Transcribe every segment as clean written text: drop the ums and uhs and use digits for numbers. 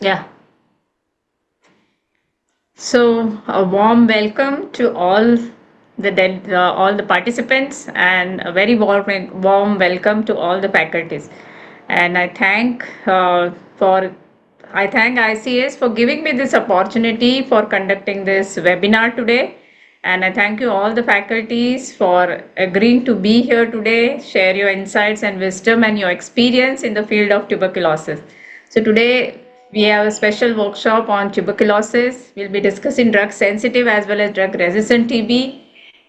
Yeah. So a warm welcome to all the participants, and a very warm welcome to all the faculties. And for I thank ICS for giving me this opportunity for conducting this webinar today. And I thank you all the faculties for agreeing to be here today, share your insights and wisdom and your experience in the field of tuberculosis. So today we have a special workshop on tuberculosis. We'll be discussing drug sensitive as well as drug resistant TB.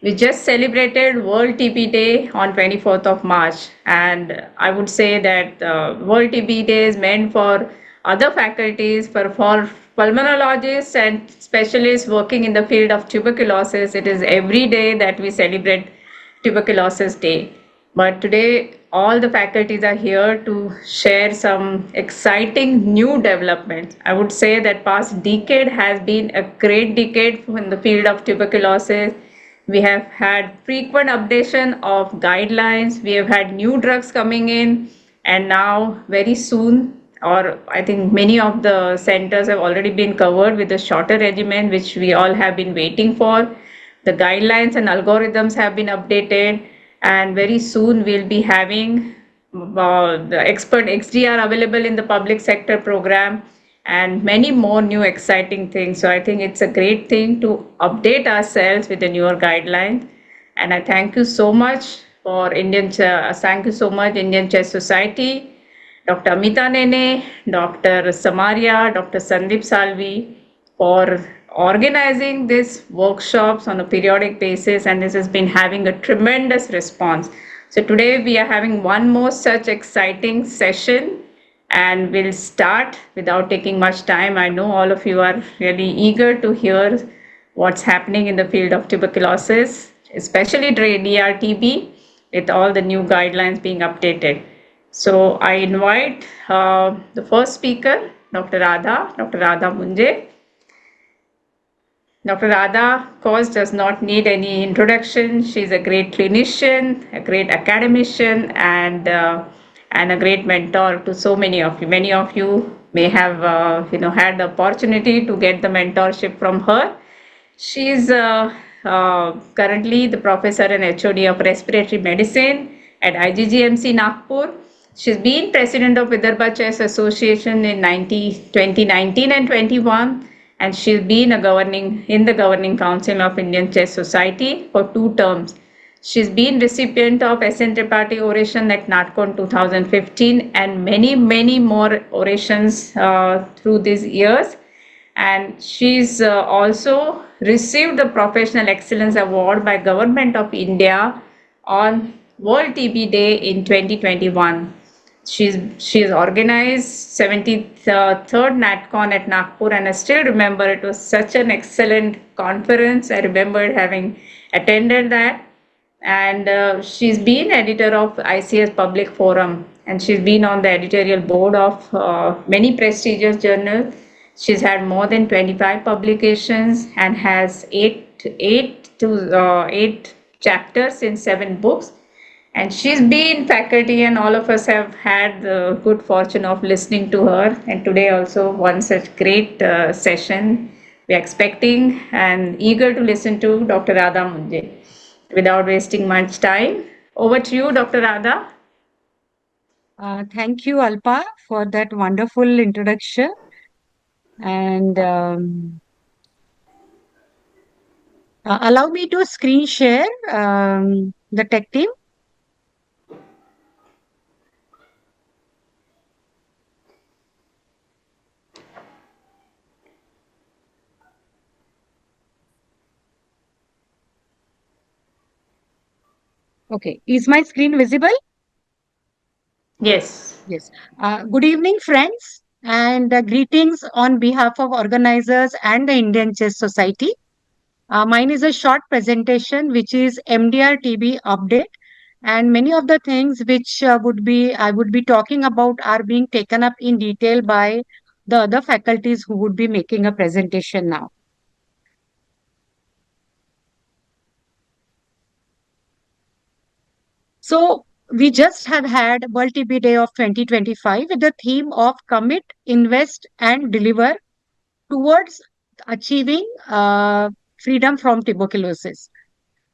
We just celebrated World TB Day on 24th of March, and I would say that World TB Day is meant for other faculties, for pulmonologists and specialists working in the field of tuberculosis. It is every day that we celebrate Tuberculosis Day. But today, all the faculties are here to share some exciting new developments. I would say that past decade has been a great decade in the field of tuberculosis. We have had frequent updation of guidelines. We have had new drugs coming in, and now very soon, or I think many of the centers have already been covered with a shorter regimen, which we all have been waiting for. The guidelines and algorithms have been updated, and very soon we'll be having the expert XDR available in the public sector program, and many more new exciting things. So I think it's a great thing to update ourselves with the newer guidelines. And I thank you so much thank you so much Indian Chess Society, Dr. Amita Nene, Dr. Samaria, Dr. Sandeep Salvi for organizing these workshops on a periodic basis, and this has been having a tremendous response. So today we are having one more such exciting session, and we'll start without taking much time. I know all of you are really eager to hear what's happening in the field of tuberculosis, especially DRTB, with all the new guidelines being updated. So I invite the first speaker, Dr. Radha Munje. Dr. Radha, of course, does not need any introduction. She's a great clinician, a great academician, and a great mentor to so many of you. Many of you may have had the opportunity to get the mentorship from her. She is currently the professor and HOD of respiratory medicine at IGGMC Nagpur. She's been president of Vidarbha Chess Association in 2019 and 21, and she's been in the governing council of Indian Chess Society for 2 terms. She's been recipient of SN Tripathi Oration at NATCON 2015 and many more orations through these years. And she's also received the Professional Excellence Award by Government of India on World TB Day in 2021. She's organized 73rd NatCon at Nagpur, and I still remember it was such an excellent conference. I remembered having attended that. And she's been editor of ICS Public Forum, and she's been on the editorial board of many prestigious journals. She's had more than 25 publications and has eight chapters in 7 books. And she's been faculty, and all of us have had the good fortune of listening to her. And today also one such great session we're expecting and eager to listen to Dr. Radha Munje. Without wasting much time, over to you, Dr. Radha. Thank you, Alpa, for that wonderful introduction. And allow me to screen share the tech team. Okay, is my screen visible? Yes. Yes. Good evening, friends, and greetings on behalf of organizers and the Indian Chess Society. Mine is a short presentation, which is MDR-TB update, and many of the things which I would be talking about are being taken up in detail by the other faculties who would be making a presentation now. So We just have had World TB Day of 2025 with the theme of Commit, Invest, and Deliver towards achieving freedom from tuberculosis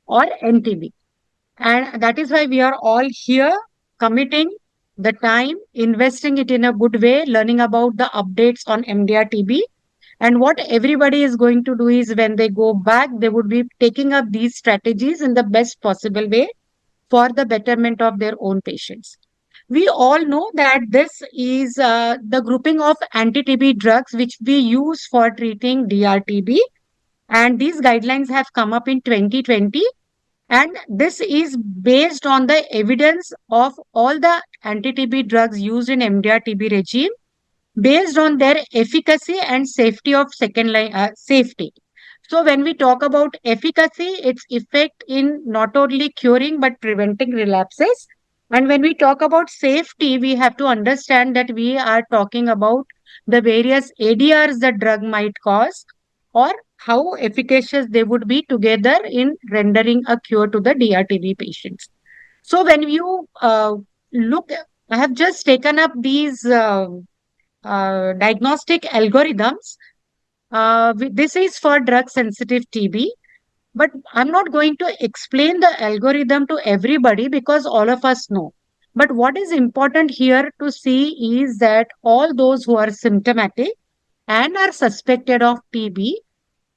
or NTB. And that is why we are all here committing the time, investing it in a good way, learning about the updates on MDR-TB. And what everybody is going to do is when they go back, they would be taking up these strategies in the best possible way for the betterment of their own patients. We all know that this is the grouping of anti-TB drugs which we use for treating DRTB, and these guidelines have come up in 2020, and this is based on the evidence of all the anti-TB drugs used in MDR-TB regime based on their efficacy and safety of second line safety. So when we talk about efficacy, its effect in not only curing but preventing relapses. And when we talk about safety, we have to understand that we are talking about the various ADRs the drug might cause or how efficacious they would be together in rendering a cure to the DRTB patients. So when you look, I have just taken up these diagnostic algorithms. This is for drug sensitive TB, but I'm not going to explain the algorithm to everybody because all of us know. But what is important here to see is that all those who are symptomatic and are suspected of TB,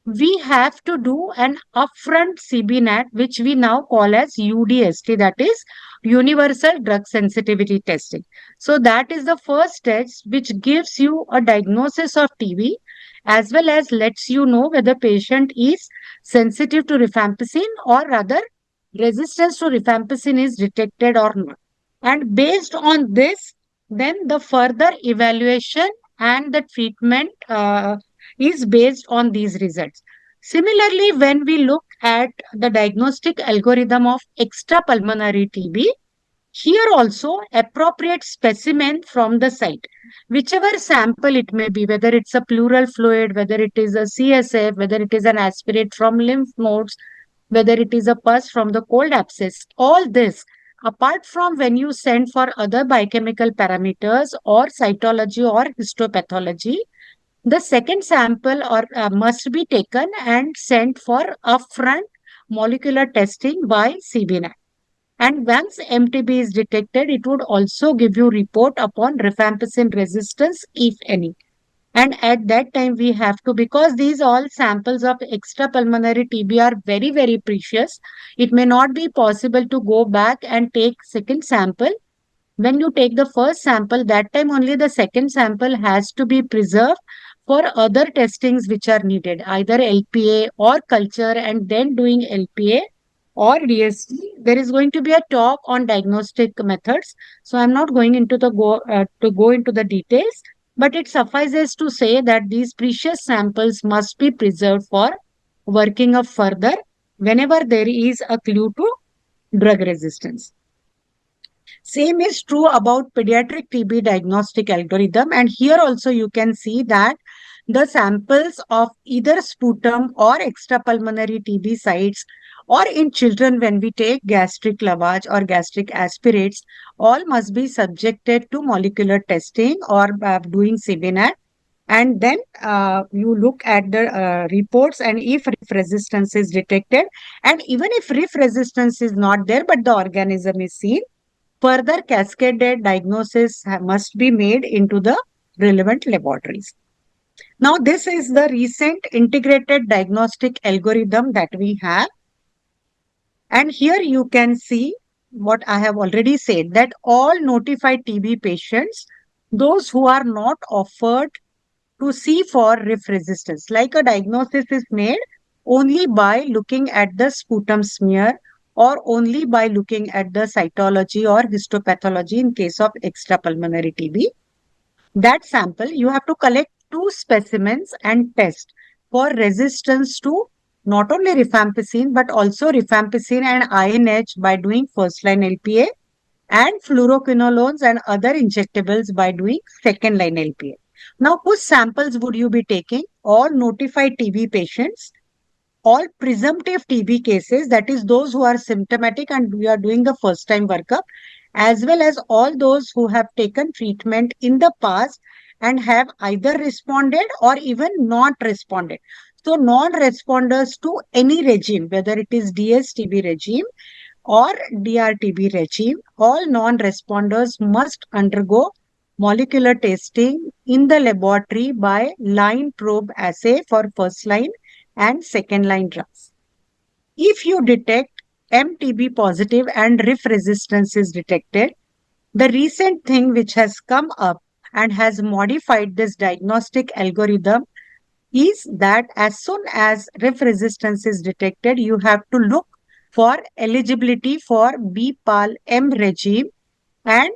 we have to do an upfront CBNAT, which we now call as UDST, that is Universal Drug Sensitivity Testing. So that is the first test which gives you a diagnosis of TB as well as lets you know whether patient is sensitive to rifampicin or rather resistance to rifampicin is detected or not. And based on this, then the further evaluation and the treatment is based on these results. Similarly, when we look at the diagnostic algorithm of extrapulmonary TB, here also appropriate specimen from the site, whichever sample it may be, whether it's a pleural fluid, whether it is a CSF, whether it is an aspirate from lymph nodes, whether it is a pus from the cold abscess, all this, apart from when you send for other biochemical parameters or cytology or histopathology, the second sample or must be taken and sent for upfront molecular testing by CBNAT. And once MTB is detected, it would also give you report upon rifampicin resistance, if any. And at that time, we have to, because these all samples of extrapulmonary TB are very, very precious, it may not be possible to go back and take second sample. When you take the first sample, that time only the second sample has to be preserved for other testings which are needed, either LPA or culture and then doing LPA or DST. There is going to be a talk on diagnostic methods. So I'm not going into the go into the details, but it suffices to say that these precious samples must be preserved for working up further whenever there is a clue to drug resistance. Same is true about pediatric TB diagnostic algorithm. And here also you can see that the samples of either sputum or extrapulmonary TB sites or in children when we take gastric lavage or gastric aspirates, all must be subjected to molecular testing or doing CBNAT. And then you look at the reports, and if RIF resistance is detected, and even if RIF resistance is not there, but the organism is seen, further cascaded diagnosis must be made into the relevant laboratories. Now, this is the recent integrated diagnostic algorithm that we have. And here you can see what I have already said, that all notified TB patients, those who are not offered to see for RIF resistance, like a diagnosis is made only by looking at the sputum smear or only by looking at the cytology or histopathology in case of extrapulmonary TB. That sample, you have to collect 2 specimens and test for resistance to not only rifampicin but also rifampicin and INH by doing first line LPA and fluoroquinolones and other injectables by doing second line LPA. Now, whose samples would you be taking? All notified TB patients, all presumptive TB cases, that is those who are symptomatic and we are doing the first time workup, as well as all those who have taken treatment in the past and have either responded or even not responded. So non-responders to any regime, whether it is DSTB regime or DRTB regime, all non-responders must undergo molecular testing in the laboratory by line probe assay for first line and second line drugs. If you detect MTB positive and RIF resistance is detected, the recent thing which has come up and has modified this diagnostic algorithm is that as soon as RIF resistance is detected, you have to look for eligibility for BPAL-M regime and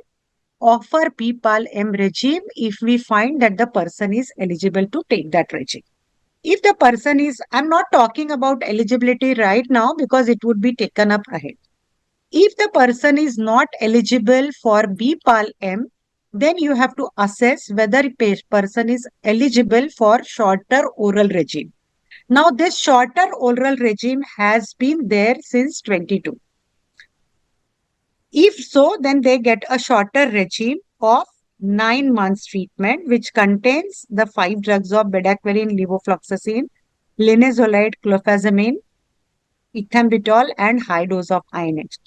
offer BPAL-M regime if we find that the person is eligible to take that regime. If the person is, I'm not talking about eligibility right now because it would be taken up ahead. If the person is not eligible for BPAL-M, then you have to assess whether a person is eligible for shorter oral regime. Now, this shorter oral regime has been there since 22. If so, then they get a shorter regime of 9 months treatment, which contains the 5 drugs of bedaquiline, levofloxacin, linezolid, clofazimine, ethambutol, and high dose of INH.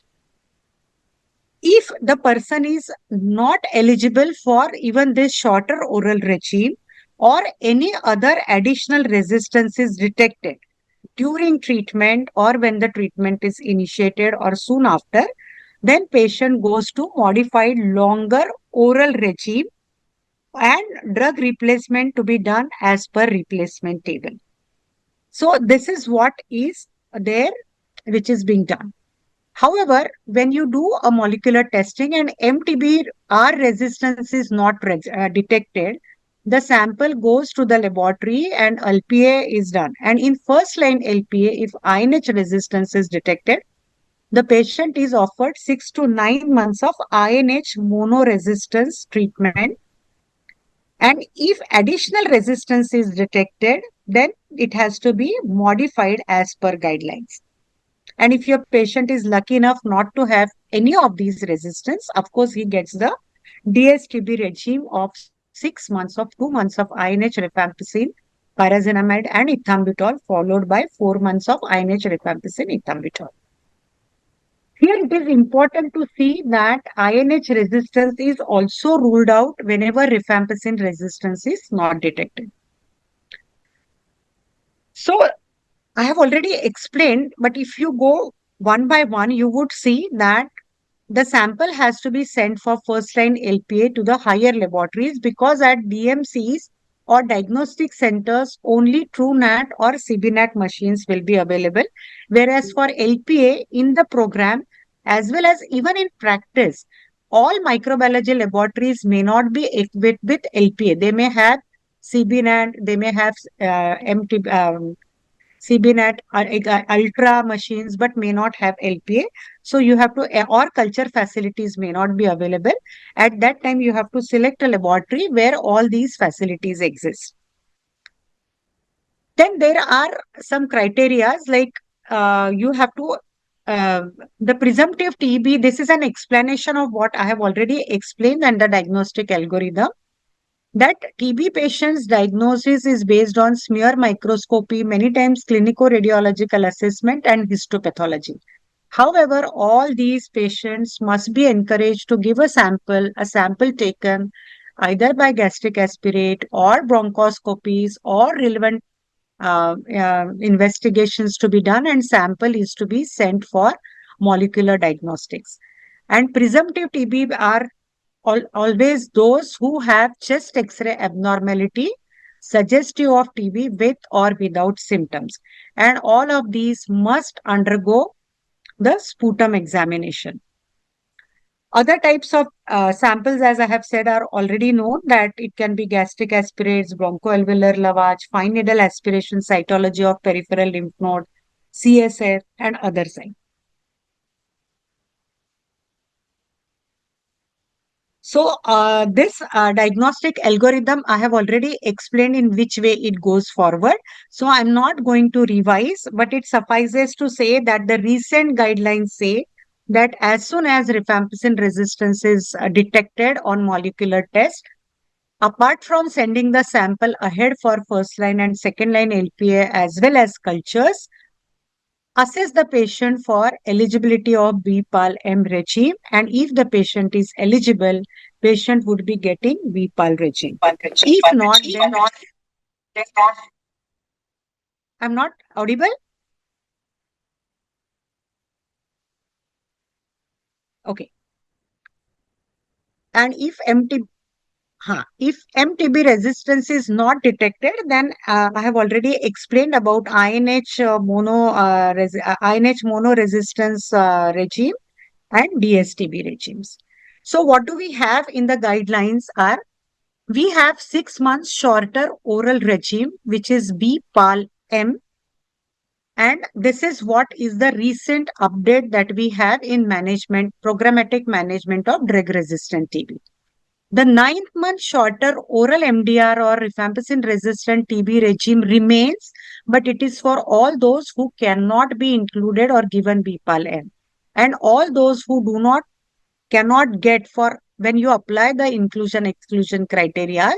If the person is not eligible for even this shorter oral regime or any other additional resistance is detected during treatment or when the treatment is initiated or soon after, then patient goes to modified longer oral regime and drug replacement to be done as per replacement table. So this is what is there, which is being done. However, when you do a molecular testing and MTBR resistance is not detected, the sample goes to the laboratory and LPA is done. And in first line LPA, if INH resistance is detected, the patient is offered 6 to 9 months of INH monoresistance treatment. And if additional resistance is detected, then it has to be modified as per guidelines. And if your patient is lucky enough not to have any of these resistance, of course, he gets the DSTB regime of 6 months of 2 months of INH rifampicin, pyrazinamide, and ethambutol, followed by 4 months of INH rifampicin, ethambutol. Here it is important to see that INH resistance is also ruled out whenever rifampicin resistance is not detected. So I have already explained, but if you go one by one, you would see that the sample has to be sent for first line LPA to the higher laboratories because at DMCs or diagnostic centers, only TrueNat or CBNat machines will be available. Whereas for LPA in the program, as well as even in practice, all microbiology laboratories may not be equipped with LPA. They may have CBNat, they may have CBNat ultra machines, but may not have LPA. So you have to, or culture facilities may not be available. At that time, you have to select a laboratory where all these facilities exist. Then there are some criteria like you have to, the presumptive TB, this is an explanation of what I have already explained and the diagnostic algorithm. That TB patient's diagnosis is based on smear microscopy, many times clinico-radiological assessment and histopathology. However, all these patients must be encouraged to give a sample taken either by gastric aspirate or bronchoscopies or relevant investigations to be done, and sample is to be sent for molecular diagnostics. And presumptive TB are always those who have chest X-ray abnormality suggestive of TB with or without symptoms. And all of these must undergo the sputum examination. Other types of samples, as I have said, are already known that it can be gastric aspirates, bronchoalveolar lavage, fine needle aspiration, cytology of peripheral lymph node, CSF, and other signs. So this diagnostic algorithm, I have already explained in which way it goes forward. So I'm not going to revise, but it suffices to say that the recent guidelines say that as soon as rifampicin resistance is detected on molecular test, apart from sending the sample ahead for first line and second line LPA as well as cultures, assess the patient for eligibility of BPAL-M regime, and if the patient is eligible, patient would be getting BPAL regime. If not, then I'm not audible. Okay. And if MTB resistance is not detected, then I have already explained about INH mono resistance regime and DSTB regimes. So what do we have in the guidelines are, we have 6 months shorter oral regime, which is BPAL-M. And this is what is the recent update that we have in programmatic management of drug-resistant TB. The 9th month shorter oral MDR or rifampicin-resistant TB regime remains, but it is for all those who cannot be included or given BPAL-M. And all those who cannot get, for when you apply the inclusion-exclusion criteria,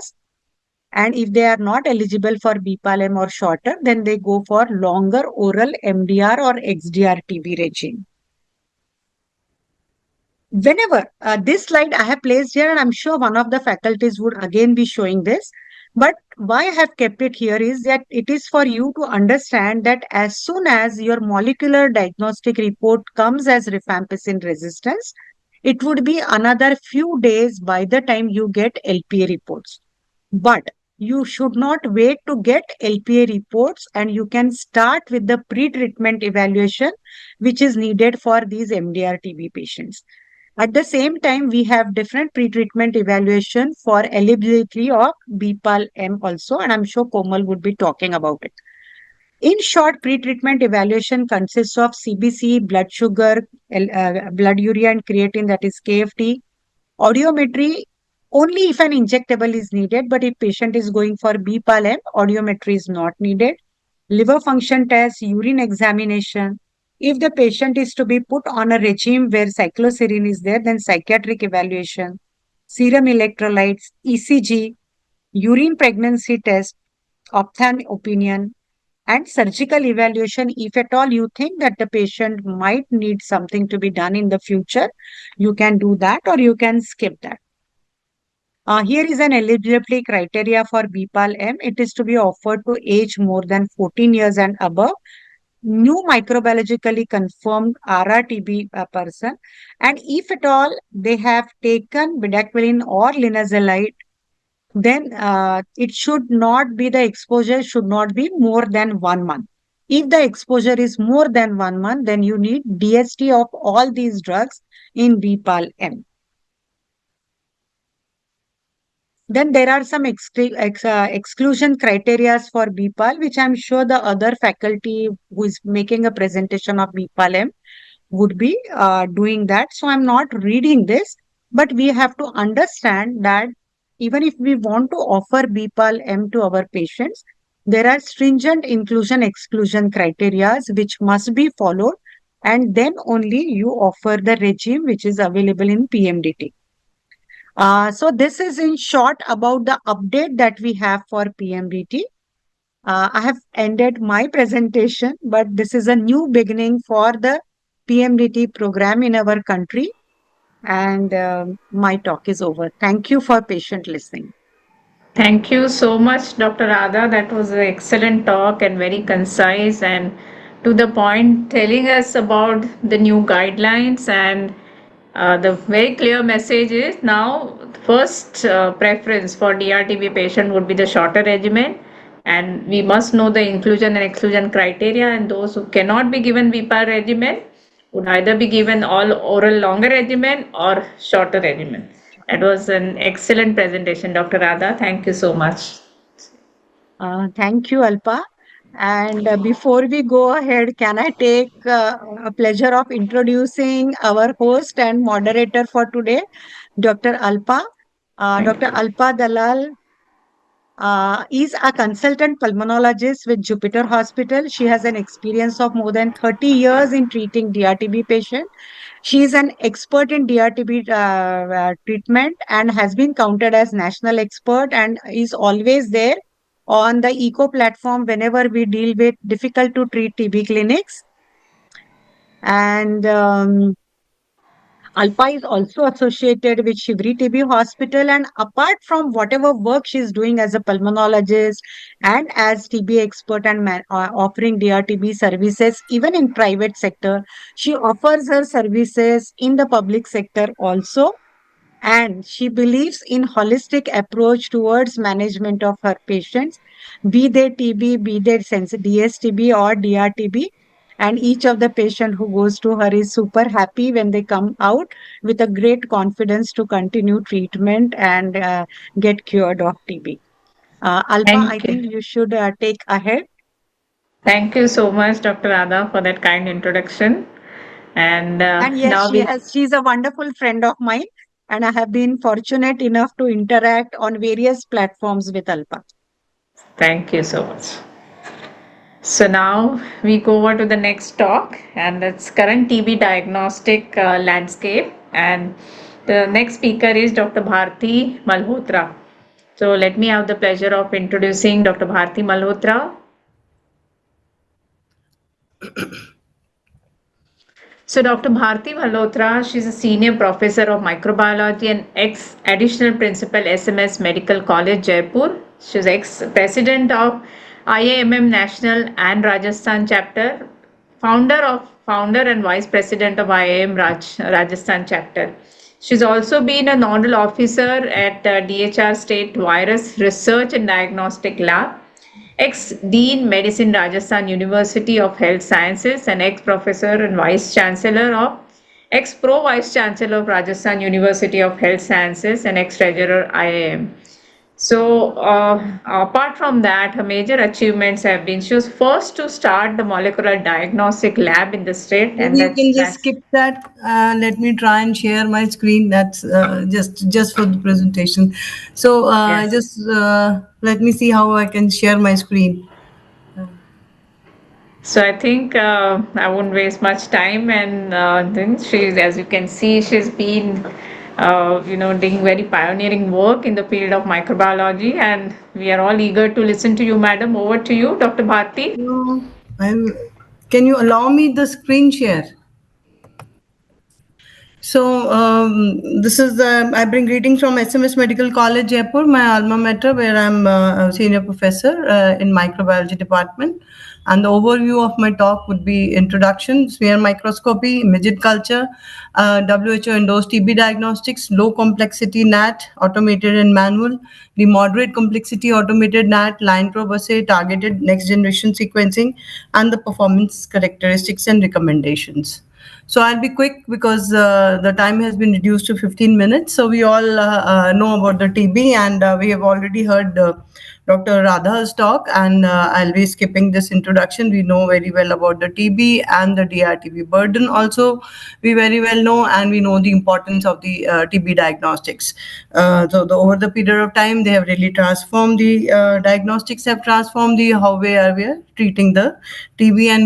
and if they are not eligible for BPAL-M or shorter, then they go for longer oral MDR or XDR TB regime. Whenever this slide I have placed here, and I'm sure one of the faculties would again be showing this, but why I have kept it here is that it is for you to understand that as soon as your molecular diagnostic report comes as rifampicin resistance, it would be another few days by the time you get LPA reports. But you should not wait to get LPA reports, and you can start with the pre-treatment evaluation, which is needed for these MDR TB patients. At the same time, we have different pre-treatment evaluation for eligibility of BPAL-M also, and I'm sure Komal would be talking about it. In short, pre-treatment evaluation consists of CBC, blood sugar, blood urea and creatine, that is KFT, audiometry, only if an injectable is needed, but if patient is going for BPAL-M, audiometry is not needed. Liver function test, urine examination. If the patient is to be put on a regime where cycloserine is there, then psychiatric evaluation, serum electrolytes, ECG, urine pregnancy test, ophthalm opinion, and surgical evaluation. If at all you think that the patient might need something to be done in the future, you can do that or you can skip that. Here is an eligibility criteria for BPAL-M. It is to be offered to age more than 14 years and above, new microbiologically confirmed RRTB person, and if at all they have taken bedaquiline or linezolide, then the exposure should not be more than 1 month. If the exposure is more than 1 month, then you need DST of all these drugs in BPAL-M. Then there are some exclusion criteria for BPAL, which I'm sure the other faculty who is making a presentation of BPAL-M would be doing that. So I'm not reading this, but we have to understand that even if we want to offer BPAL-M to our patients, there are stringent inclusion-exclusion criteria which must be followed, and then only you offer the regime which is available in PMDT. So this is in short about the update that we have for PMDT. I have ended my presentation, but this is a new beginning for the PMDT program in our country. And my talk is over. Thank you for patient listening. Thank you so much, Dr. Radha. That was an excellent talk and very concise and to the point, telling us about the new guidelines. And the very clear message is now first preference for DRTB patient would be the shorter regimen. And we must know the inclusion and exclusion criteria, and those who cannot be given BPAR regimen would either be given all oral longer regimen or shorter regimen. That was an excellent presentation, Dr. Radha. Thank you so much. Thank you, Alpa. And before we go ahead, can I take a pleasure of introducing our host and moderator for today, Dr. Alpa? Thank Dr. you. Alpa Dalal is a consultant pulmonologist with Jupiter Hospital. She has an experience of more than 30 years in treating DRTB patients. She is an expert in DRTB treatment and has been counted as national expert and is always there on the ECO platform whenever we deal with difficult to treat TB clinics. And Alpa is also associated with Shivri TB Hospital. And apart from whatever work she's doing as a pulmonologist and as TB expert and offering DRTB services, even in private sector, she offers her services in the public sector also. And she believes in holistic approach towards management of her patients, be they TB, be they DSTB or DRTB. And each of the patient who goes to her is super happy when they come out with a great confidence to continue treatment and get cured of TB. Alpa, I Thank you. think you should take ahead. Thank you so much, Dr. Radha, for that kind introduction. And And yes, now we she's a wonderful friend of mine, and I have been fortunate enough to interact on various platforms with Alpa. thank you so much. So now we go over to the next talk, and that's current TB diagnostic landscape. And the next speaker is Dr. Bharti Malhotra. So let me have the pleasure of introducing Dr. Bharti Malhotra. So Dr. Bharti Malhotra, she's a senior professor of microbiology and ex-additional principal SMS Medical College, Jaipur. She's ex-president of IAMM National and Rajasthan chapter, founder and vice president of IAM Rajasthan chapter. She's also been a nodal officer at DHR State Virus Research and Diagnostic Lab, ex-Dean Medicine Rajasthan University of Health Sciences and ex-professor and vice chancellor of ex-pro vice chancellor of Rajasthan University of Health Sciences and ex-treasurer IIM. So apart from that, her major achievements have been she was first to start the molecular diagnostic lab in the state, Maybe and you can just that's skip that. Let me try and share my screen. That's just for the presentation. So yes. just let me see how I can share my screen. So I think I won't waste much time, and then she's, as you can see, she's been, doing very pioneering work in the field of microbiology, and we are all eager to listen to you, madam. Over to you, Dr. Bharti. No, can you allow me the screen share? So this is I bring greetings from SMS Medical College, Jaipur, my alma mater, where I'm a senior professor in microbiology department. And the overview of my talk would be introduction, smear microscopy, midget culture, WHO endorsed TB diagnostics, low complexity NAT, automated and manual, the moderate complexity automated NAT, line probe assay, targeted next generation sequencing, and the performance characteristics and recommendations. So I'll be quick because the time has been reduced to 15 minutes. So we all know about the TB, and we have already heard Dr. Radha's talk, and I'll be skipping this introduction. We know very well about the TB and the DRTB burden also we very well know, and we know the importance of the TB diagnostics. Over the period of time, they have really transformed the diagnostics have transformed the how we are treating the TB, and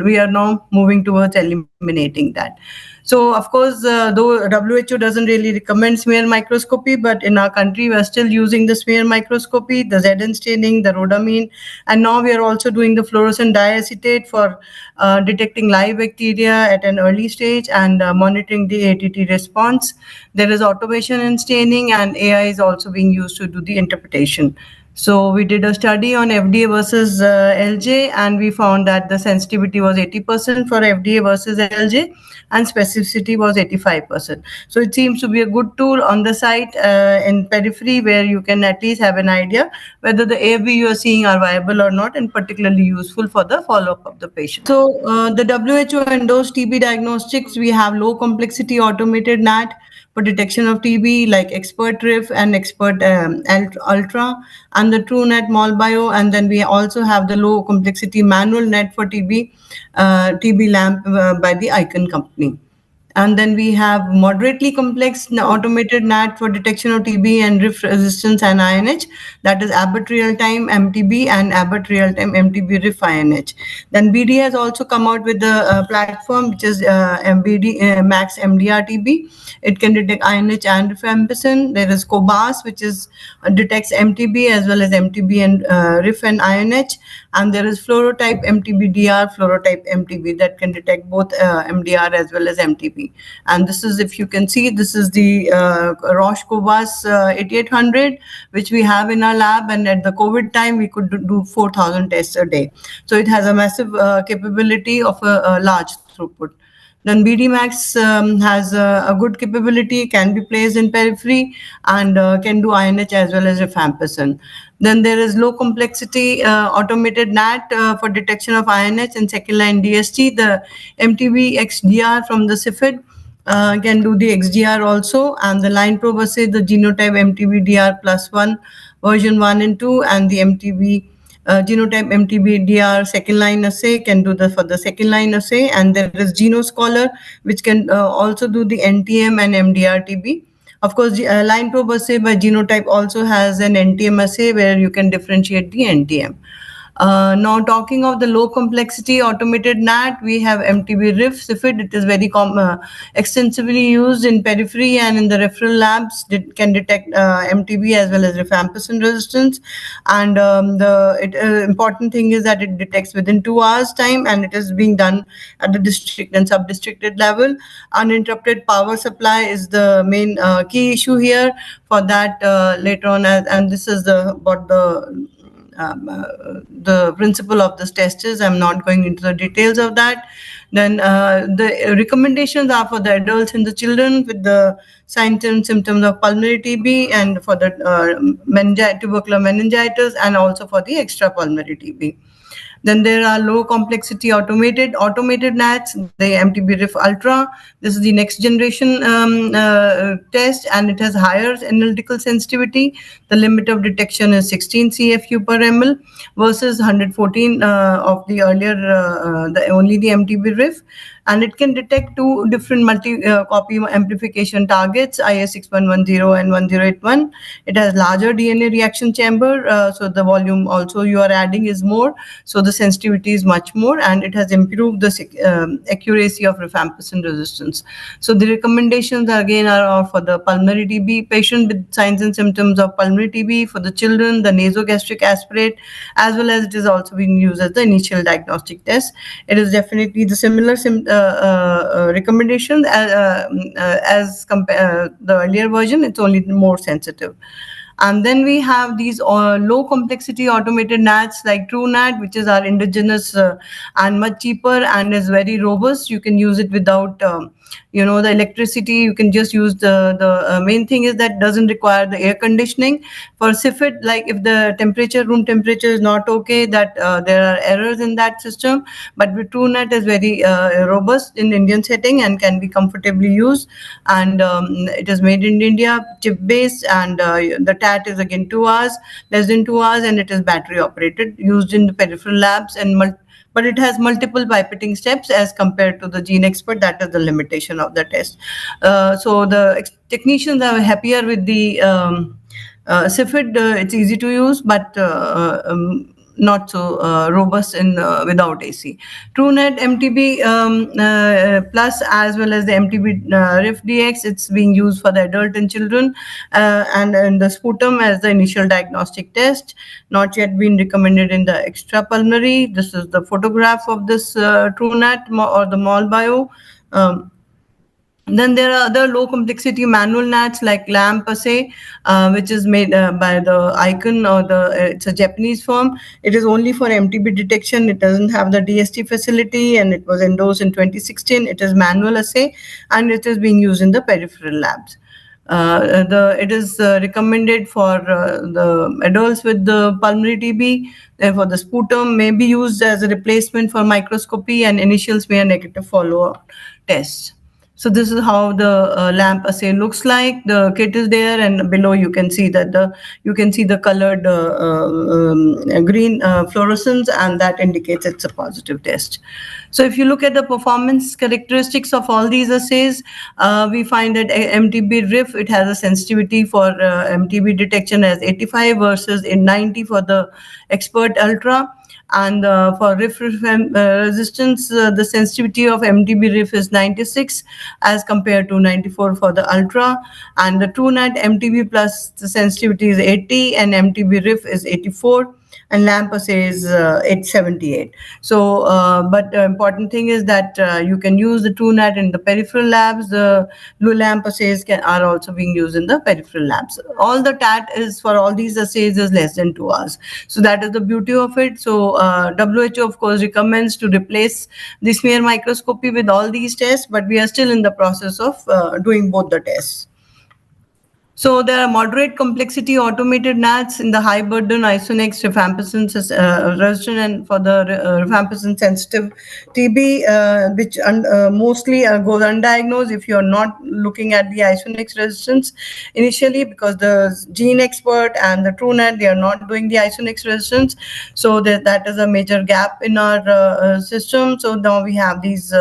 we are now moving towards eliminating that. So, of course, though WHO doesn't really recommend smear microscopy, but in our country, we're still using the smear microscopy, the ZN staining, the rhodamine, and now we are also doing the fluorescent diacetate for detecting live bacteria at an early stage and monitoring the ATT response. There is automation in staining, and AI is also being used to do the interpretation. So we did a study on FDA versus LJ, and we found that the sensitivity was 80% for FDA versus LJ, and specificity was 85%. So it seems to be a good tool on the site in periphery where you can at least have an idea whether the AFB you are seeing are viable or not, and particularly useful for the follow-up of the patient. So the WHO endorsed TB diagnostics. We have low complexity automated NAT for detection of TB, like Expert RIF and Expert Ultra, and the TrueNet MolBio. And then we also have the low complexity manual net for TB, TB lamp by the Icon company. And then we have moderately complex automated NAT for detection of TB and RIF resistance and INH. That is Abbott real-time MTB and Abbott real-time MTB RIF INH. Then BD has also come out with the platform which is MBD Max MDR-TB. It can detect INH and rifampicin. There is COBAS, which is detects MTB as well as MTB and RIF and INH. And there is fluorotype MTB-DR, fluorotype MTB that can detect both MDR as well as MTB. And this is, if you can see, this is the Roche COBAS 8800, which we have in our lab. And at the COVID time, we could do 4,000 tests a day. So it has a massive capability of a large throughput. Then BD Max has a good capability, can be placed in periphery, and can do INH as well as rifampicin. Then there is low complexity automated NAT for detection of INH and second line DST. The MTB XDR from the CIFID can do the XDR also, and the line probe assay, the genotype MTB-DR +1 version 1 and 2, and the MTB genotype MTB-DR second line assay can do for the second line assay. And there is GenoScholar, which can also do the NTM and MDR-TB. Of course, the line probe assay by genotype also has an NTM assay where you can differentiate the NTM. Now, talking of the low complexity automated NAT, we have MTB RIF CIFID. It is very extensively used in periphery and in the referral labs. It can detect MTB as well as rifampicin resistance. And the important thing is that it detects within 2 hours time, and it is being done at the district and sub-districted level. Uninterrupted power supply is the main key issue here. For that, later on, and this is what the principle of this test is. I'm not going into the details of that. Then the recommendations are for the adults and the children with the signs and symptoms of pulmonary TB, and for the tubercular meningitis, and also for the extrapulmonary TB. Then there are low complexity automated NATs, the MTB RIF Ultra. This is the next generation test, and it has higher analytical sensitivity. The limit of detection is 16 CFU per ml versus 114 of the earlier, only the MTB RIF. And it can detect 2 different multi-copy amplification targets, IS6110 and 1081. It has larger DNA reaction chamber, so the volume also you are adding is more, so the sensitivity is much more, and it has improved the accuracy of rifampicin resistance. So the recommendations again are for the pulmonary TB patient with signs and symptoms of pulmonary TB, for the children, the nasogastric aspirate, as well as it is also being used as the initial diagnostic test. It is definitely the similar recommendations as the earlier version. It's only more sensitive. And then we have these low complexity automated NATs like TrueNAT, which is our indigenous and much cheaper and is very robust. You can use it without the electricity. You can just use the main thing is that doesn't require the air conditioning. For CIFID, like if the room temperature is not okay, that there are errors in that system. But with TrueNAT is very robust in Indian setting and can be comfortably used. And it is made in India, chip based, and the TAT is again 2 hours, less than 2 hours, and it is battery operated, used in the peripheral labs, and but it has multiple pipetting steps as compared to the Gene Expert. That is the limitation of the test. So the technicians are happier with the CIFID. It's easy to use, but not so robust in without AC. TrueNAT MTB plus as well as the MTB RIF DX, it's being used for the adult and children, and the sputum as the initial diagnostic test, not yet been recommended in the extrapulmonary. This is the photograph of this TrueNAT or the MolBio. Then there are other low complexity manual NATs like LAMP assay, which is made by the Icon, or it's a Japanese firm. It is only for MTB detection. It doesn't have the DST facility, and it was endorsed in 2016. It is manual assay, and it is being used in the peripheral labs. It is recommended for the adults with the pulmonary TB. Therefore, the sputum may be used as a replacement for microscopy, and initial smear negative follow-up tests. So this is how the lamp assay looks like. The kit is there, and below you can see that the colored green fluorescence, and that indicates it's a positive test. So if you look at the performance characteristics of all these assays, we find that MTB RIF, it has a sensitivity for MTB detection as 85 versus in 90 for the Expert Ultra. And for RIF resistance, the sensitivity of MTB RIF is 96 as compared to 94 for the Ultra. And the TrueNAT MTB plus the sensitivity is 80 and MTB RIF is 84. And LAMP assay is 878. So, but the important thing is that you can use the TrueNAT in the peripheral labs. The LAMP assays are also being used in the peripheral labs. All the TAT is for all these assays is less than 2 hours. So that is the beauty of it. So WHO, of course, recommends to replace the smear microscopy with all these tests, but we are still in the process of doing both the tests. So there are moderate complexity automated NATs in the high burden Isonex rifampicin resistant and for the rifampicin sensitive TB, which mostly goes undiagnosed if you're not looking at the Isonex resistance initially, because the gene expert and the TrueNAT, they are not doing the Isonex resistance. So that is a major gap in our system. So now we have these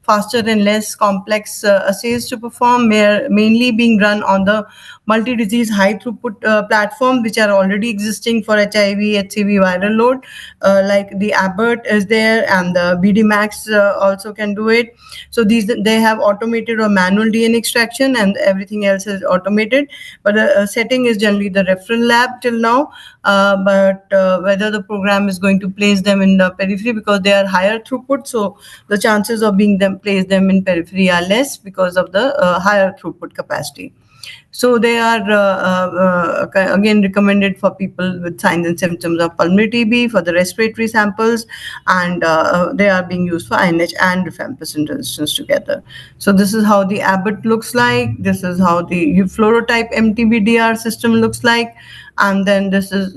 faster and less complex assays to perform, mainly being run on the multi-disease high-throughput platform, which are already existing for HIV, HCV viral load, like the Abbott is there, and the BD-Max also can do it. So they have automated or manual DNA extraction, and everything else is automated. But the setting is generally the referral lab till now. But whether the program is going to place them in the periphery, because they are higher throughput, so the chances of place them in periphery are less because of the higher throughput capacity. So they are again recommended for people with signs and symptoms of pulmonary TB, for the respiratory samples, and they are being used for INH and rifampicin resistance together. So this is how the Abbott looks like. This is how the fluorotype MTBDR system looks like, and then this is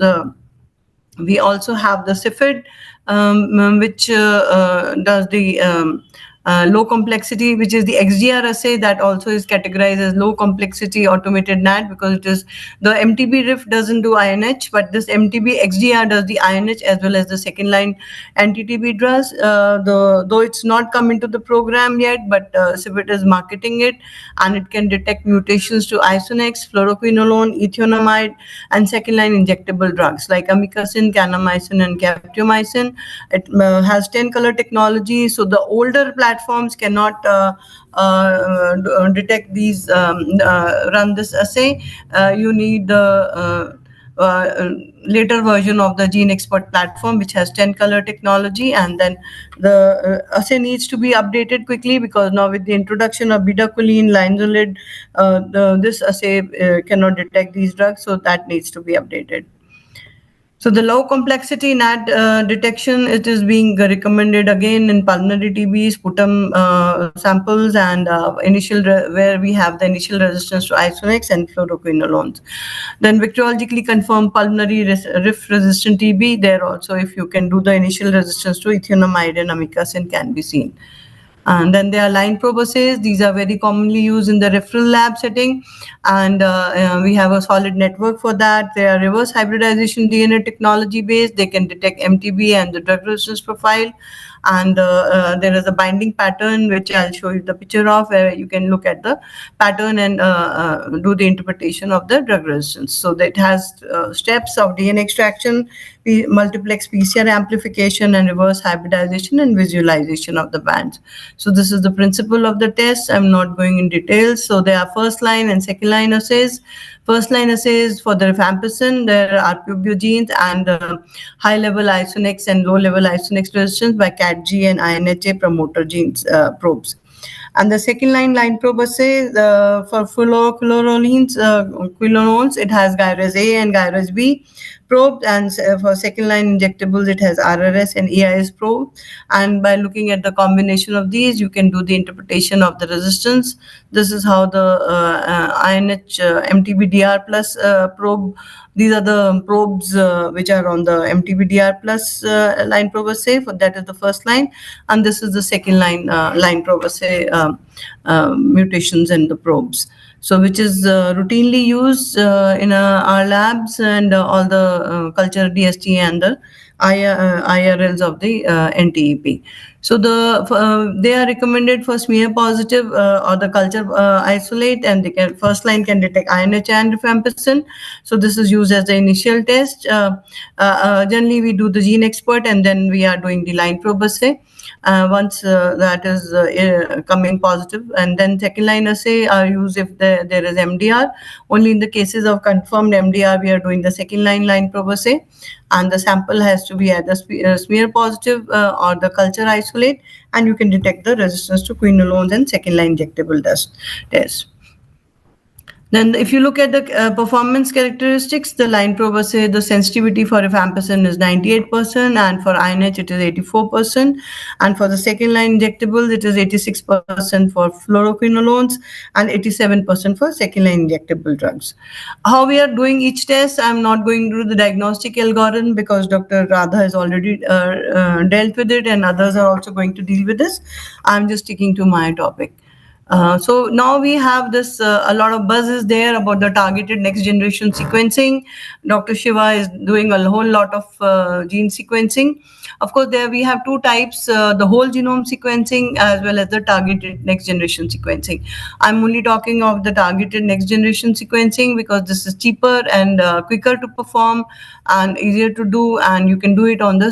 we also have the CIFID, which does the low complexity, which is the XDR assay, that also is categorized as low complexity automated NAT, because it is the MTB RIF doesn't do INH, but this MTB XDR does the INH as well as the second line anti-TB drugs. Though it's not come into the program yet, but CIFID is marketing it, and it can detect mutations to Isonex, fluoroquinolone, ethionamide, and second line injectable drugs like amikacin, kanamycin, and captomycin. It has 10 color technology, so the older platforms cannot detect these, run this assay. You need the later version of the Gene Expert platform, which has 10 color technology, and then the assay needs to be updated quickly, because now with the introduction of bedaquiline, linezolid, this assay cannot detect these drugs, so that needs to be updated. So the low complexity NAT detection, it is being recommended again in pulmonary TB, sputum samples, and where we have the initial resistance to Isonex and fluoroquinolones. Then victorologically confirmed pulmonary RIF resistant TB, there also if you can do the initial resistance to ethionamide and amikacin can be seen. And then there are line probe assays. These are very commonly used in the referral lab setting, and we have a solid network for that. They are reverse hybridization DNA technology based. They can detect MTB and the drug resistance profile, and there is a binding pattern which I'll show you the picture of, where you can look at the pattern and do the interpretation of the drug resistance. So that has steps of DNA extraction, multiplex PCR amplification, and reverse hybridization and visualization of the bands. So this is the principle of the test. I'm not going in details. So there are first line and second line assays. First line assays for the rifampicin, there are RPO genes and high level Isonex and low level Isonex resistance by CATG and INHA promoter genes probes. And the second line probe assay for fluoroquinolones, it has Gyrase A and Gyrase B probe, and for second line injectables it has RRS and EIS probe. And by looking at the combination of these, you can do the interpretation of the resistance. This is how the INH MTBDR plus probe These are the probes which are on the MTBDR plus line probe assay. For that is the first line, and this is the second line probe assay mutations in the probes. So which is routinely used in our labs and all the culture DST and the IRLs of the NTEP. So they are recommended for smear positive or the culture isolate, and they can first line can detect INH and rifampicin. So this is used as the initial test. Generally, we do the gene expert, and then we are doing the line probe assay. Once that is coming positive, and then second line assay are used if there is MDR. Only in the cases of confirmed MDR, we are doing the second line probe assay, and the sample has to be either smear positive or the culture isolate, and you can detect the resistance to quinolones and second line injectable test. Then if you look at the performance characteristics, the line probe assay, the sensitivity for rifampicin is 98%, and for INH it is 84%, and for the second line injectables it is 86% for fluoroquinolones and 87% for second line injectable drugs. How we are doing each test, I'm not going through the diagnostic algorithm because Dr. Radha has already dealt with it, and others are also going to deal with this. I'm just sticking to my topic. So now we have this, a lot of buzz is there about the targeted next generation sequencing. Dr. Siva is doing a whole lot of gene sequencing. Of course, there we have two types, the whole genome sequencing as well as the targeted next generation sequencing. I'm only talking of the targeted next generation sequencing because this is cheaper and quicker to perform and easier to do, and you can do it on the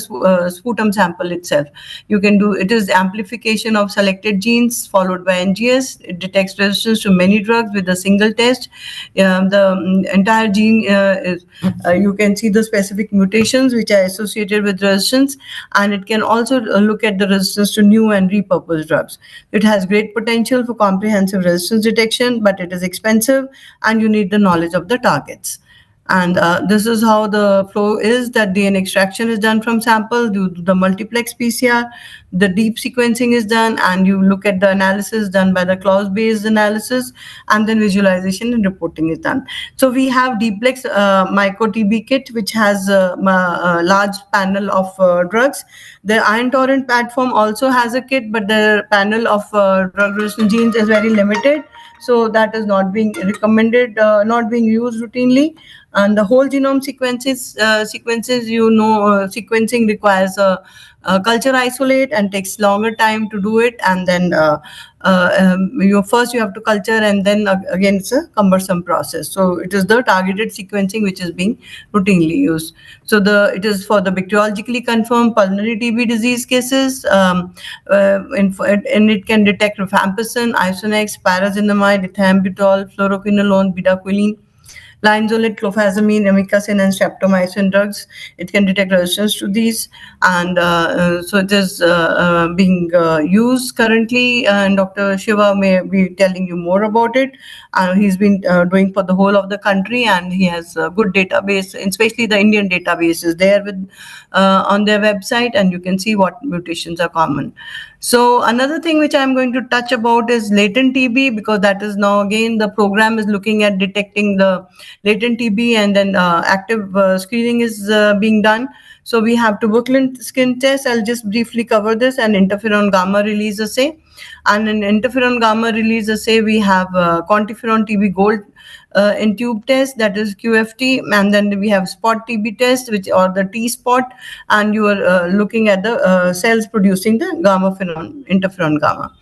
sputum sample itself. You can do, it is amplification of selected genes followed by NGS. It detects resistance to many drugs with a single test. The entire gene is, you can see the specific mutations which are associated with resistance, and it can also look at the resistance to new and repurposed drugs. It has great potential for comprehensive resistance detection, but it is expensive and you need the knowledge of the targets. And this is how the flow is, that DNA extraction is done from sample, do the multiplex PCR, the deep sequencing is done, and you look at the analysis done by the clause-based analysis, and then visualization and reporting is done. So we have Deeplex micro-TB kit, which has a large panel of drugs. The Iron Torrent platform also has a kit, but the panel of drug-resistant genes is very limited. So that is not being recommended, not being used routinely. And the whole genome sequences, sequencing requires a culture isolate and takes longer time to do it. And then first you have to culture, and then again it's a cumbersome process. So it is the targeted sequencing which is being routinely used. So it is for the bacteriologically confirmed pulmonary TB disease cases, and it can detect rifampicin, Isonex, pyrazinamide, ethambutol, fluoroquinolone, bedaquiline, linezolid, clofazimine, amikacin, and streptomycin drugs. It can detect resistance to these, and so it is being used currently. And Dr. Siva may be telling you more about it. He's been doing for the whole of the country, and he has a good database, especially the Indian database is there with on their website, and you can see what mutations are common. So another thing which I'm going to touch about is latent TB, because that is now again the program is looking at detecting the latent TB, and then active screening is being done. So we have tuberculin skin test. I'll just briefly cover this, and interferon gamma release assay. And in interferon gamma release assay, we have quantiferon TB gold in tube test, that is QFT, and then we have spot TB test, which or the T spot, and you are looking at the cells producing the interferon gamma.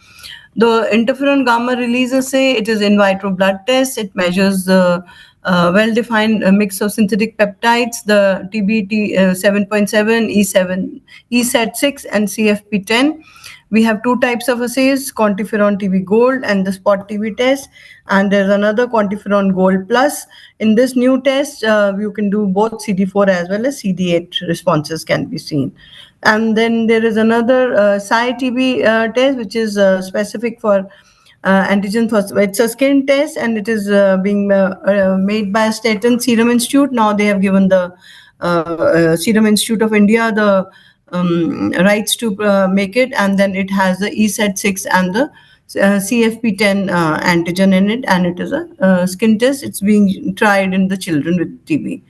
The interferon gamma release assay, it is in vitro blood test. It measures the well-defined mix of synthetic peptides, the TBT 7.7, ESAT6, and CFP10. We have two types of assays, quantiferon TB gold and the spot TB test, and there's another quantiferon gold plus. In this new test, you can do both CD4 as well as CD8 responses can be seen. And then there is another Psi-TB test, which is specific for antigen first. It's a skin test, and it is being made by Staten Serum Institute. Now they have given the Serum Institute of India the rights to make it, and then it has the ESAT6 and the CFP10 antigen in it, and it is a skin test. It's being tried in the children with TB.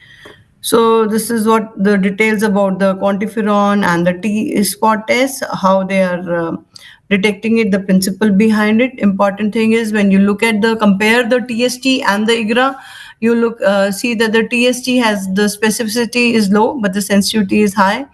So this is what the details about the quantiferon and the T spot test, how they are detecting it, the principle behind it. Important thing is when you look at the compare the TST and the IGRA, you look see that the TST has the specificity is low, but the sensitivity is high,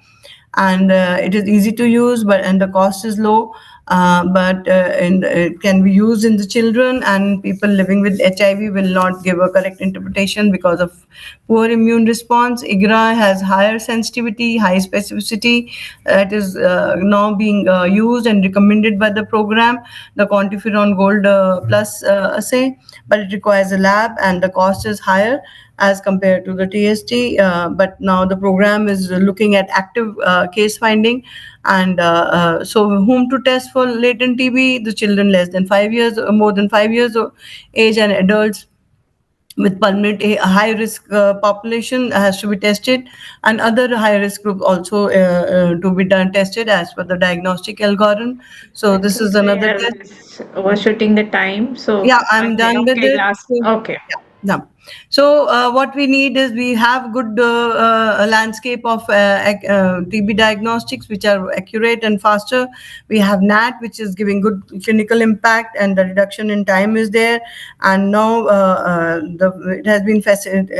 and it is easy to use, but and the cost is low. But it can be used in the children, and people living with HIV will not give a correct interpretation because of poor immune response. IGRA has higher sensitivity, high specificity. It is now being used and recommended by the program, the quantiferon gold plus assay, but it requires a lab and the cost is higher as compared to the TST. But now the program is looking at active case finding, and so whom to test for latent TB? The children less than 5 years, more than 5 years of age, and adults with pulmonary high risk population has to be tested, and other high risk group also to be done tested as per the diagnostic algorithm. So this Since is we another are test. just overshooting the time, so Yeah, I'm okay, done with okay, it. last, So, okay. yeah, yeah. So what we need is we have good landscape of TB diagnostics which are accurate and faster. We have NAT, which is giving good clinical impact, and the reduction in time is there. And now it has been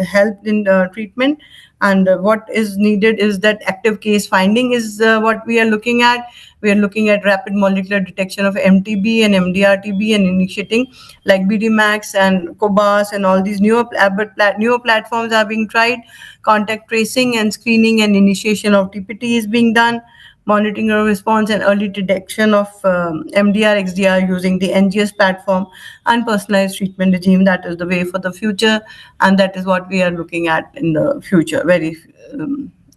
helped in treatment. And what is needed is that active case finding is what we are looking at. We are looking at rapid molecular detection of MTB and MDRTB, and initiating like BDMAX and COBAS, and all these newer platforms are being tried. Contact tracing and screening and initiation of TPT is being done. Monitoring of response and early detection of MDR, XDR using the NGS platform, and personalized treatment regime. That is the way for the future, and that is what we are looking at in the future, very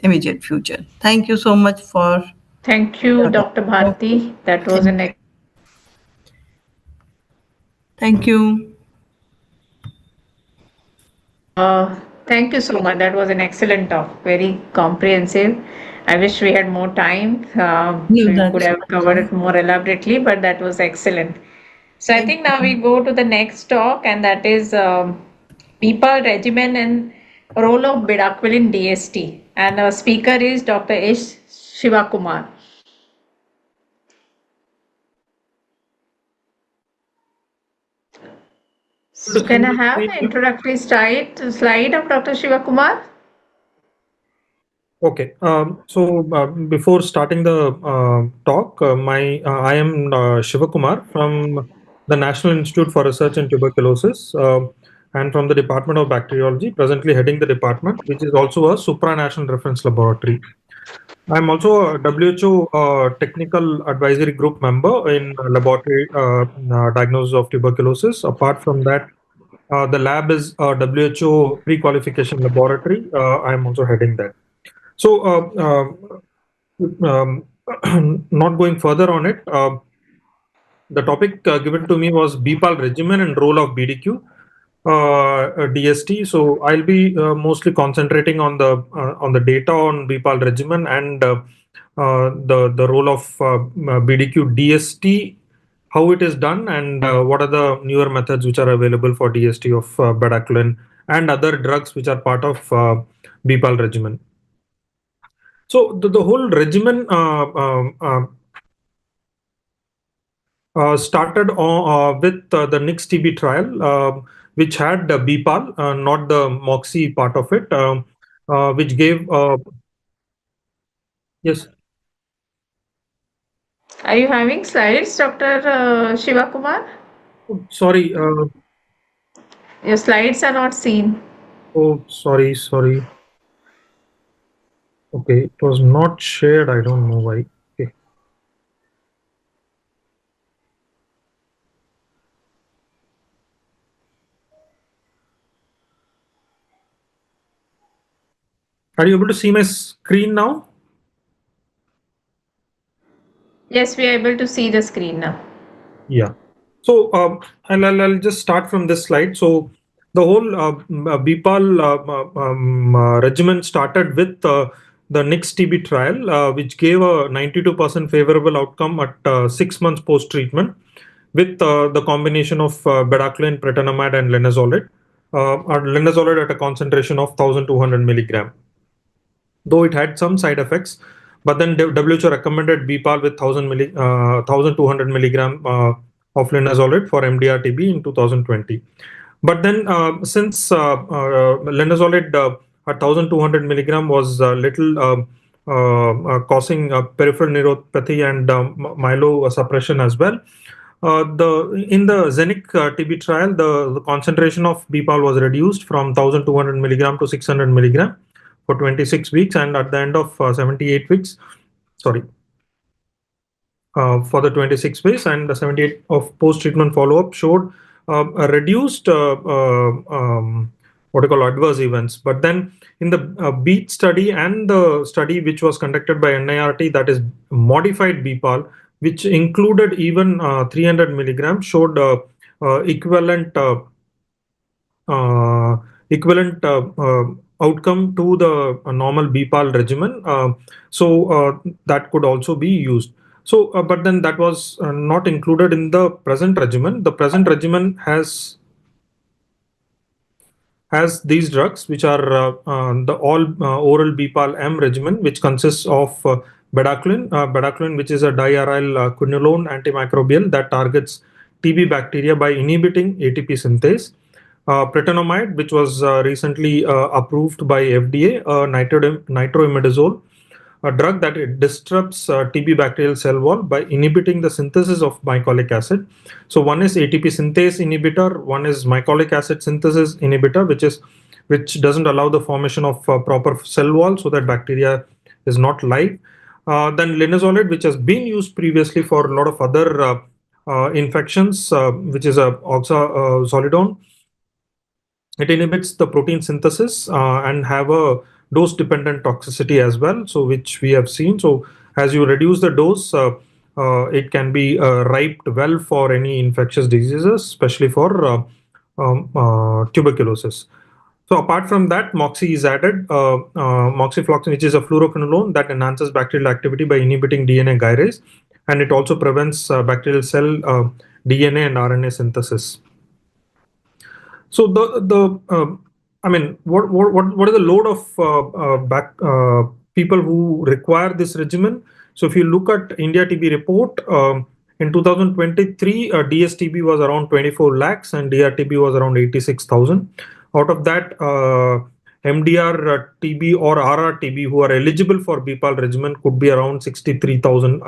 immediate future. Thank you so much for Thank you, your Dr. time. Bharti. That was an Thank you. thank you so much. That was an excellent talk, very comprehensive. I wish we had more time, No, so you could that's have covered okay. it more elaborately, but that was excellent. So I Thank think now we you. go to the next talk, and that is BPAL regimen and role of Bidacquil in DST. And our speaker is Dr. S. Shiva Kumar. To So see can I my have screen the here? introductory slide of Dr. Shiva Kumar? Okay. Before starting the talk, I am Shiva Kumar from the National Institute for Research in Tuberculosis, and from the Department of Bacteriology, presently heading the department, which is also a supranational reference laboratory. I'm also a WHO technical advisory group member in laboratory diagnosis of tuberculosis. Apart from that, the lab is a WHO pre-qualification laboratory. I'm also heading that. So, not going further on it, the topic given to me was BPAL regimen and role of BDQ, DST. So, I'll be mostly concentrating on the data on BPAL regimen and the role of BDQ DST, how it is done, and what are the newer methods which are available for DST of bedaquiline and other drugs which are part of BPAL regimen. So the whole regimen started with the NICS TB trial, which had the BPAL, not the MOXIE part of it, which gave yes. Are you having slides, Dr. Shiva Kumar? Sorry. Your slides are not seen. Oh, sorry. Okay, it was not shared. I don't know why. Okay. Are you able to see my screen now? Yes, we are able to see the screen now. Yeah. So I'll just start from this slide. So the whole BPAL regimen started with the NICS TB trial, which gave a 92% favorable outcome at 6 months post treatment, with the combination of bedaquiline, pretendamide, and linezolid, or linezolid at a concentration of 1,200 milligram. Though it had some side effects, but then WHO recommended BPAL with 1,200 milligram of linezolid for MDR-TB in 2020. But then since linezolid at 1,200 milligram was little causing peripheral neuropathy and myelosuppression as well, in the Zenic TB trial, the concentration of BPAL was reduced from 1,200 milligram to 600 milligram for 26 weeks, and at the end of 78 weeks, sorry, for the 26 weeks and the 78 of post-treatment follow-up showed a reduced what you call adverse events. But then in the BEAT study and the study which was conducted by NIRT, that is modified BPAL, which included even 300 milligrams, showed equivalent outcome to the normal BPAL regimen. So that could also be used. So, but then that was not included in the present regimen. The present regimen has these drugs, which are the all oral BPAL M regimen, which consists of bedaquiline, which is a diaryl quinolone antimicrobial that targets TB bacteria by inhibiting ATP synthase. Pretendamide, which was recently approved by FDA, nitroimidazole, a drug that it disrupts TB bacterial cell wall by inhibiting the synthesis of mycolic acid. So one is ATP synthase inhibitor, one is mycolic acid synthesis inhibitor, which doesn't allow the formation of proper cell wall so that bacteria is not live. Then linezolid, which has been used previously for a lot of other infections, which is a oxazolidone. It inhibits the protein synthesis and have a dose dependent toxicity as well, so which we have seen. So as you reduce the dose, it can be ripe well for any infectious diseases, especially for tuberculosis. So apart from that, moxi is added, moxifloxacin, which is a fluoroquinolone that enhances bacterial activity by inhibiting DNA gyrase, and it also prevents bacterial cell DNA and RNA synthesis. So I mean, what is the load of people who require this regimen? So if you look at India TB report, in 2023, DSTB was around 24 lakhs and DRTB was around 86,000. Out of that, MDR TB or RR TB who are eligible for BPAL regimen could be around 63,000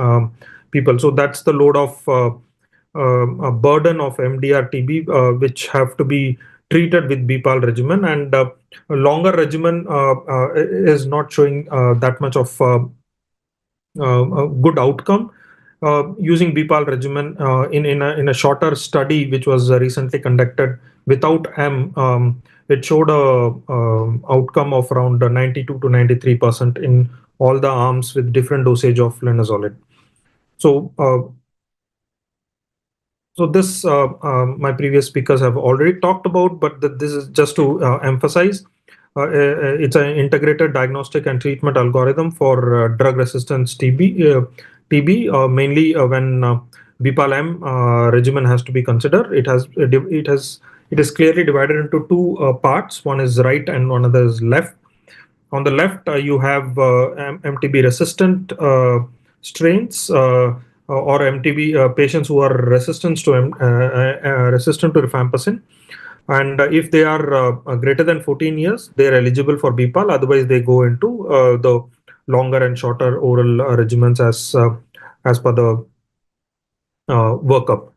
people. So that's the load of a burden of MDR TB, which have to be treated with BPAL regimen, and a longer regimen is not showing that much of a good outcome. Using BPAL regimen in a shorter study which was recently conducted without M, it showed a outcome of around 92 to 93% in all the arms with different dosage of linezolid. So this my previous speakers have already talked about, but this is just to emphasize. It's an integrated diagnostic and treatment algorithm for drug-resistant TB, mainly when BPAL-M regimen has to be considered. It is clearly divided into two parts. One is right and one other is left. On the left, you have MTB resistant strains. Or MTB patients who are resistant to rifampicin, and if they are greater than 14 years, they are eligible for BPAL. Otherwise, they go into the longer and shorter oral regimens as per the workup.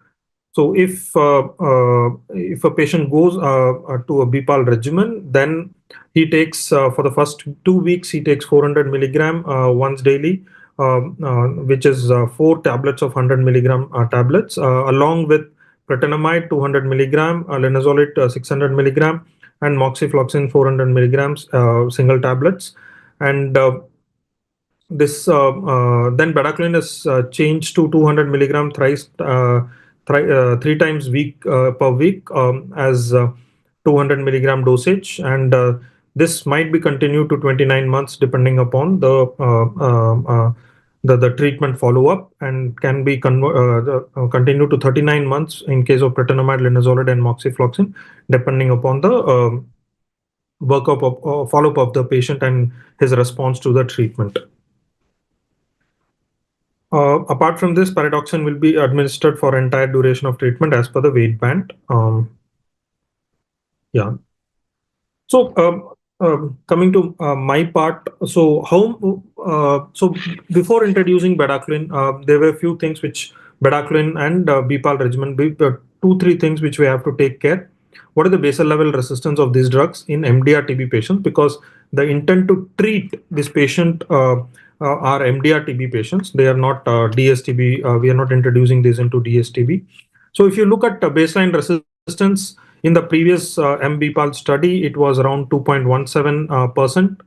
So if a patient goes to a BPAL regimen, then he takes for the first 2 weeks he takes 400 milligram once daily. Which is 4 tablets of 100 milligram tablets, along with pretendamide 200 milligram, linezolid 600 milligram, and moxifloxacin 400 milligrams single tablets. And this then bedaquiline is changed to 200 milligram thrice, 3 times per week as 200 milligram dosage, and this might be continued to 29 months depending upon the treatment follow-up, and can be continued to 39 months in case of pretendamide, linezolid, and moxifloxacin, depending upon the workup of follow-up of the patient and his response to the treatment. Apart from this, pyridoxine will be administered for entire duration of treatment as per the weight band. Yeah. So coming to my part, so so before introducing bedaquiline, there were a few things which bedaquiline and BPAL regimen, 2-3 things which we have to take care. What is the basal level resistance of these drugs in MDR-TB patients? Because the intent to treat this patient are MDR-TB patients. They are not DSTB. We are not introducing this into DSTB. So if you look at baseline resistance in the previous MBPAL study, it was around 2.17%.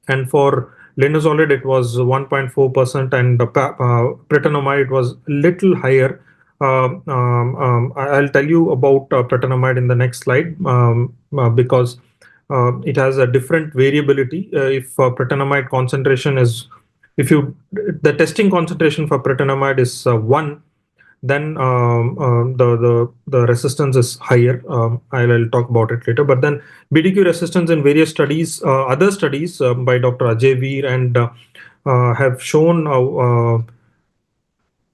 And for linezolid, it was 1.4%, and pretendamide, it was little higher. I'll tell you about pretendamide in the next slide, because it has a different variability. If pretendamide concentration is, the testing concentration for pretendamide is 1, then the resistance is higher. I'll talk about it later. But then BDQ resistance in various studies, other studies by Dr. Ajay Veer, and have shown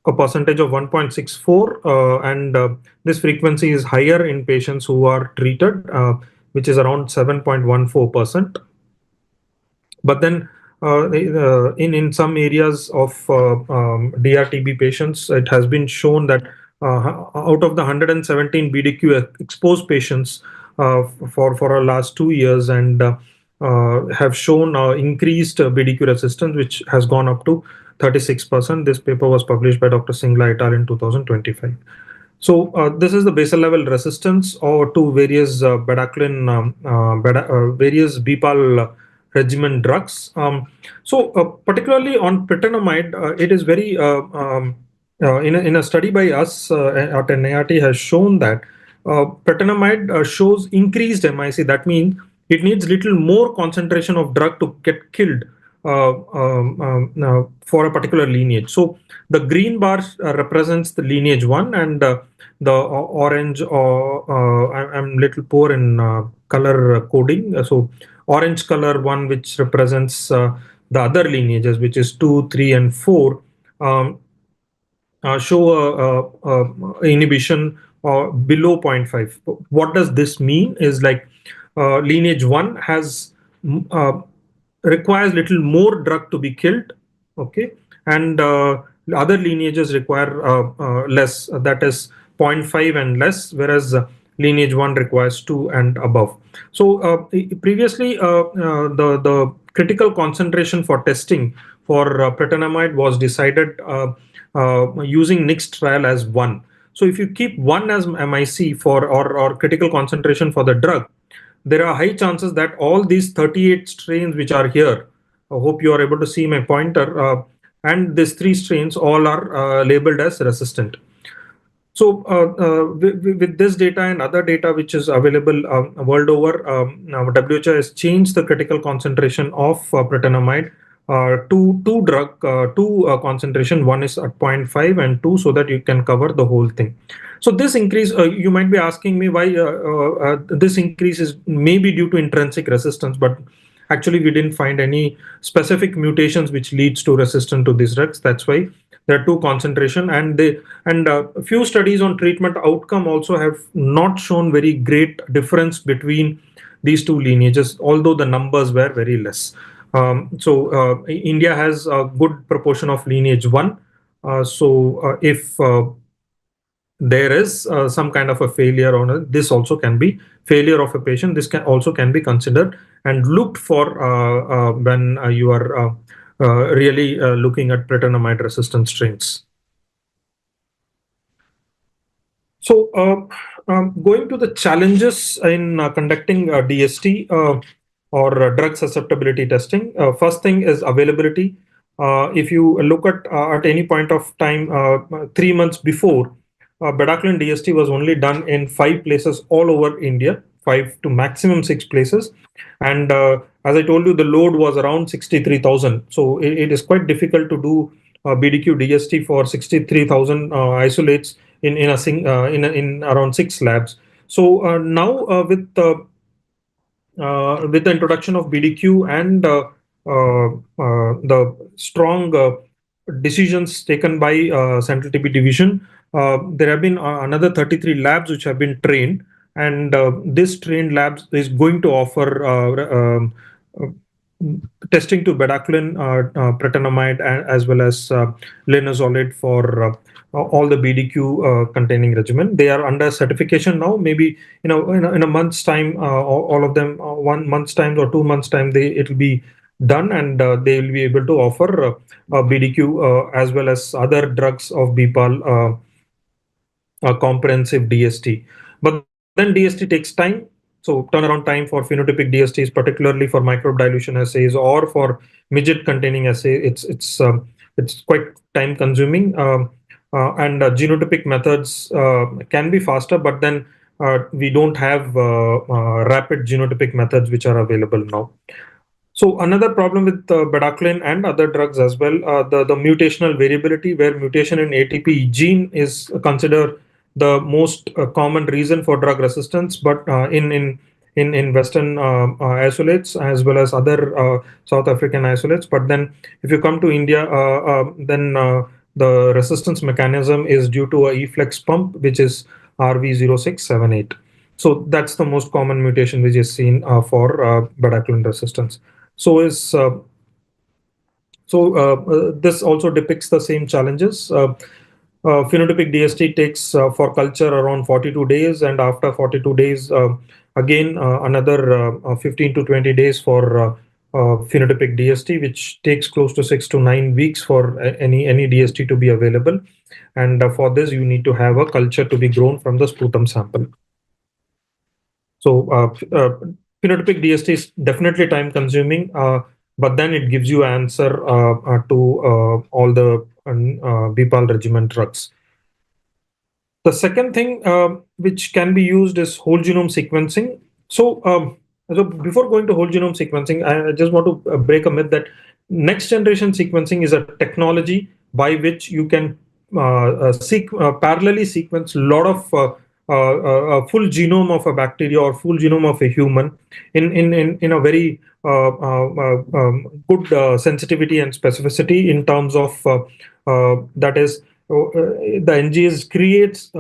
a percentage of 1.64, and this frequency is higher in patients who are treated, which is around 7.14%. But then in some areas of DRTB patients, it has been shown that out of the 117 BDQ exposed patients for our last 2 years, and have shown increased BDQ resistance, which has gone up to 36%. This paper was published by Dr. Singla et al. In 2025. So this is the basal level resistance or to various bedaquiline, various BPAL regimen drugs. Particularly on pretendamide, it is very in a study by us at NIRT has shown that pretendamide shows increased MIC. That means it needs little more concentration of drug to get killed for a particular lineage. So the green bar represents the lineage 1, and the orange, I'm little poor in color coding. So orange color one, which represents the other lineages, which is 2, 3, and 4, show inhibition below 0.5. What does this mean? Is like lineage 1 has requires little more drug to be killed, okay, and other lineages require less, that is 0.5 and less, whereas lineage 1 requires 2 and above. So previously the critical concentration for testing for pretendamide was decided using NICS trial as 1. So if you keep 1 as MIC for or critical concentration for the drug, there are high chances that all these 38 strains which are here, I hope you are able to see my pointer, and these 3 strains all are labeled as resistant. So with this data and other data which is available world over, WHO has changed the critical concentration of pretendamide to two concentration. One is at 0.5 and 2, so that you can cover the whole thing. So this increase, you might be asking me why this increase is maybe due to intrinsic resistance, but actually we didn't find any specific mutations which leads to resistance to these drugs. That's why there are 2 concentration, and a few studies on treatment outcome also have not shown very great difference between these 2 lineages, although the numbers were very less. India has a good proportion of lineage 1. If there is some kind of a failure on it, this also can be failure of a patient. This can also be considered and looked for when you are really looking at pretendamide resistant strains. So going to the challenges in conducting DST or drug susceptibility testing, first thing is availability. If you look at any point of time 3 months before, bedaquiline DST was only done in 5 places all over India, 5 to maximum 6 places. And as I told you, the load was around 63,000. So it is quite difficult to do BDQ DST for 63,000 isolates in around 6 labs. So now with the introduction of BDQ and the strong decisions taken by Central TB Division, there have been another 33 labs which have been trained, and this trained labs is going to offer uh, testing to bedaquiline, pretenamide, as well as linezolid for all the BDQ containing regimen. They are under certification now. Maybe in a month's time, all of them, 1 month's time or 2 months time, it will be done, and they will be able to offer BDQ as well as other drugs of BPAL, comprehensive DST. But then DST takes time. So turnaround time for phenotypic DSTs, particularly for microbe dilution assays or for midget containing assay, it's quite time consuming. And genotypic methods can be faster, but then we don't have rapid genotypic methods which are available now. So another problem with bedaquiline and other drugs as well, the mutational variability, where mutation in ATP gene is considered the most common reason for drug resistance. But in Western isolates as well as other South African isolates. But then if you come to India, then the resistance mechanism is due to a efflex pump, which is RV0678. So that's the most common mutation which is seen for bedaquiline resistance. So this also depicts the same challenges. Phenotypic DST takes for culture around 42 days, and after 42 days, again another 15 to 20 days for phenotypic DST, which takes close to 6 to 9 weeks for any DST to be available. And for this, you need to have a culture to be grown from the sputum sample. So phenotypic DST is definitely time consuming, but then it gives you answer to all the BPAL regimen drugs. The second thing which can be used is whole genome sequencing. So before going to whole genome sequencing, I just want to break a myth that next generation sequencing is a technology by which you can parallelly sequence a lot of full genome of a bacteria or full genome of a human in a very good sensitivity and specificity in terms of that is the NGS creates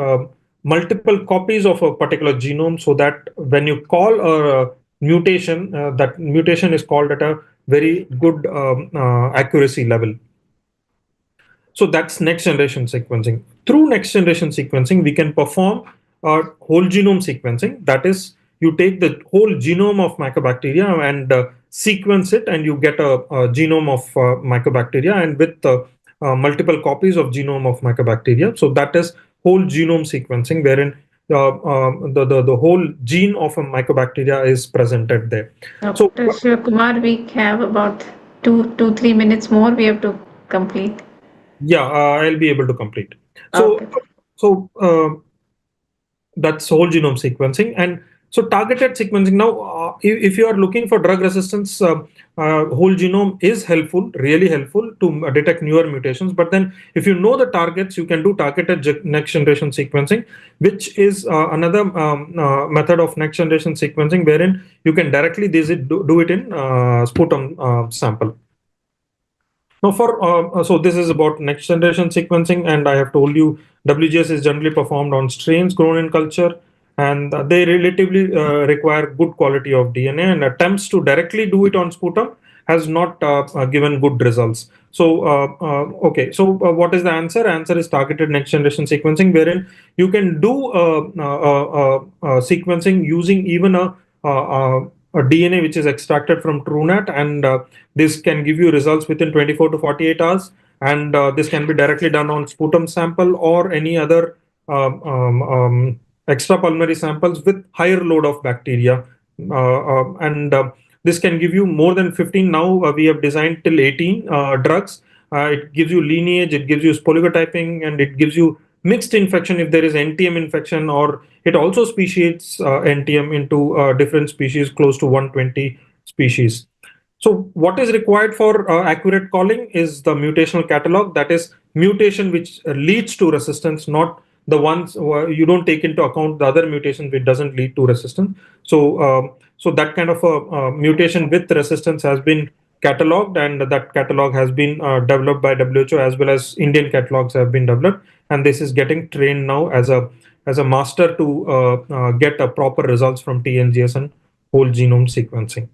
multiple copies of a particular genome, so that when you call a mutation, that mutation is called at a very good accuracy level. So that's next generation sequencing. Through next generation sequencing, we can perform whole genome sequencing. That is, you take the whole genome of mycobacteria and sequence it, and you get a genome of mycobacteria, and with multiple copies of genome of mycobacteria. So that is whole genome sequencing, wherein the whole gene of a mycobacteria is presented there. So Kumar, we have about 3 minutes more. We have to complete. Yeah, I'll be able to complete. So, okay. That's whole genome sequencing. And so targeted sequencing. Now, if you are looking for drug resistance, whole genome is helpful, really helpful to detect newer mutations. But then if you know the targets, you can do targeted next generation sequencing, which is another method of next generation sequencing, wherein you can directly do it in sputum sample. Now, so this is about next generation sequencing, and I have told you WGS is generally performed on strains grown in culture, and they relatively require good quality of DNA, and attempts to directly do it on sputum has not given good results. So, okay, so what is the answer? Answer is targeted next generation sequencing, wherein you can do sequencing using even a DNA which is extracted from TrueNat, and this can give you results within 24 to 48 hours. And this can be directly done on sputum sample or any other extrapulmonary samples with higher load of bacteria. This can give you more than 15. Now we have designed till 18 drugs. It gives you lineage, it gives you polytyping, and it gives you mixed infection if there is NTM infection, or it also speciates NTM into different species, close to 120 species. So what is required for accurate calling is the mutational catalog, that is mutation which leads to resistance, not the ones you don't take into account the other mutations which doesn't lead to resistance. So that kind of a mutation with resistance has been cataloged, and that catalog has been developed by WHO, as well as Indian catalogs have been developed, and this is getting trained now as a master to get a proper results from TNGS and whole genome sequencing.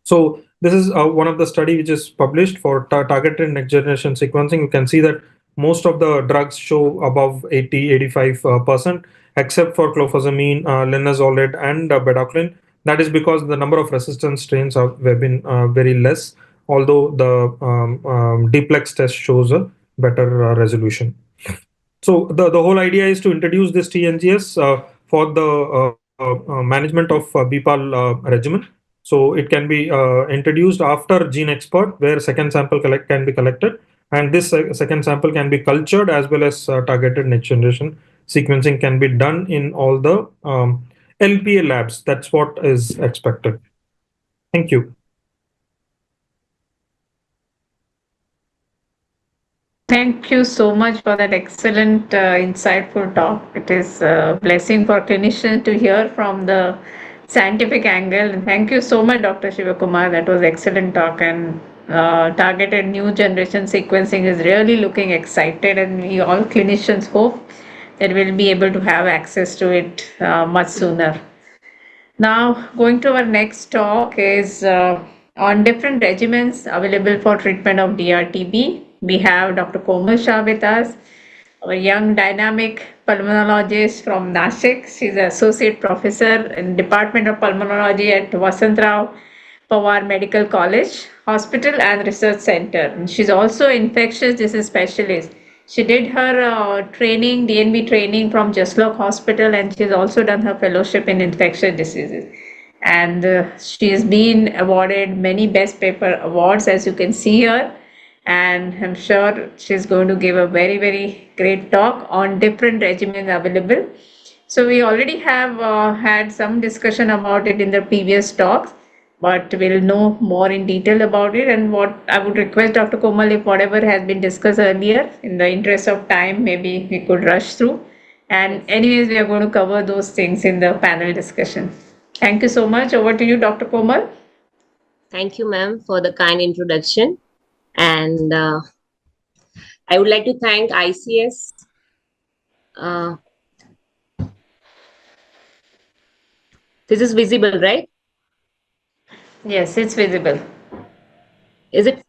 So this is one of the study which is published for targeted next generation sequencing. You can see that most of the drugs show above 85%, except for clofazimine, linezolid, and bedaquiline. That is because the number of resistant strains have been very less, although the duplex test shows a better resolution. So the whole idea is to introduce this TNGS for the management of BPAL regimen. So it can be introduced after gene export, where second sample can be collected, and this second sample can be cultured, as well as targeted next generation sequencing can be done in all the LPA labs. That's what is expected. Thank you. Thank you so much for that excellent, insightful talk. It is a blessing for clinicians to hear from the scientific angle. And thank you so much, Dr. Shiva Kumar. That was excellent talk, and targeted new generation sequencing is really looking excited, and we all clinicians hope that we'll be able to have access to it much sooner. Now, going to our next talk is on different regimens available for treatment of DRTB. We have Dr. Komal Shah with us, a young dynamic pulmonologist from Nashik. She's an associate professor in Department of Pulmonology at Vasantrao Pawar Medical College, Hospital and Research Center. And she's also infectious disease specialist. She did her training, DNB training from Jaslok Hospital, and she's also done her fellowship in infectious diseases. And she has been awarded many best paper awards, as you can see here. And I'm sure she's going to give a very, very great talk on different regimens available. So we already have had some discussion about it in the previous talks, but we'll know more in detail about it. And what I would request Dr. Komal, if whatever has been discussed earlier, in the interest of time, maybe we could rush through. And anyways, we are going to cover those things in the panel discussion. Thank you so much. Over to you, Dr. Komal. Thank you, ma'am, for the kind introduction. And I would like to thank ICS. This is visible, right? Yes, it's visible. Is it?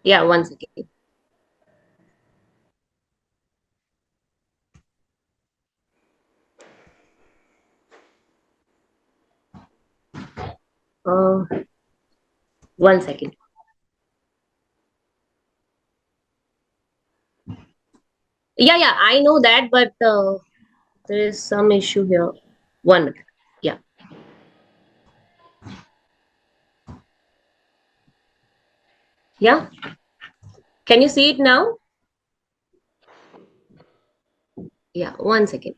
Yeah, one second. One second. Yeah, I know that, but there is some issue here. 1 minute. Yeah. Yeah. Can you see it now? Yeah, 1 second.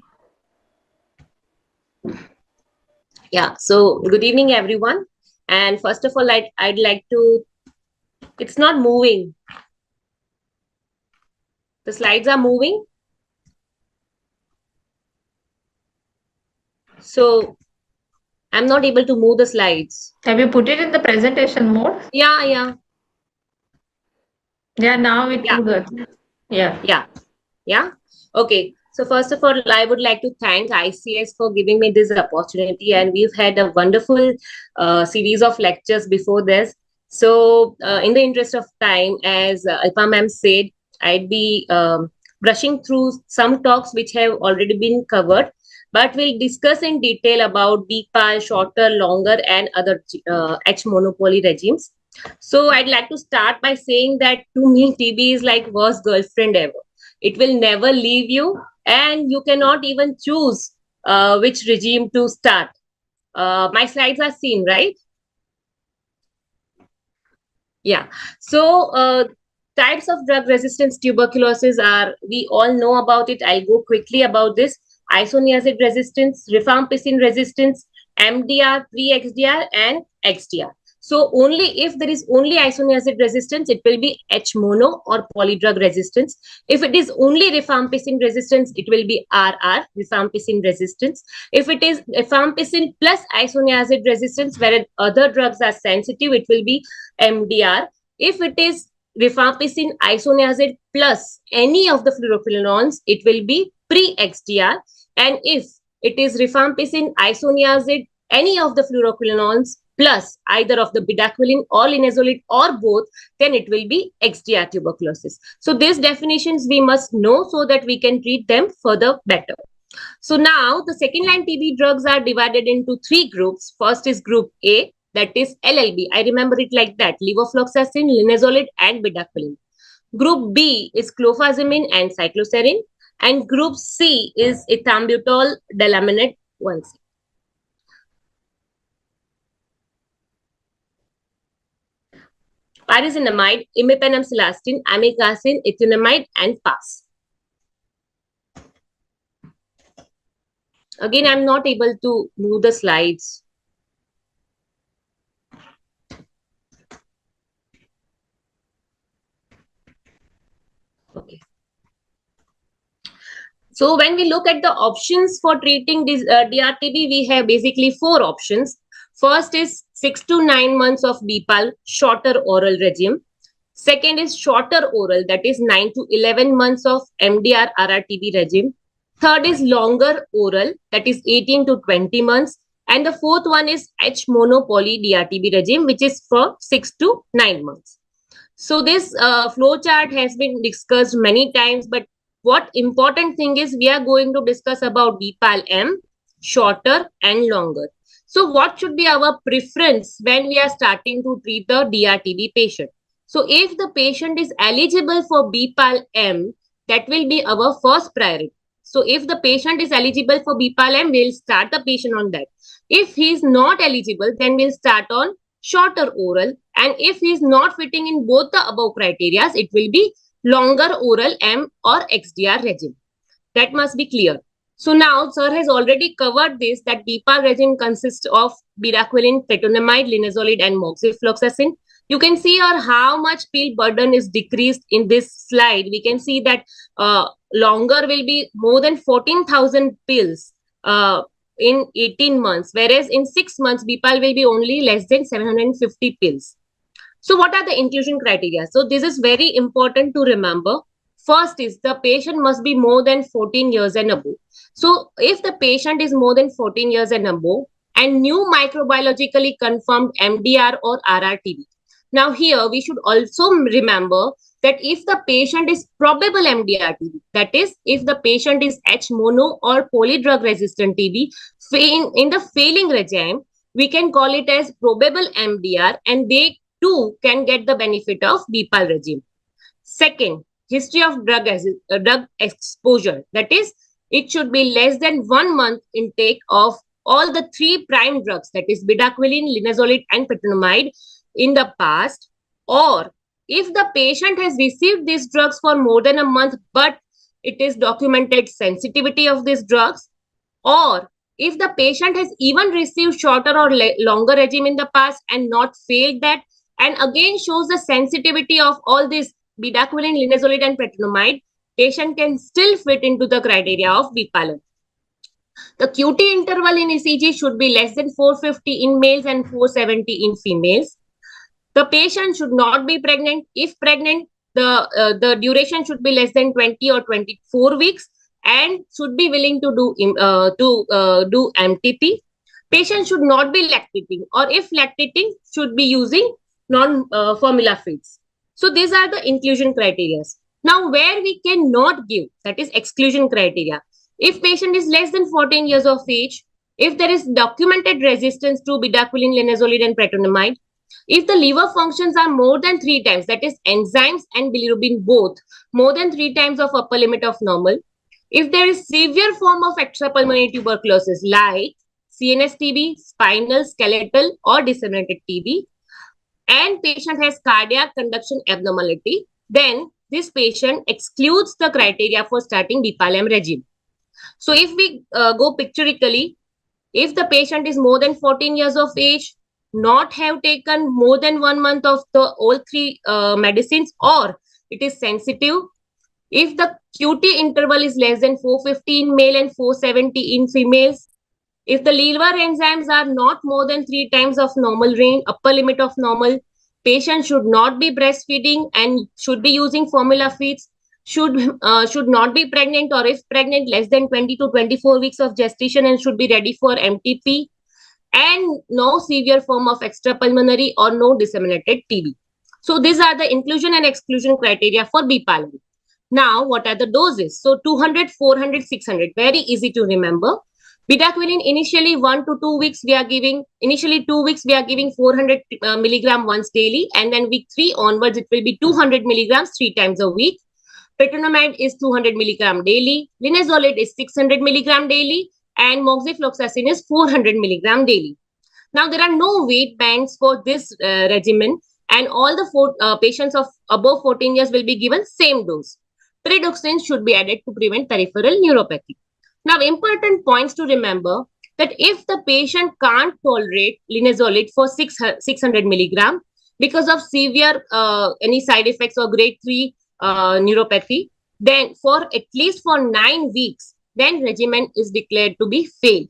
Yeah, so good evening, everyone. And first of all, I'd like to, it's not moving. The slides are moving. So I'm not able to move the slides. Have you put it in the presentation mode? Yeah. Yeah, now it good. Yeah. Okay. So first of all, I would like to thank ICS for giving me this opportunity, and we've had a wonderful series of lectures before this. So in the interest of time, as Alpa ma'am said, I'd be brushing through some talks which have already been covered, but we'll discuss in detail about BPAL, shorter, longer, and other H monopoly regimes. So I'd like to start by saying that to me, TB is like worst girlfriend ever. It will never leave you, and you cannot even choose which regime to start. My slides are seen, right? Yeah. So Types of drug-resistant tuberculosis are, we all know about it. I'll go quickly about this. Isoniazid resistance, rifampicin resistance, MDR, pre-XDR, and XDR. So only if there is only isoniazid resistance, it will be H mono or polydrug resistance. If it is only rifampicin resistance, it will be RR, rifampicin resistance. If it is rifampicin plus isoniazid resistance, whereas other drugs are sensitive, it will be MDR. If it is rifampicin isoniazid plus any of the fluoroquinolones, it will be pre-XDR. And if it is rifampicin isoniazid, any of the fluoroquinolones plus either of the bedaquiline or linezolid or both, then it will be XDR tuberculosis. So these definitions we must know so that we can treat them further better. So now the second line TB drugs are divided into 3 groups. First is group A, that is LLB. I remember it like that: levofloxacin, linezolid, and bedaquiline. Group B is clofazimine and cycloserine. And group C is ethambutol, delamanid, 1C. Pyrazinamide, imipenem-cilastin, amikacin, ethionamide, and PAS. Again, I'm not able to move the slides. Okay. So when we look at the options for treating this DRTB, we have basically 4 options. First is 6 to 9 months of BPAL, shorter oral regime. Second is shorter oral, that is 9 to 11 months of MDR RRTB regime. Third is longer oral, that is 18 to 20 months. And the fourth one is H monopoly DRTB regime, which is for 6 to 9 months. So this flow chart has been discussed many times, but what important thing is we are going to discuss about BPAL-M, shorter and longer. So what should be our preference when we are starting to treat the DRTB patient? So if the patient is eligible for BPAL-M, that will be our first priority. So if the patient is eligible for BPAL-M, we'll start the patient on that. If he is not eligible, then we'll start on shorter oral. And if he is not fitting in both the above criteria, it will be longer oral M or XDR regime. That must be clear. So now, sir has already covered this, that BPAL regime consists of bedaquiline, fetonamide, linezolid, and moxifloxacin. You can see how much pill burden is decreased in this slide. We can see that longer will be more than 14,000 pills in 18 months, whereas in 6 months, BPAL will be only less than 750 pills. So what are the inclusion criteria? So this is very important to remember. First is the patient must be more than 14 years and above. So if the patient is more than 14 years and above and new microbiologically confirmed MDR or RRTB. Now here we should also remember that if the patient is probable MDR-TB, that is if the patient is H mono or polydrug resistant TB in the failing regime, we can call it as probable MDR and they too can get the benefit of BPAL regime. Second, history of drug exposure, that is it should be less than 1 month intake of all the 3 prime drugs, that is bedaquiline, linezolid, and fetonamide in the past, or if the patient has received these drugs for more than a month but it is documented sensitivity of these drugs, or if the patient has even received shorter or longer regime in the past and not failed that, and again shows the sensitivity of all these bedaquiline, linezolid, and fetonamide, patient can still fit into the criteria of BPAL. The QT interval in ECG should be less than 450 in males and 470 in females. The patient should not be pregnant. If pregnant, the duration should be less than 20 or 24 weeks and should be willing to do MTP. Patient should not be lactating, or if lactating, should be using non-formula feeds. So these are the inclusion criteria. Now, where we cannot give, that is exclusion criteria. If patient is less than 14 years of age, if there is documented resistance to bedaquiline, linezolid, and fetonamide, if the liver functions are more than 3 times, that is enzymes and bilirubin both, more than 3 times of upper limit of normal, if there is severe form of extrapulmonary tuberculosis like CNS TB, spinal, skeletal, or disseminated TB, and patient has cardiac conduction abnormality, then this patient excludes the criteria for starting BPAL-M regime. So if we go picturically, if the patient is more than 14 years of age, not have taken more than 1 month of the all three medicines, or it is sensitive, if the QT interval is less than 450 in male and 470 in females, if the liver enzymes are not more than 3 times of normal range, upper limit of normal, patient should not be breastfeeding and should be using formula feeds, should not be pregnant, or if pregnant, less than 20 to 24 weeks of gestation and should be ready for MTP, and no severe form of extrapulmonary or no disseminated TB. So these are the inclusion and exclusion criteria for BPAL. Now, what are the doses? So 200, 400, 600, very easy to remember. Bedaquiline, initially 1 to 2 weeks we are giving, initially 2 weeks we are giving 400 milligram once daily, and then week 3 onwards it will be 200 milligrams 3 times a week. Petronomide is 200 milligram daily, linezolid is 600 milligram daily, and moxifloxacin is 400 milligram daily. Now, there are no weight bands for this regimen, and all the patients of above 14 years will be given same dose. Pyridoxine should be added to prevent peripheral neuropathy. Now, important points to remember that if the patient can't tolerate linezolid for 600 milligram because of severe any side effects or grade 3 neuropathy, then for at least for 9 weeks, then regimen is declared to be failed.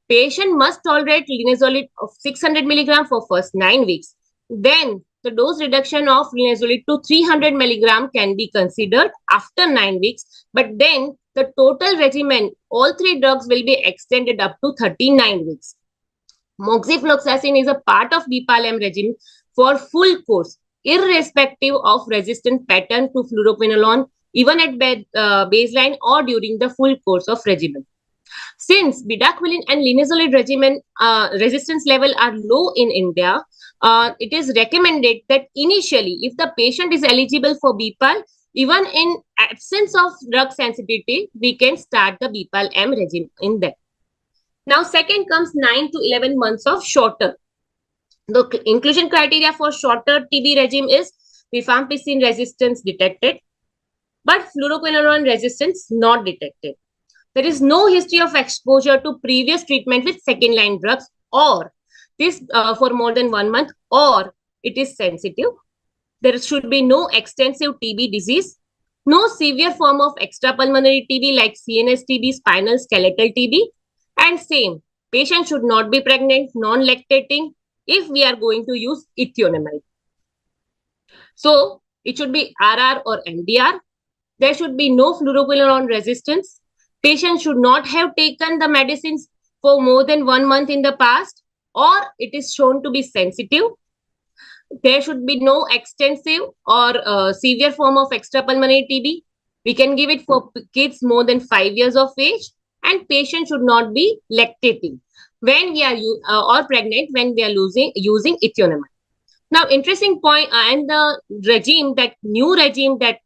Patient must tolerate linezolid of 600 milligram for first 9 weeks. Then the dose reduction of linezolid to 300 milligram can be considered after 9 weeks. But then the total regimen, all 3 drugs will be extended up to 39 weeks. Moxifloxacin is a part of BPAL-M regime for full course, irrespective of resistant pattern to fluoroquinolone, even at baseline or during the full course of regimen. Since bedaquiline and linezolid regimen resistance level are low in India, it is recommended that initially, if the patient is eligible for BPAL, even in absence of drug sensitivity, we can start the BPAL-M regime in them. Now, second comes 9 to 11 months of shorter. The inclusion criteria for shorter TB regime is rifampicin resistance detected, but fluoroquinolone resistance not detected. There is no history of exposure to previous treatment with second-line drugs, or this for more than 1 month, or it is sensitive. There should be no extensive TB disease, no severe form of extrapulmonary TB like CNS TB, spinal skeletal TB, and same, patient should not be pregnant, non-lactating if we are going to use ethionamide. So it should be RR or MDR. There should be no fluoroquinolone resistance. Patient should not have taken the medicines for more than 1 month in the past, or it is shown to be sensitive. There should be no extensive or severe form of extrapulmonary TB. We can give it for kids more than 5 years of age, and patient should not be lactating when we are or pregnant when we are using ethionamide. Now, interesting point, and the regime, that new regime that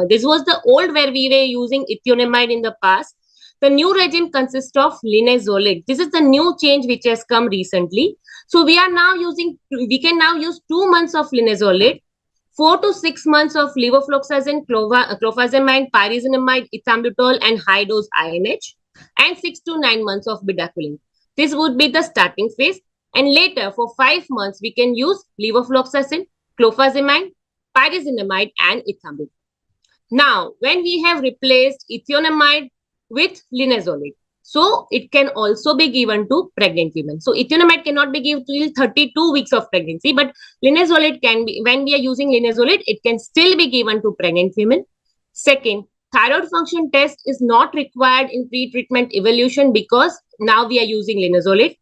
this was the old where we were using ethionamide in the past. The new regime consists of linezolid. This is the new change which has come recently. So we can now use 2 months of linezolid, 4 to 6 months of levofloxacin, clofazimide, pyrazinamide, ethambutol, and high dose INH, and 6 to 9 months of bedaquiline. This would be the starting phase. And later, for 5 months, we can use levofloxacin, clofazimide, pyrazinamide, and ethambutol. Now, when we have replaced ethionamide with linezolid, so it can also be given to pregnant women. So ethionamide cannot be given till 32 weeks of pregnancy, but linezolid can be, when we are using linezolid, it can still be given to pregnant women. Second, thyroid function test is not required in pre-treatment evaluation because now we are using linezolid.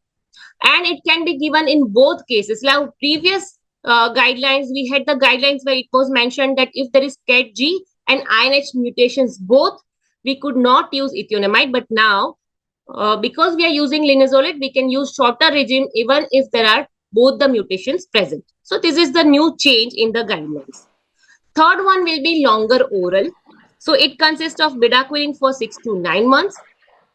And it can be given in both cases. Now, previous guidelines, we had the guidelines where it was mentioned that if there is CAT-G and INH mutations both, we could not use ethionamide. But now, because we are using linezolid, we can use shorter regime even if there are both the mutations present. So this is the new change in the guidelines. Third one will be longer oral. So it consists of bedaquiline for 6 to 9 months,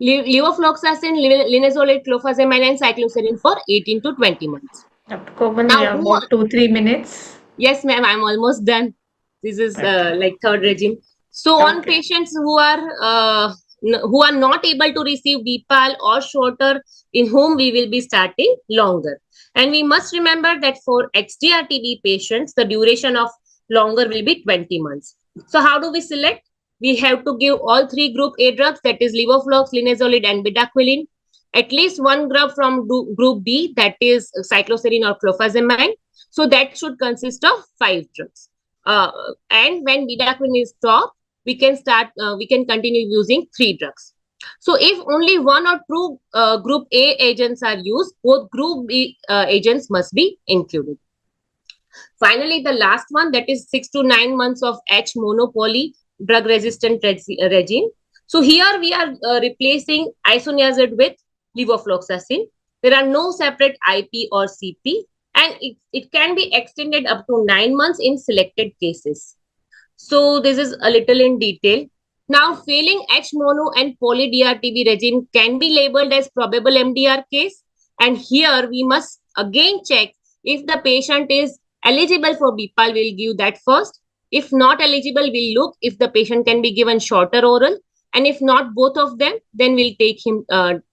levofloxacin, linezolid, clofazimide, and cycloserine for 18 to 20 months. Dr. Komal, we have about 2-3 minutes. Yes, ma'am, I'm almost done. This is Okay. like third regime. So on Okay. patients who are not able to receive BPAL or shorter, in whom we will be starting longer. And we must remember that for XDR-TB patients, the duration of longer will be 20 months. So how do we select? We have to give all three group A drugs, that is levoflox, linezolid, and bedaquiline. At least one drug from group B, that is cycloserine or clofazimine. So that should consist of 5 drugs. Uh, and when bedaquiline is stopped, we can continue using 3 drugs. So if only one or two group A agents are used, both group B agents must be included. Finally, the last one, that is 6 to 9 months of H monopoly drug resistant regime. So here we are replacing isoniazid with levofloxacin. There are no separate IP or CP, and it can be extended up to 9 months in selected cases. So this is a little in detail. Now, failing H mono and poly DRTB regime can be labeled as probable MDR case. And here we must again check if the patient is eligible for BPAL, we'll give that first. If not eligible, we'll look if the patient can be given shorter oral. And if not both of them, then we'll take him,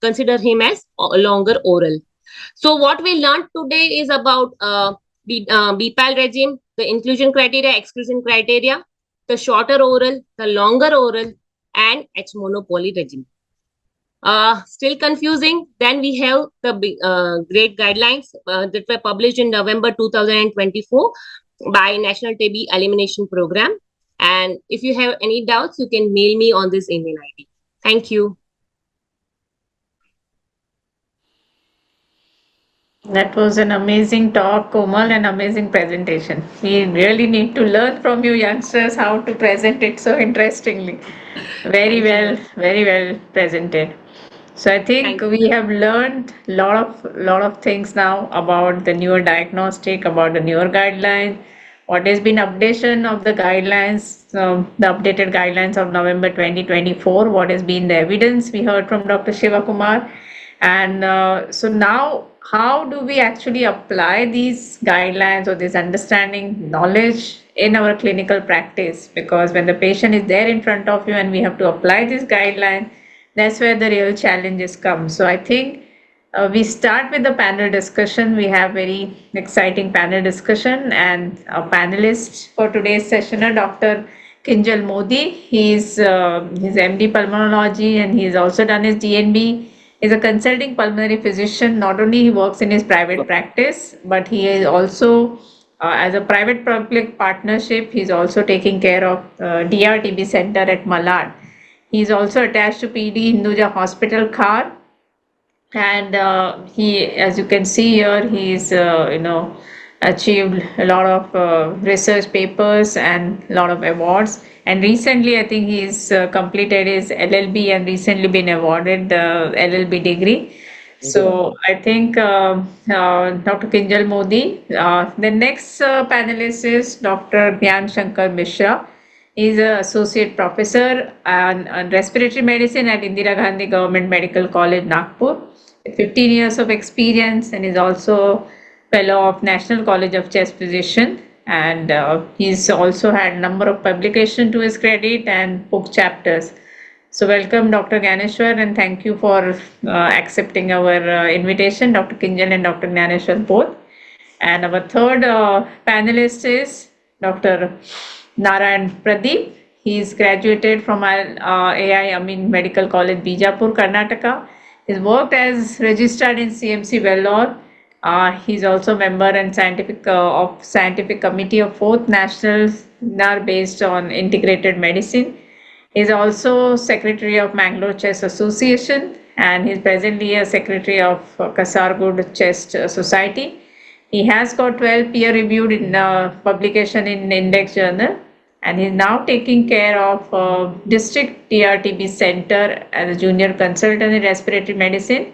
consider him as longer oral. So what we learned today is about BPAL regime, the inclusion criteria, exclusion criteria, the shorter oral, the longer oral, and H monopoly regime. Still confusing? Then we have the great guidelines that were published in November 2024 by National TB Elimination Program. And if you have any doubts, you can mail me on this email ID. Thank you. That was an amazing talk, Komal, and amazing presentation. We really need to learn from you youngsters how to present it so interestingly. Very well presented. So I think Thank you. we have learned lot of things now about the newer diagnostic, about the newer guidelines, what has been updation of the guidelines, the updated guidelines of November 2024, what has been the evidence we heard from Dr. Shiva Kumar. And so now, how do we actually apply these guidelines or this understanding knowledge in our clinical practice? Because when the patient is there in front of you and we have to apply this guideline, that's where the real challenges come. So I think we start with the panel discussion. We have very exciting panel discussion, and our panelists for today's session are Dr. Kinjal Modi. He's MD pulmonology and he's also done his DNB. He's a consulting pulmonary physician. Not only he works in his private practice, but he is also as a private public partnership. He's also taking care of DRTB center at Malad. He's also attached to PD Hinduja Hospital, Khar, and he, as you can see here, he's achieved a lot of research papers and a lot of awards. And recently, I think he's completed his LLB and recently been awarded the LLB degree. So I think Dr. Kinjal Modi. The next panelist is Dr. Gyanshankar Mishra. He's an associate professor on respiratory medicine at Indira Gandhi Government Medical College, Nagpur, with 15 years of experience, and is also fellow of National College of Chest Physician. And he's also had a number of publications to his credit and book chapters. So welcome, Dr. Gyaneshwar, and thank you for accepting our invitation, Dr. Kinjal and Dr. Gyaneshwar both. And our third panelist is Dr. Narayan Pradeep. He is graduated from AI Amin Medical College, Bijapur, Karnataka. He's worked as registered in CMC Vellore. He's also member and scientific committee of 4th National Seminar based on integrated medicine. He's also secretary of Mangalore Chess Association, and he's presently a secretary of Kasargod Chess Society. He has got 12 peer-reviewed in publication in Index Journal, and he's now taking care of District DRTB Center as a junior consultant in respiratory medicine,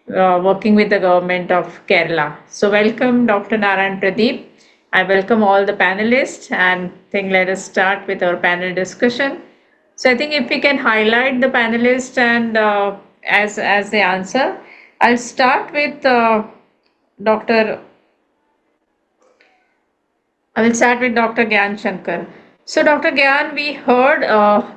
working with the government of Kerala. So welcome, Dr. Narayan Pradeep. I welcome all the panelists, and think let us start with our panel discussion. So I think if we can highlight the panelists and as they answer, I'll start with Dr. I will start with Dr. Gyanshankar. So, Dr. Gyan, we heard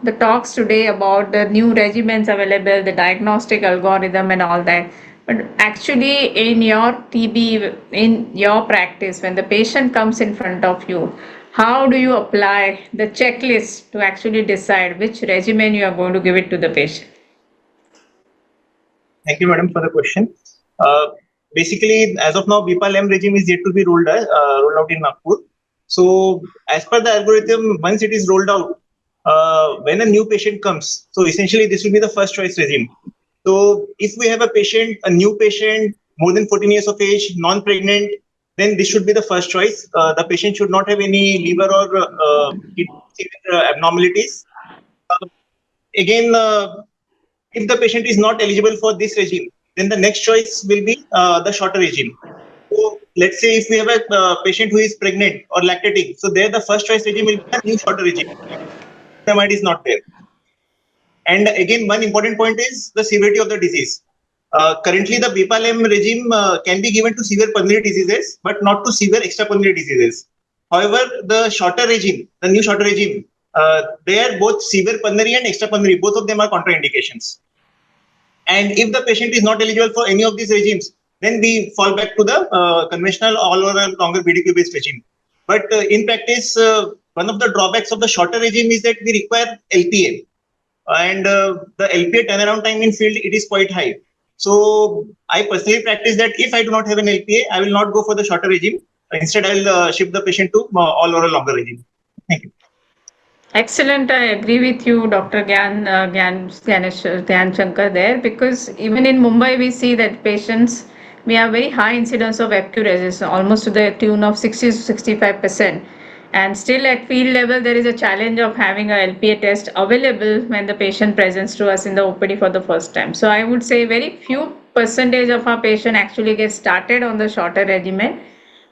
the talks today about the new regimens available, the diagnostic algorithm, and all that. But actually, in your TB, in your practice, when the patient comes in front of you, how do you apply the checklist to actually decide which regimen you are going to give it to the patient? Thank you, madam, for the question. Basically, as of now, BPAL-M regime is yet to be rolled out in Nagpur. So, as per the algorithm, once it is rolled out, when a new patient comes, so essentially this will be the first choice regime. So, if we have a new patient, more than 14 years of age, non-pregnant, then this should be the first choice. The patient should not have any liver or kidney abnormalities. Again, if the patient is not eligible for this regime, then the next choice will be the shorter regime. So let's say if we have a patient who is pregnant or lactating, so there the first choice regime will be a new shorter regime. Niacinamide is not there. And again, one important point is the severity of the disease. Currently, the BPAL-M regime can be given to severe pulmonary diseases, but not to severe extrapulmonary diseases. However, the shorter regime, the new shorter regime, they are both severe pulmonary and extrapulmonary. Both of them are contraindications. And if the patient is not eligible for any of these regimes, then we fall back to the conventional all or longer BDQ-based regime. But in practice, one of the drawbacks of the shorter regime is that we require LPA. And the LPA turnaround time in field, it is quite high. So I personally practice that if I do not have an LPA, I will not go for the shorter regime. Instead, I will shift the patient to all or a longer regime. Thank you. Excellent. I agree with you, Dr. Gyanshankar there, because even in Mumbai, we see that patients, we have very high incidence of FQ resistance, almost to the tune of 60 to 65%. And still at field level, there is a challenge of having a LPA test available when the patient presents to us in the OPD for the first time. So I would say very few percentage of our patient actually get started on the shorter regimen.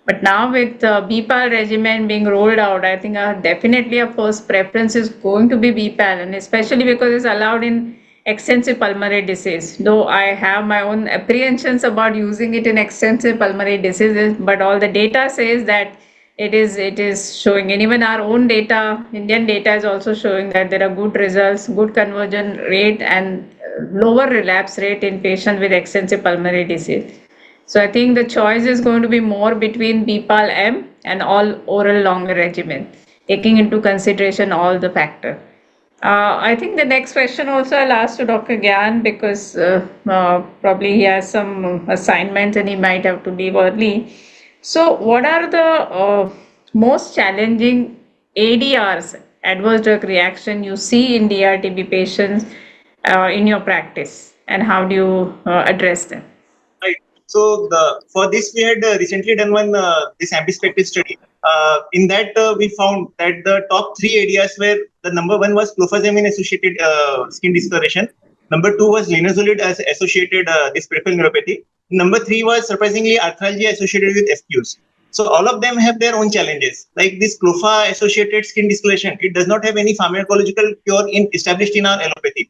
But now with BPAL regimen being rolled out, I think definitely a first preference is going to be BPAL, and especially because it's allowed in extensive pulmonary disease. Though I have my own apprehensions about using it in extensive pulmonary diseases, but all the data says that it is showing, and even our own data, Indian data is also showing that there are good results, good conversion rate, and lower relapse rate in patients with extensive pulmonary disease. So I think the choice is going to be more between BPAL-M and all oral longer regimen, taking into consideration all the factors. I think the next question also I'll ask to Dr. Gyan, because probably he has some assignments and he might have to leave early. So what are the most challenging ADRs, adverse drug reaction, you see in DRTB patients in your practice, and how do you address them? Right. So for this, we had recently done one this ambispection study. In that, we found that the top three areas where the number one was clofazimine associated skin discoloration. Number two was linezolid as associated this peripheral neuropathy. Number three was surprisingly arthralgia associated with FQs. So all of them have their own challenges. Like this clofa associated skin discoloration, it does not have any pharmacological cure established in our allopathy.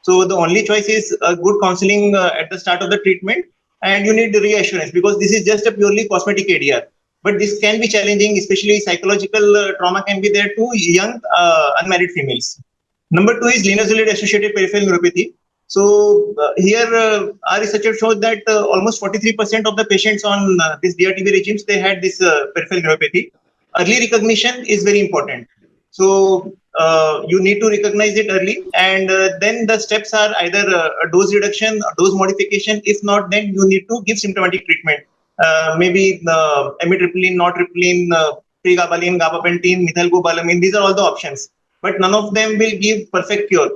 So the only choice is good counseling at the start of the treatment, and you need reassurance because this is just a purely cosmetic ADR. But this can be challenging, especially psychological trauma can be there to young unmarried females. Number two is linezolid associated peripheral neuropathy. So here our researchers showed that almost 43% of the patients on this DRTB regimes, they had this peripheral neuropathy. Early recognition is very important. So you need to recognize it early, and then the steps are either a dose reduction, a dose modification. If not, then you need to give symptomatic treatment. Maybe amitriptyline, nortriptyline, pregabalin, gabapentin, methylcobalamin. These are all the options, but none of them will give perfect cure.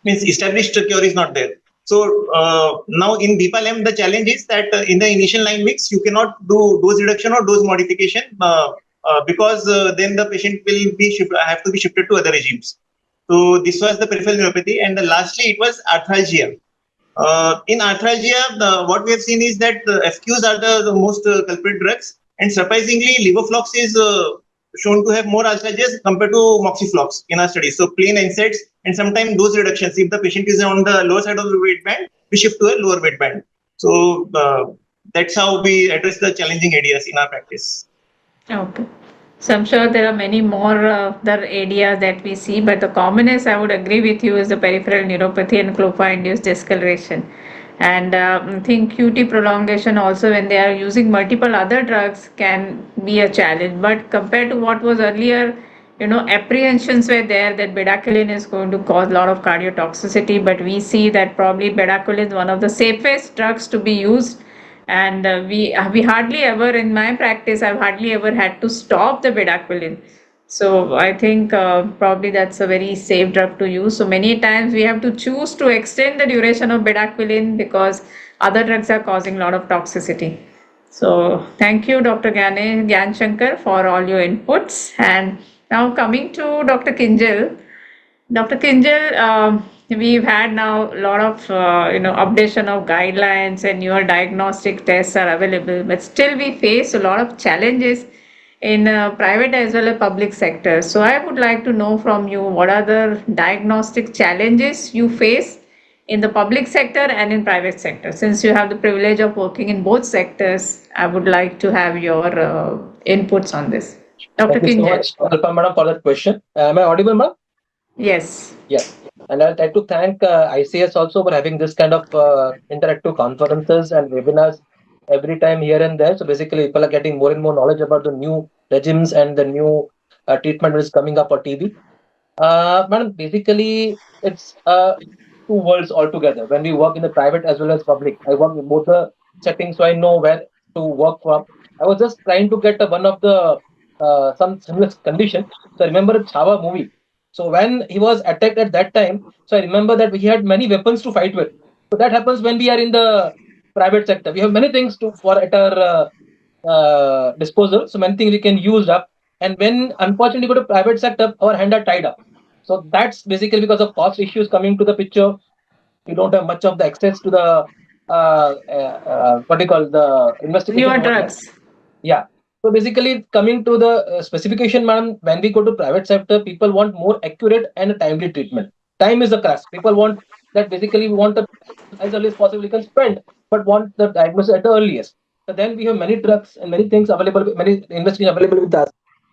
Means established cure is not there. So now in BPAL-M, the challenge is that in the initial line mix, you cannot do dose reduction or dose modification because then the patient will be have to be shifted to other regimes. So this was the peripheral neuropathy, and lastly it was arthralgia. In arthralgia, what we have seen is that FQs are the most culprit drugs, and surprisingly, levoflox is shown to have more arthralgias compared to moxiflox in our studies. So plain NSAIDs and sometimes dose reductions. If the patient is on the lower side of the weight band, we shift to a lower weight band. So that's how we address the challenging areas in our practice. Okay. So I'm sure there are many more other areas that we see, but the commonest I would agree with you is the peripheral neuropathy and cloppa-induced discoloration. And I think QT prolongation also, when they are using multiple other drugs, can be a challenge. But compared to what was earlier, apprehensions were there that bedaquiline is going to cause a lot of cardiotoxicity, but we see that probably bedaquiline is one of the safest drugs to be used. And we hardly ever, in my practice, I've hardly ever had to stop the bedaquiline. So I think probably that's a very safe drug to use. So many times we have to choose to extend the duration of bedaquiline because other drugs are causing a lot of toxicity. So thank you, Dr. Gyanshankar, for all your inputs. And now coming to Dr. Kinjal. Dr. Kinjal, we've had now a lot of updation of guidelines and newer diagnostic tests are available, but still we face a lot of challenges in private as well as public sector. So I would like to know from you what are the diagnostic challenges you face in the public sector and in private sector. Since you have the privilege of working in both sectors, I would like to have your inputs on this. Dr. Thank you so much, Alpa madam, for that question. Am I audible, madam? Yes. Yeah. And I'd like to thank ICS also for having this kind of interactive conferences and webinars every time here and there. So basically, people are getting more and more knowledge about the new regimes and the new treatment that is coming up for TB. Madam, basically, it's two worlds altogether. When we work in the private as well as public, I work in both the settings, so I know where to work from. I was just trying to get one of the some similar condition. So I remember the Shah movie. So when he was attacked at that time, so I remember that he had many weapons to fight with. So that happens when we are in the private sector. We have many things for at our disposal. So many things we can use up. And when unfortunately go to private sector, our hands are tied up. So that's basically because of cost issues coming to the picture. You don't have much of the access to the what do you call the investigation. Newer drugs. Yeah. So basically, coming to the specification, madam, when we go to private sector, people want more accurate and timely treatment. Time is the crux. People want that basically we want the as early as possible we can spend, but want the diagnosis at the earliest. So then we have many drugs and many things available, many investigations available with us,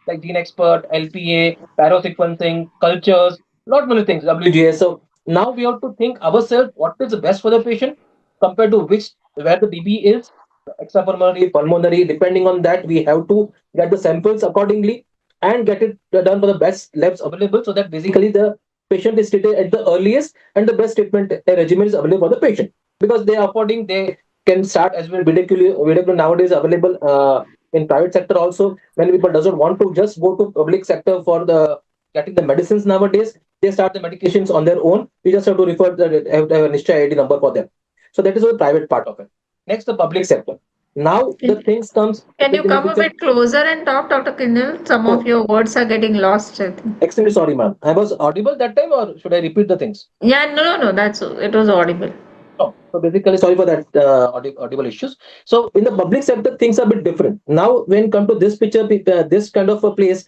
like Gene Expert, LPA, sequencing, cultures, not many things, WGS. So now we have to think ourselves what is the best for the patient compared to which where the DB is extrapulmonary, pulmonary. Depending on that, we have to get the samples accordingly and get it done for the best labs available, so that basically the patient is treated at the earliest and the best treatment regimen is available for the patient. Because they are affording, they can start as well. Video nowadays available in private sector also. When people doesn't want to just go to public sector for the getting the medicines nowadays, they start the medications on their own. We just have to refer have a Nishcha ID number for them. So that is the private part of it. Next, the public sector. Now the things comes. Can you come a bit closer and talk, Dr. Kinjal? Some of your words are getting lost, I think. Extremely sorry, ma'am. I was audible that time, or should I repeat the things? Yeah, no. It was audible. Oh, so basically, sorry for that audible issues. So in the public sector, things are a bit different. Now, when come to this picture, this kind of a place,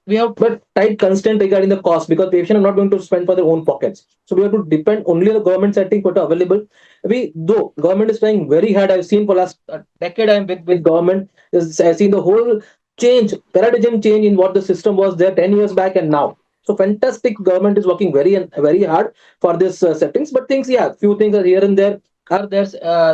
we have but tight constraint regarding the cost, because patients are not going to spend for their own pockets. So we have to depend only on the government setting what are available. Though government is trying very hard. I've seen for last decade I'm with government. I've seen the whole paradigm change in what the system was there 10 years back and now. So fantastic, government is working very hard for this settings. But things, few things are here and there are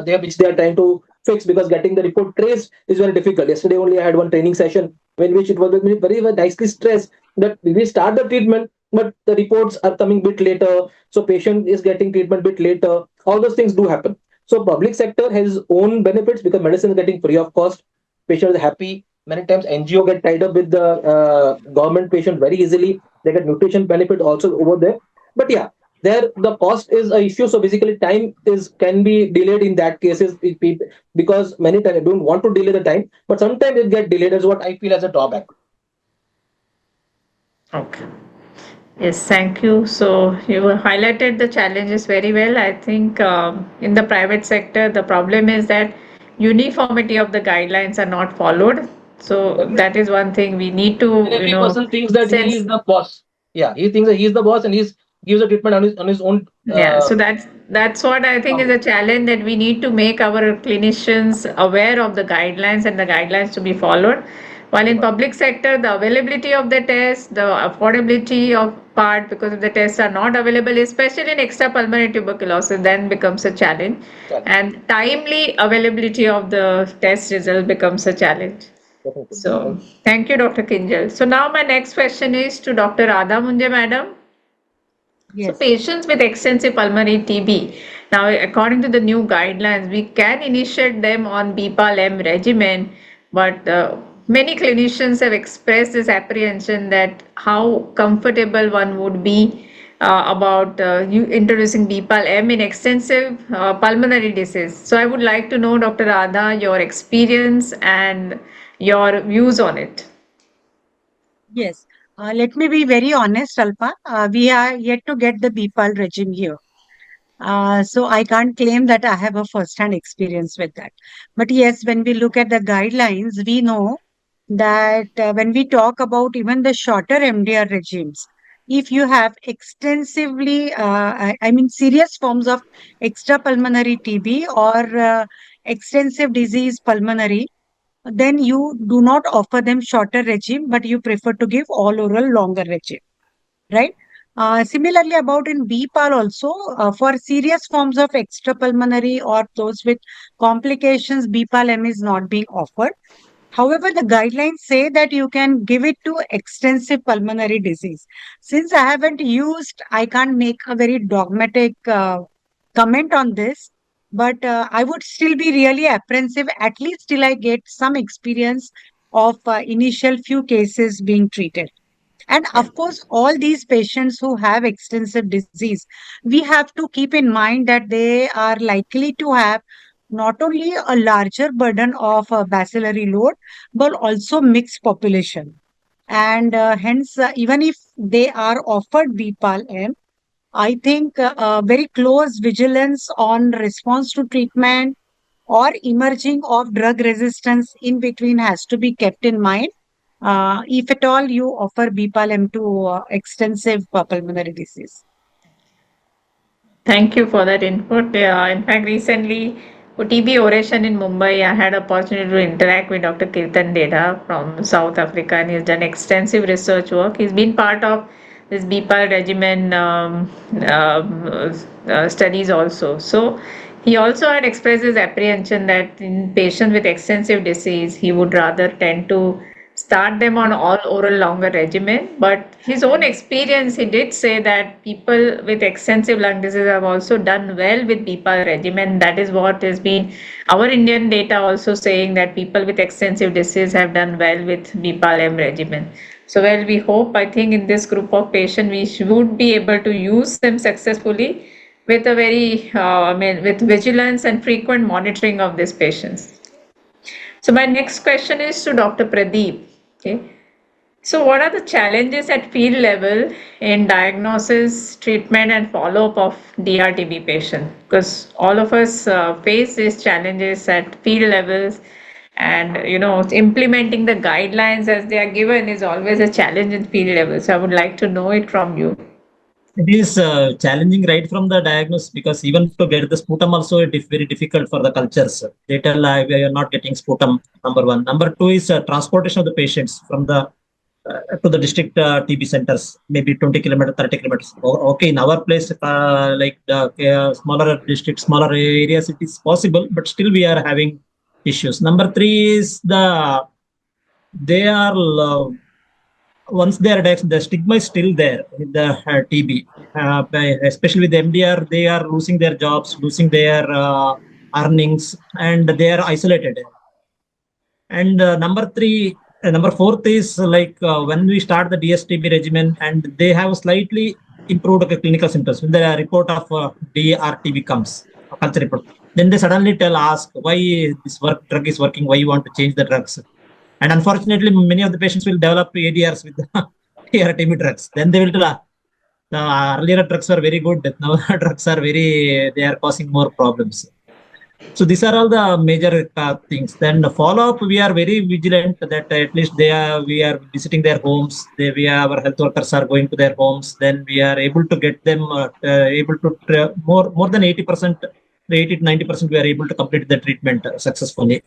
there which they are trying to fix, because getting the report traced is very difficult. Yesterday only I had one training session in which it was very, very nicely stressed that we start the treatment, but the reports are coming bit later. So patient is getting treatment bit later. All those things do happen. So public sector has own benefits because medicine is getting free of cost. Patient is happy. Many times NGO get tied up with the government patient very easily. They get nutrition benefit also over there. But there the cost is an issue. So basically time can be delayed in that cases, because many times I don't want to delay the time, but sometimes it get delayed. Is what I feel as a drawback. Okay. Yes, thank you. So you highlighted the challenges very well. I think in the private sector, the problem is that uniformity of the guidelines are not followed. So that is one thing we need to, Every person thinks that he is the boss. Yeah, he thinks that he is the boss and gives a treatment on his own. So that's what I think is a challenge, that we need to make our clinicians aware of the guidelines and the guidelines to be followed. While in public sector, the availability of the test, the affordability of part because of the tests are not available, especially in extrapulmonary tuberculosis, then becomes a challenge. And timely availability of the test result becomes a challenge. So, thank you, Dr. Kinjal. So now my next question is to Dr. Radha Munje, madam. So Yes. patients with extensive pulmonary TB, now according to the new guidelines, we can initiate them on BPAL-M regimen, but many clinicians have expressed this apprehension that how comfortable one would be about introducing BPAL-M in extensive pulmonary disease. So I would like to know, Dr. Radha, your experience and your views on it. Yes. Let me be very honest, Alpa. We are yet to get the BPAL regime here. So I can't claim that I have a first-hand experience with that. But yes, when we look at the guidelines, we know that when we talk about even the shorter MDR regimes, if you have extensively, I mean, serious forms of extrapulmonary TB or extensive disease pulmonary, then you do not offer them shorter regime, but you prefer to give all oral longer regime, right? Similarly, about in BPAL also, for serious forms of extrapulmonary or those with complications, BPAL-M is not being offered. However, the guidelines say that you can give it to extensive pulmonary disease. Since I haven't used, I can't make a very dogmatic comment on this, but I would still be really apprehensive, at least till I get some experience of initial few cases being treated. And of course, all these patients who have extensive disease, we have to keep in mind that they are likely to have not only a larger burden of bacillary load, but also mixed population. And hence, even if they are offered BPAL-M, I think very close vigilance on response to treatment or emerging of drug resistance in between has to be kept in mind if at all you offer BPAL-M to extensive pulmonary disease. Thank you for that input. In fact, recently for TB oration in Mumbai, I had opportunity to interact with Dr. Kirtan Deda from South Africa, and he's done extensive research work. He's been part of this BPAL regimen studies also. So he also had expressed his apprehension that in patients with extensive disease, he would rather tend to start them on all oral longer regimen. But his own experience, he did say that people with extensive lung disease have also done well with BPAL regimen. That is what has been our Indian data also saying that people with extensive disease have done well with BPAL-M regimen. So well, we hope, I think in this group of patients, we should be able to use them successfully with a very, with vigilance and frequent monitoring of these patients. So my next question is to Dr. Pradeep. Okay. So what are the challenges at field level in diagnosis, treatment and follow-up of DRTB patient? Because all of us face these challenges at field levels, and implementing the guidelines as they are given is always a challenge in field level. So I would like to know it from you. It is challenging right from the diagnosis, because even to get the sputum also it is very difficult for the cultures. They tell we are not getting sputum, number one. Number two is transportation of the patients from the to the district TB centers, maybe 20 kilometers, 30 kilometers. Okay, in our place, like the smaller districts, smaller areas, it is possible, but still we are having issues. Number three is they are once they are diagnosed, the stigma is still there in the TB, especially with MDR. They are losing their jobs, losing their earnings, and they are isolated. And number fourth is like when we start the DSTB regimen, and they have slightly improved clinical symptoms. When the report of DRTB comes, culture report, then they suddenly ask why this drug is working, why you want to change the drugs. And unfortunately, many of the patients will develop ADRs with the DRTB drugs. Then they will tell, the earlier drugs are very good, now drugs are they are causing more problems. So these are all the major things. Then the follow-up, we are very vigilant that at least we are visiting their homes. Our health workers are going to their homes. Then we are able to get them able to more than 80%, 80 to 90%, we are able to complete the treatment successfully.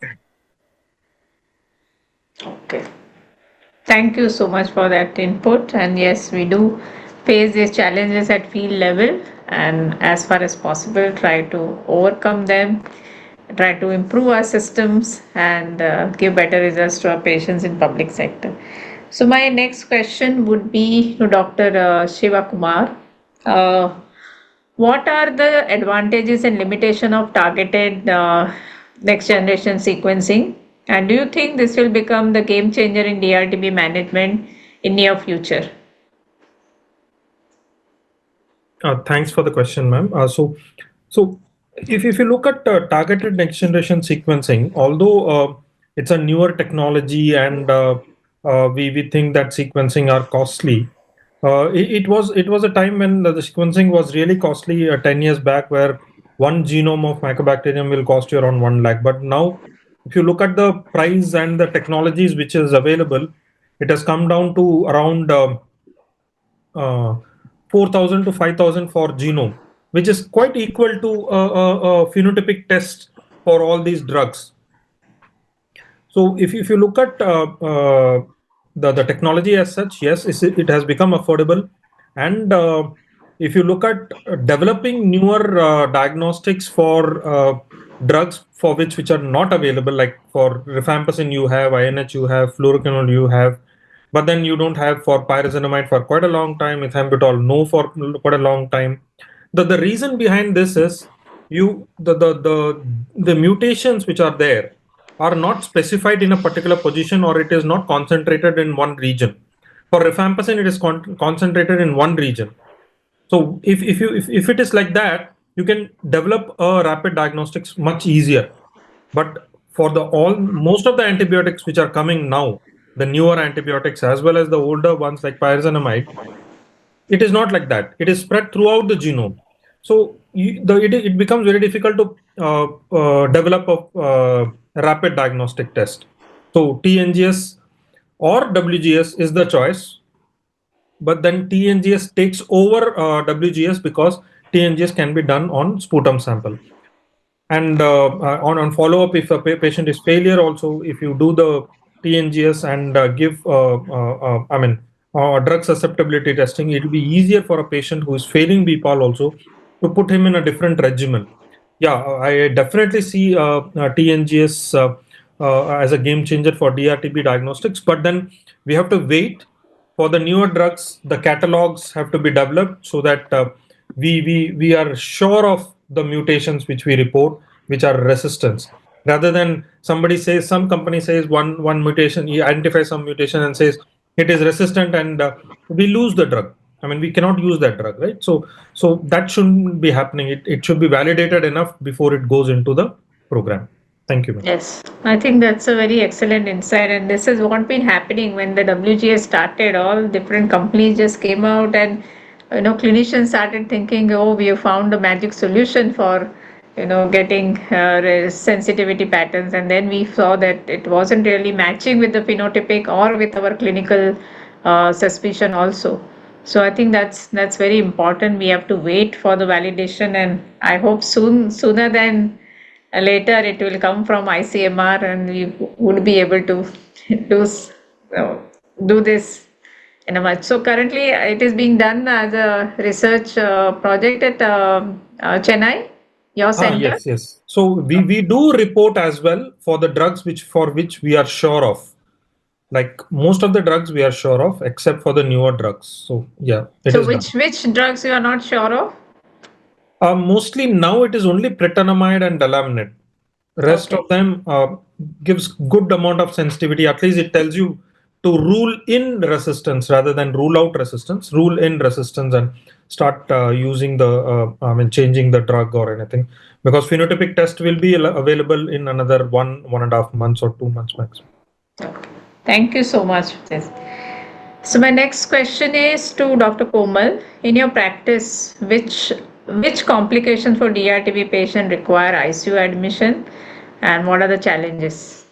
Okay. Thank you so much for that input. And yes, we do face these challenges at field level, and as far as possible, try to overcome them, try to improve our systems, and give better results to our patients in public sector. So my next question would be to Dr. Shiva Kumar. Uh, what are the advantages and limitation of targeted next generation sequencing? And do you think this will become the game changer in DRTB management in near future? Thanks for the question, ma'am. So if you look at targeted next generation sequencing, although it's a newer technology and we think that sequencing are costly, it was a time when the sequencing was really costly 10 years back, where one genome of Mycobacterium will cost you around 1 lakh. But now, if you look at the price and the technologies which is available, it has come down to around uh, 4,000 to 5,000 for genome, which is quite equal to a phenotypic test for all these drugs. So if you look at the technology as such, yes, it has become affordable. And if you look at developing newer diagnostics for drugs for which are not available, like for rifampicin you have, INH you have, fluoroquinol you have, but then you don't have for pyrazinamide for quite a long time, ethambutol no for quite a long time. The reason behind this is the mutations which are there are not specified in a particular position, or it is not concentrated in one region. For rifampicin, it is concentrated in one region. So if it is like that, you can develop a rapid diagnostics much easier. But for most of the antibiotics which are coming now, the newer antibiotics as well as the older ones like pyrazinamide, it is not like that. It is spread throughout the genome. So it becomes very difficult to develop a rapid diagnostic test. So TNGS or WGS is the choice, but then TNGS takes over WGS because TNGS can be done on sputum sample. And on follow-up, if a patient is failure, also if you do the TNGS and give drug susceptibility testing, it will be easier for a patient who is failing BPAL also to put him in a different regimen. Yeah, I definitely see TNGS as a game changer for DRTB diagnostics, but then we have to wait for the newer drugs. The catalogs have to be developed so that we are sure of the mutations which we report, which are resistance, rather than some company says one mutation, he identifies some mutation and says it is resistant, and we lose the drug. I mean, we cannot use that drug, right? So that shouldn't be happening. It should be validated enough before it goes into the program. Thank you, ma'am. Yes, I think that's a very excellent insight, and this is what been happening when the WGS started. All different companies just came out, and clinicians started thinking, oh, we have found a magic solution for getting sensitivity patterns, and then we saw that it wasn't really matching with the phenotypic or with our clinical suspicion also. So I think that's very important. We have to wait for the validation, and I hope sooner than later it will come from ICMR, and we would be able to do this in a much. So currently it is being done as a research project at Chennai, your center. Yes. So we do report as well for the drugs for which we are sure of. Like most of the drugs we are sure of, except for the newer drugs. So yeah. So which drugs you are not sure of? Mostly now it is only pretenamide and dalaminate. Rest of them gives good amount of sensitivity. At least it tells you to rule in resistance rather than rule out resistance. Rule in resistance and start using changing the drug or anything. Because phenotypic test will be available in another 1.5 months or 2 months maximum. Okay. Thank you so much for this. So my next question is to Dr. Komal. In your practice, which complications for DRTB patient require ICU admission, and what are the challenges?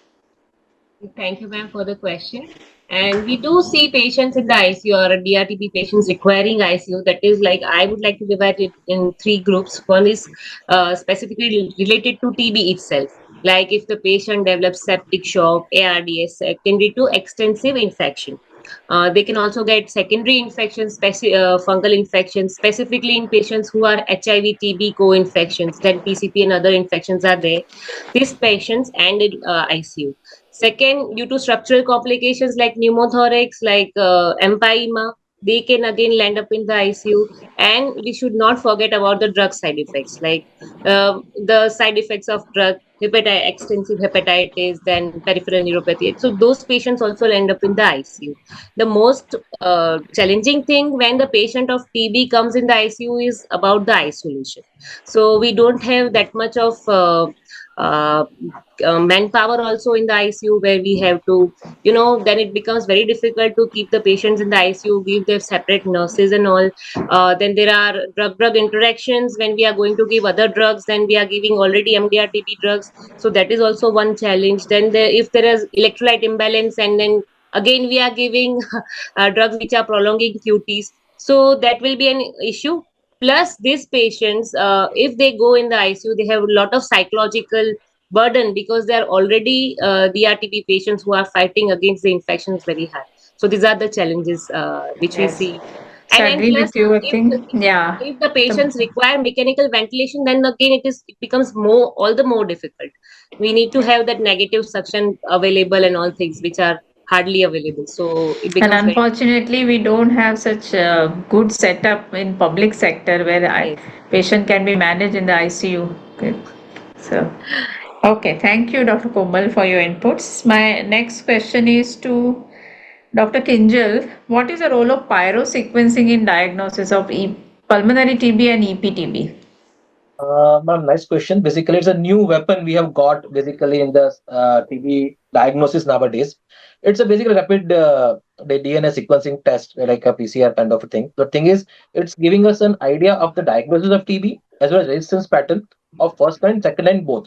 Thank you, ma'am, for the question. And we do see patients in the ICU or DRTB patients requiring ICU. That is, like, I would like to divide it in 3 groups. One is specifically related to TB itself. Like if the patient develops septic shock, ARDS, secondary to extensive infection. They can also get secondary infections, fungal infections, specifically in patients who are HIV, TB co-infections. Then PCP and other infections are there. These patients end in ICU. Second, due to structural complications like pneumothorax, like empyema, they can again land up in the ICU. And we should not forget about the drug side effects, like the side effects of drug, extensive hepatitis, then peripheral neuropathy. So those patients also end up in the ICU. The most challenging thing when the patient of TB comes in the ICU is about the isolation. So we don't have that much of uh, manpower also in the ICU, where we have to, then it becomes very difficult to keep the patients in the ICU, give them separate nurses and all. Then there are drug interactions when we are going to give other drugs, then we are giving already MDR-TB drugs. So that is also one challenge. Then if there is electrolyte imbalance, and then again we are giving drugs which are prolonging QTs. So that will be an issue. Plus, these patients, if they go in the ICU, they have a lot of psychological burden, because they are already DRTB patients who are fighting against the infections very high. So these are the challenges which we Yes. see. So I And agree plus, with you. I if think, yeah. if the patients require mechanical ventilation, then again it becomes all the more difficult. We need to have that negative suction available and all things which are hardly available. So it And becomes very unfortunately, we don't have such a good setup in public sector where yes. patient can be managed in the ICU. Okay. So, okay, thank you, Dr. Komal, for your inputs. My next question is to Dr. Kinjal. What is the role of pyrosequencing in diagnosis of pulmonary TB and EPTB? Ma'am, nice question. Basically, it's a new weapon we have got basically in the TB diagnosis nowadays. It's a basically rapid the DNA sequencing test, like a PCR kind of a thing. The thing is, it's giving us an idea of the diagnosis of TB as well as resistance pattern of first line, second line, both.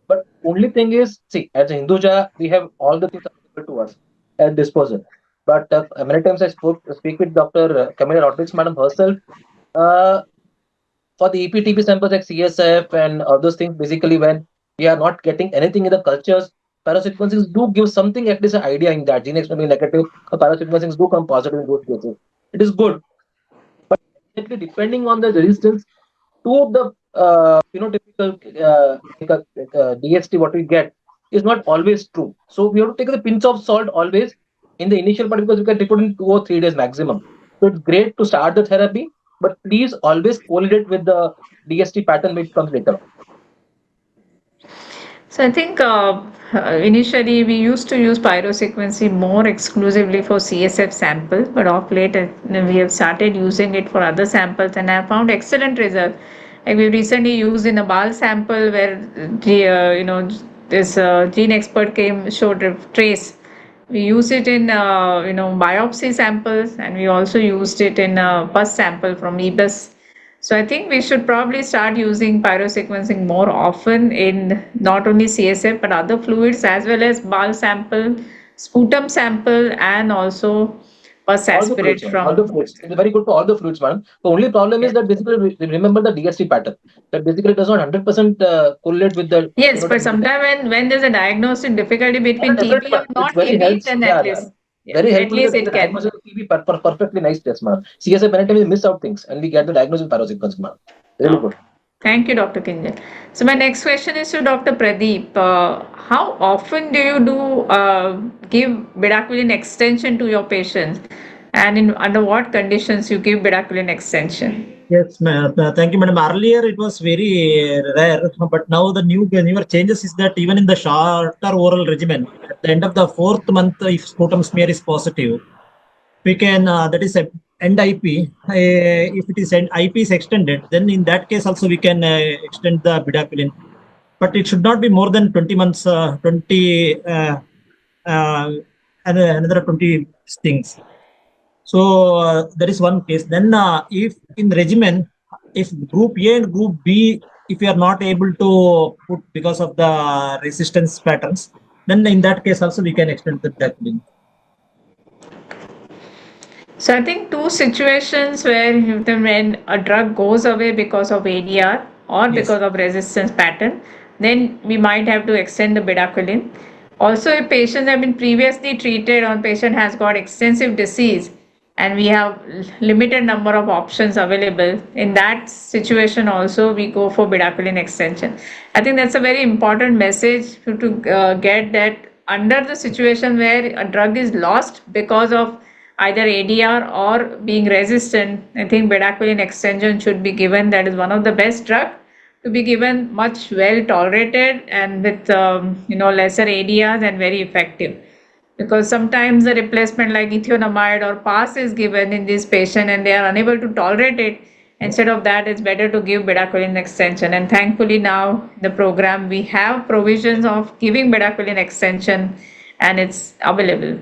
But only thing is, see, as a Hinduja, we have all the things available to us at disposal. But many times I speak with Dr. Camilla Rodriguez, madam herself. Uh, for the EPTP samples like CSF and others things, basically when we are not getting anything in the cultures, parasequencings do give something, at least an idea in that. Gene expression negative, parasequencings do come positive in those cases. It is good. But definitely depending on the resistance to the phenotypical DHT, what we get is not always true. So we have to take a pinch of salt always in the initial part, because we can report in 2 or 3 days maximum. So it's great to start the therapy, but please always correlate with the DST pattern which comes later. So I think initially we used to use pyrosequencing more exclusively for CSF samples, but of late we have started using it for other samples, and I have found excellent results. Like we recently used in a BAL sample where this gene expert showed a trace. We use it in biopsy samples, and we also used it in a pus sample from EBUS. So I think we should probably start using pyrosequencing more often in not only CSF but other fluids, as well as BAL sample, sputum sample, and also pus All the aspirate fluids, ma'am. All the from. fluids. It's very good for all the fluids, madam. The only problem is that basically remember the DST pattern. That basically does not 100% correlate with the Yes, but phenotype. sometimes when there's a diagnostic difficulty between Definitely, TB ma'am. or It's not very TB, helps. then Yeah, at yeah. least, yeah, Very at helpful to least get it the can. diagnosis of TB perfectly nice test, ma'am. CSF many times we miss out things and we get the diagnosis with pyrosequencing, ma'am. Really good. Okay. Thank you, Dr. Kinjal. So my next question is to Dr. Pradeep. How often do you give bedaquiline extension to your patients, and under what conditions you give bedaquiline extension? Yes, ma'am. Thank you, madam. Earlier it was very rare, but now the newer changes is that even in the shorter oral regimen, at the end of the 4th month, if sputum smear is positive, we can that is end IP. If it is end IP is extended, then in that case also we can extend the bedaquiline, but it should not be more than 20 months. 20 and another 20 things. So there is one case. Then if in regimen, if group A and group B, if you are not able to put because of the resistance patterns, then in that case also we can extend the bedaquiline. So I think two situations where when a drug goes away because of ADR or Yes. because of resistance pattern, then we might have to extend the bedaquiline. Also, if patients have been previously treated or patient has got extensive disease and we have limited number of options available, in that situation also we go for bedaquiline extension. I think that's a very important message to get, that under the situation where a drug is lost because of either ADR or being resistant, I think bedaquiline extension should be given. That is one of the best drug to be given, much well tolerated and with lesser ADRs and very effective. Because sometimes the replacement like ethionamide or PAS is given in this patient and they are unable to tolerate it. Instead of that, it's better to give bedaquiline extension. And thankfully now the program we have provisions of giving bedaquiline extension and it's available.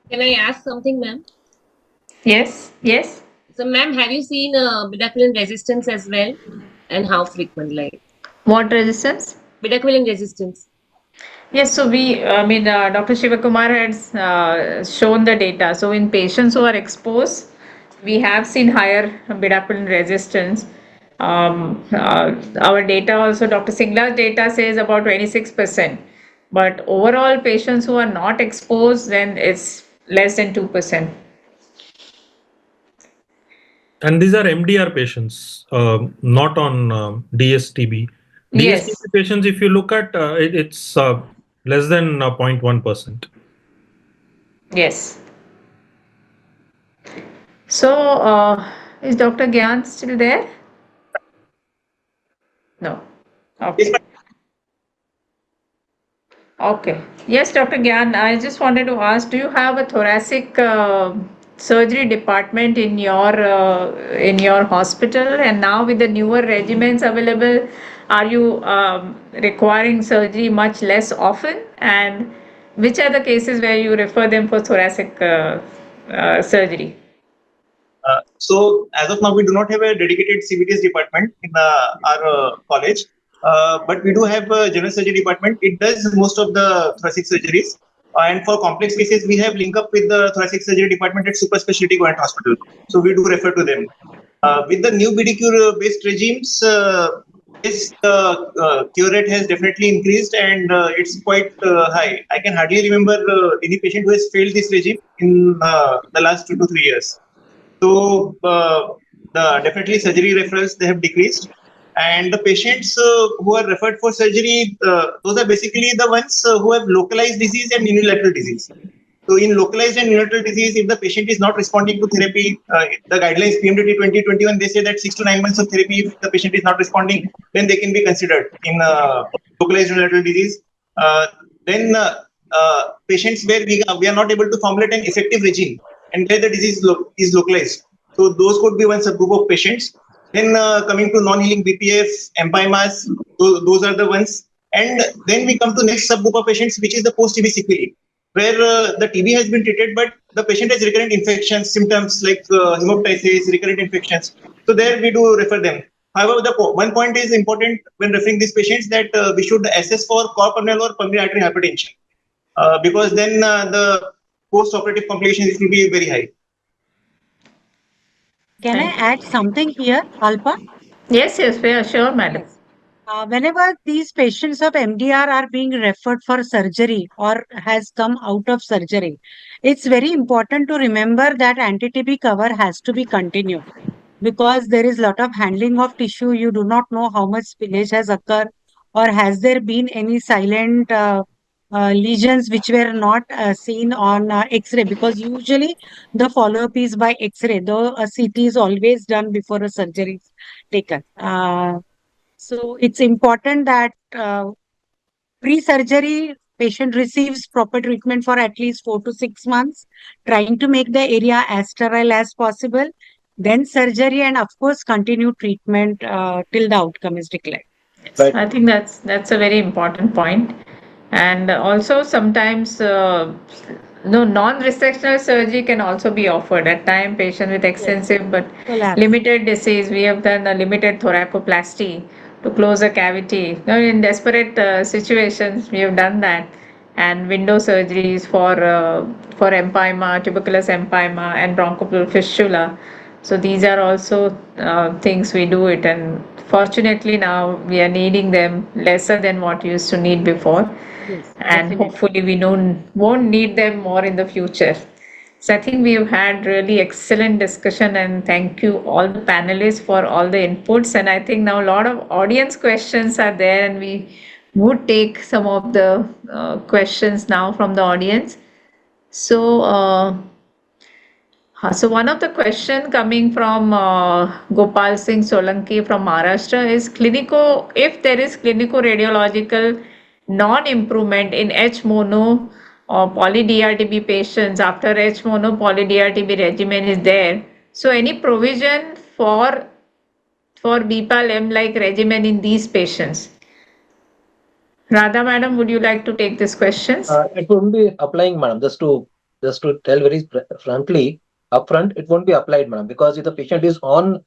Can I ask something, ma'am? Yes, yes. So, ma'am, have you seen bedaquiline resistance as well, and how frequent? Like What resistance? bedaquiline resistance. Yes, so Dr. Shiva Kumar has shown the data. So in patients who are exposed, we have seen higher bedaquiline resistance. Our data also, Dr. Singla's data says about 26%. But overall, patients who are not exposed, then it's less than 2%. And these are MDR patients, not on DSTB. Yes. DSTB patients, if you look at it's less than 0.1%. Yes. So, is Dr. Gyan still there? No. Okay. Okay. Yes, Dr. Gyan, I just wanted to ask, do you have a thoracic surgery department in your hospital? And now with the newer regimens available, are you requiring surgery much less often? And which are the cases where you refer them for thoracic surgery? So as of now, we do not have a dedicated CVTs department in our college, but we do have a general surgery department. It does most of the thoracic surgeries, and for complex cases, we have link up with the thoracic surgery department at super specialty government hospital. So we do refer to them. With the new BDQ based regimes, this cure rate has definitely increased, and it's quite high. I can hardly remember any patient who has failed this regime in the last 2 to 3 years. So definitely surgery referrals, they have decreased, and the patients who are referred for surgery, those are basically the ones who have localized disease and unilateral disease. So in localized and unilateral disease, if the patient is not responding to therapy, the guidelines PMDT 2021, they say that 6 to 9 months of therapy, if the patient is not responding, then they can be considered in localized unilateral disease. Then patients where we are not able to formulate an effective regime and where the disease is localized. So those could be one subgroup of patients. Then coming to non-healing BPF, empymas, those are the ones. And then we come to next subgroup of patients, which is the post-TB sequelae, where the TB has been treated, but the patient has recurrent infections, symptoms like hemoptysis, recurrent infections. So there we do refer them. However, one point is important when referring these patients, that we should assess for core-pulmonary or pulmonary artery hypertension, because then the post-operative complications will be very high. Can I add something here, Alpa? Yes, sure, madam. Whenever these patients of MDR are being referred for surgery or has come out of surgery, it's very important to remember that anti-TB cover has to be continued, because there is a lot of handling of tissue. You do not know how much spillage has occurred, or has there been any silent lesions which were not seen on X-ray, because usually the follow-up is by X-ray, though a CT is always done before a surgery is taken. So it's important that pre-surgery patient receives proper treatment for at least 4 to 6 months, trying to make the area as sterile as possible, then surgery, and of course continue treatment till the outcome is declared. Right. I think that's a very important point. And also sometimes non-resectional surgery can also be offered at time. Patient with extensive but Collapse. limited disease, we have done a limited thoracoplasty to close a cavity. Now in desperate situations, we have done that, and window surgeries for empyema, tuberculous empyema, and bronchopleural fistula. So these are also things we do it, and fortunately now we are needing them lesser than what we used to need before. Yes, and definitely. hopefully we won't need them more in the future. So I think we've had really excellent discussion, and thank you all the panelists for all the inputs. And I think now a lot of audience questions are there, and we would take some of the questions now from the audience. So, so one of the question coming from Gopal Singh Solanki from Maharashtra is if there is clinico-radiological non-improvement in H-mono or poly-DRTB patients after H-mono poly-DRTB regimen is there. So any provision for BPAL-M like regimen in these patients? Radha madam, would you like to take these questions? It won't be applying, madam. Just to tell very frankly, upfront, it won't be applied, madam, because if the patient is on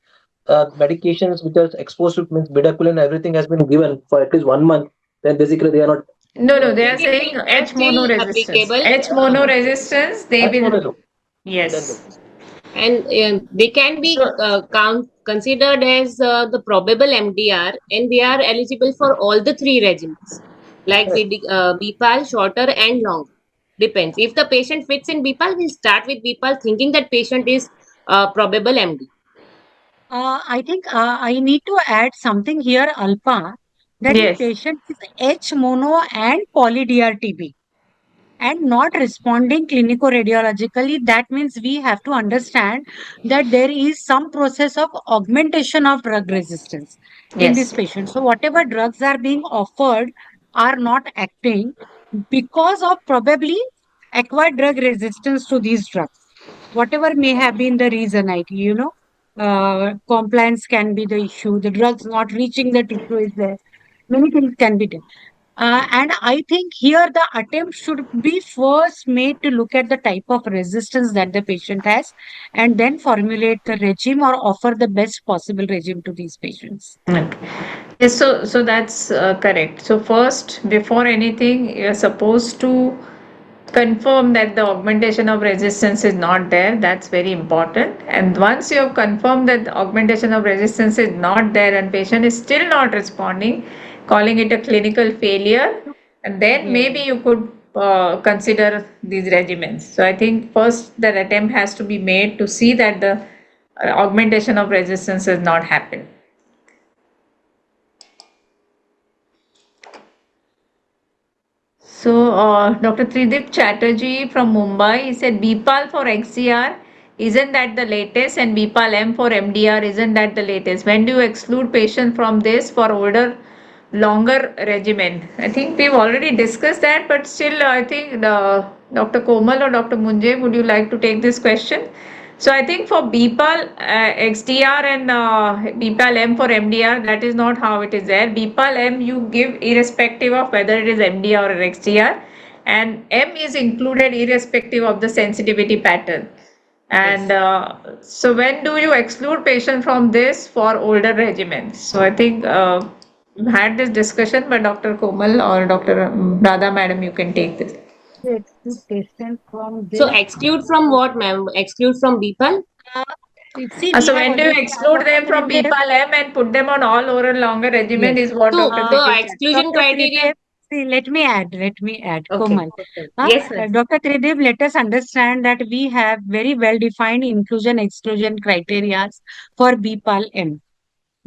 medications which are exposed to means bedaquiline, everything has been given for at least 1 month, then basically they are not. No, Don't they are think it saying will H mono still resistance. applicable. H mono resistance, they That's what I will, do. Then yes. And they can be So, considered as the probable MDR, and they are eligible for all the three regimens, like correct. BPAL, shorter and longer. Depends. If the patient fits in BPAL, we'll start with BPAL, thinking that patient is probable MD. I think I need to add something here, Alpa, that if yes, patient is H mono and poly-DRTB and not responding clinico-radiologically, that means we have to understand that there is some process of augmentation of drug resistance in this yes, patient. So whatever drugs are being offered are not acting because of probably acquired drug resistance to these drugs. Whatever may have been the reason, compliance can be the issue, the drugs not reaching the tissue is there. Many things can be done. And I think here the attempt should be first made to look at the type of resistance that the patient has and then formulate the regime or offer the best possible regime to these patients. okay. Yes, so that's correct. So first, before anything, you're supposed to confirm that the augmentation of resistance is not there. That's very important. And once you have confirmed that the augmentation of resistance is not there and patient is still not responding, calling it a clinical failure, and then Yeah. maybe you could consider these regimens. So I think first that attempt has to be made to see that the augmentation of resistance has not happened. So, Dr. Tridip Chatterjee from Mumbai, he said BPAL for XDR, isn't that the latest? And BPAL M for MDR, isn't that the latest? When do you exclude patient from this for older, longer regimen? I think we've already discussed that, but still, I think Dr. Komal or Dr. Munje, would you like to take this question? So I think for BPAL XDR and BPAL M for MDR, that is not how it is there. BPAL M you give irrespective of whether it is MDR or XDR, and M is included irrespective of the sensitivity pattern. And so when do you exclude patient from this for older regimens? So I think we've had this discussion, but Dr. Komal or Dr. Radha madam, you can take this. Exclude patient from So this. exclude from what, ma'am? Exclude from BPAL? Uh, See, we So have when do you already, exclude Dr. them from Tridip, BPAL M and put them on all oral longer regimen yes. is what So Dr. the Tridip said. exclusion Dr. criteria. Tridip, see, let me add, Okay. Komal. Yes, sir. Dr. Tridip, let us understand that we have very well-defined inclusion-exclusion criteria for BPAL-M,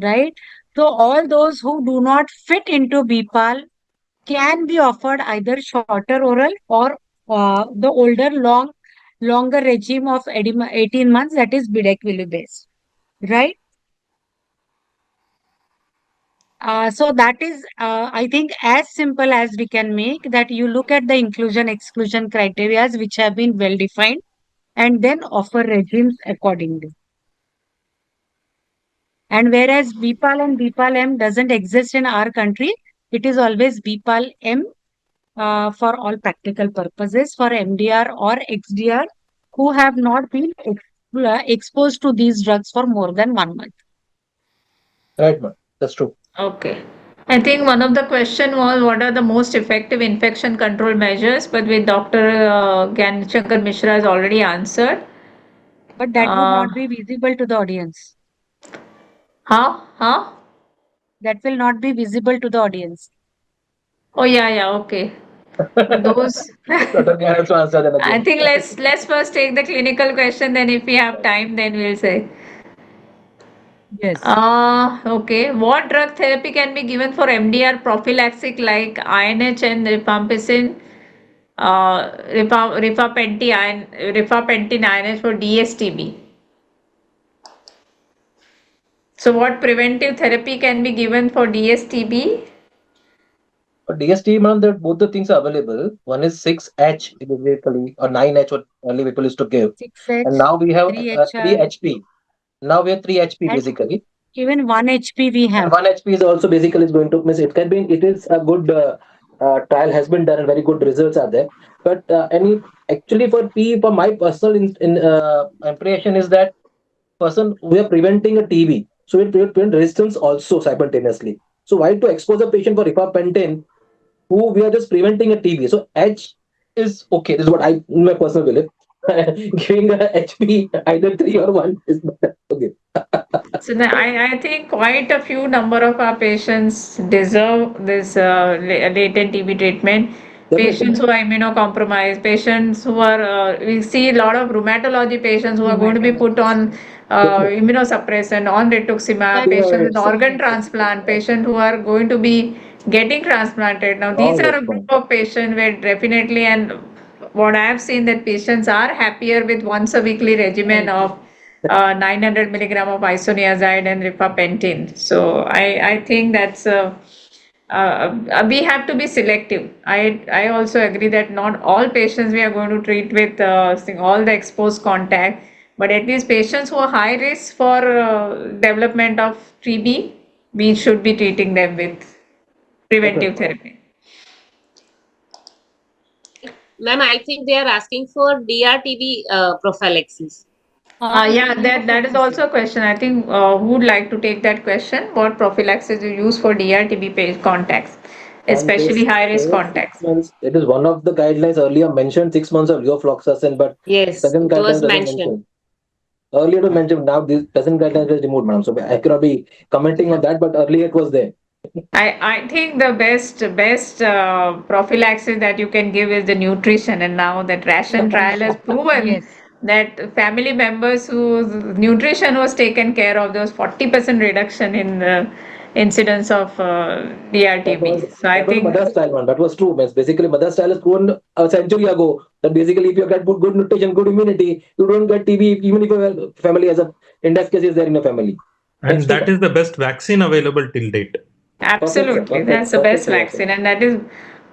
right? So all those who do not fit into BPAL can be offered either shorter oral or the longer regime of 18 months, that is bedaquiline based, right? So that is, I think, as simple as we can make that you look at the inclusion exclusion criteria which have been well defined and then offer regimes accordingly. And whereas BPAL and BPAL M doesn't exist in our country, it is always BPAL M for all practical purposes for MDR or XDR who have not been exposed to these drugs for more than 1 month. Right, madam. That's true. Okay. I think one of the question was what are the most effective infection control measures, but with Dr. Gyanshankar Mishra has already answered. But that would Uh, not be visible to the audience. how? How? That will not be visible to the audience. Oh, yeah, yeah, okay. Those. Dr. Gyan has to answer them I again. think let's first take the clinical question. Then, if we have time, then we'll say. Yes. Okay. What drug therapy can be given for MDR prophylaxis like INH and rifampicin, rifapentin INH for DSTB? So, what preventive therapy can be given for DSTB? For DST, man, that both the things are available. One is 6H basically, or 9H, what early people used to give. 6H, And now we have 3 3HR, HP. Now we have 3 HP and basically. even 1 HP we And have. 1 HP is also basically is going to miss. It can be, it is a good trial has been done and very good results are there. But actually for P, for my personal impression is that person we are preventing a TB. So we prevent resistance also simultaneously. So why to expose a patient for rifampicin who we are just preventing a TB? So H is okay. This is what I my personal belief. Giving a HP either 3 or 1 is better. Okay. So I think quite a few number of our patients deserve this latent TB treatment. Definitely. Patients who are immunocompromised, patients who are, we see a lot of rheumatology patients who are going to be put on immunosuppressant, on rituximab, patients with organ transplant, patients who are going to be getting transplanted. Now, these All are those a group points. of patients where definitely, and what I have seen that patients are happier with once a weekly regimen of 900 milligram of isoniazid and rifapentin. So I think that's we have to be selective. I also agree that not all patients we are going to treat with all the exposed contact, but at least patients who are high risk for development of TB, we should be treating them with preventive therapy. Ma'am, I think they are asking for DRTB prophylaxis. Yeah, that is also a question. I think who would like to take that question? What prophylaxis you use for DRTB contacts, And especially this high risk says 6 contacts? months. It is one of the guidelines earlier mentioned 6 months of levofloxacin, but Yes, present it was guidelines doesn't mentioned. mention. Earlier to mention, now this present guidelines is removed, madam. So I cannot be commenting on that, but earlier it was there. I think the best prophylaxis that you can give is the nutrition, and now that ration trial has proven Yes. that family members whose nutrition was taken care of, there was 40% reduction in the incidence of That DRTB. was So I that was think mother style, man. That was true. Means basically mother style is proven a century ago that basically if you get good nutrition, good immunity, you don't get TB even if your family has a index case is there in your family. And That's true. that is the best vaccine available till date. Perfect, sir. absolutely, Perfect. that's the Perfect best suggestion. vaccine, and that is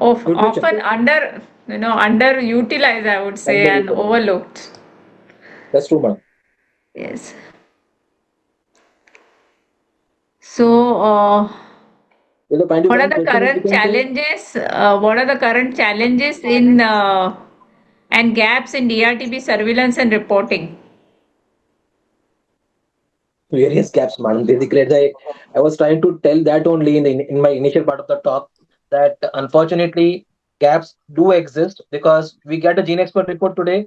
Nutrition. often underutilized, I would say, and Underutilized. overlooked. That's true, madam. Yes. So, With the what are point the question, if we current can say, challenges? What are the current challenges in and gaps in DRTB surveillance and reporting? various gaps, man. Basically, as I was trying to tell that only in my initial part of the talk that unfortunately gaps do exist because we get a gene expert report today.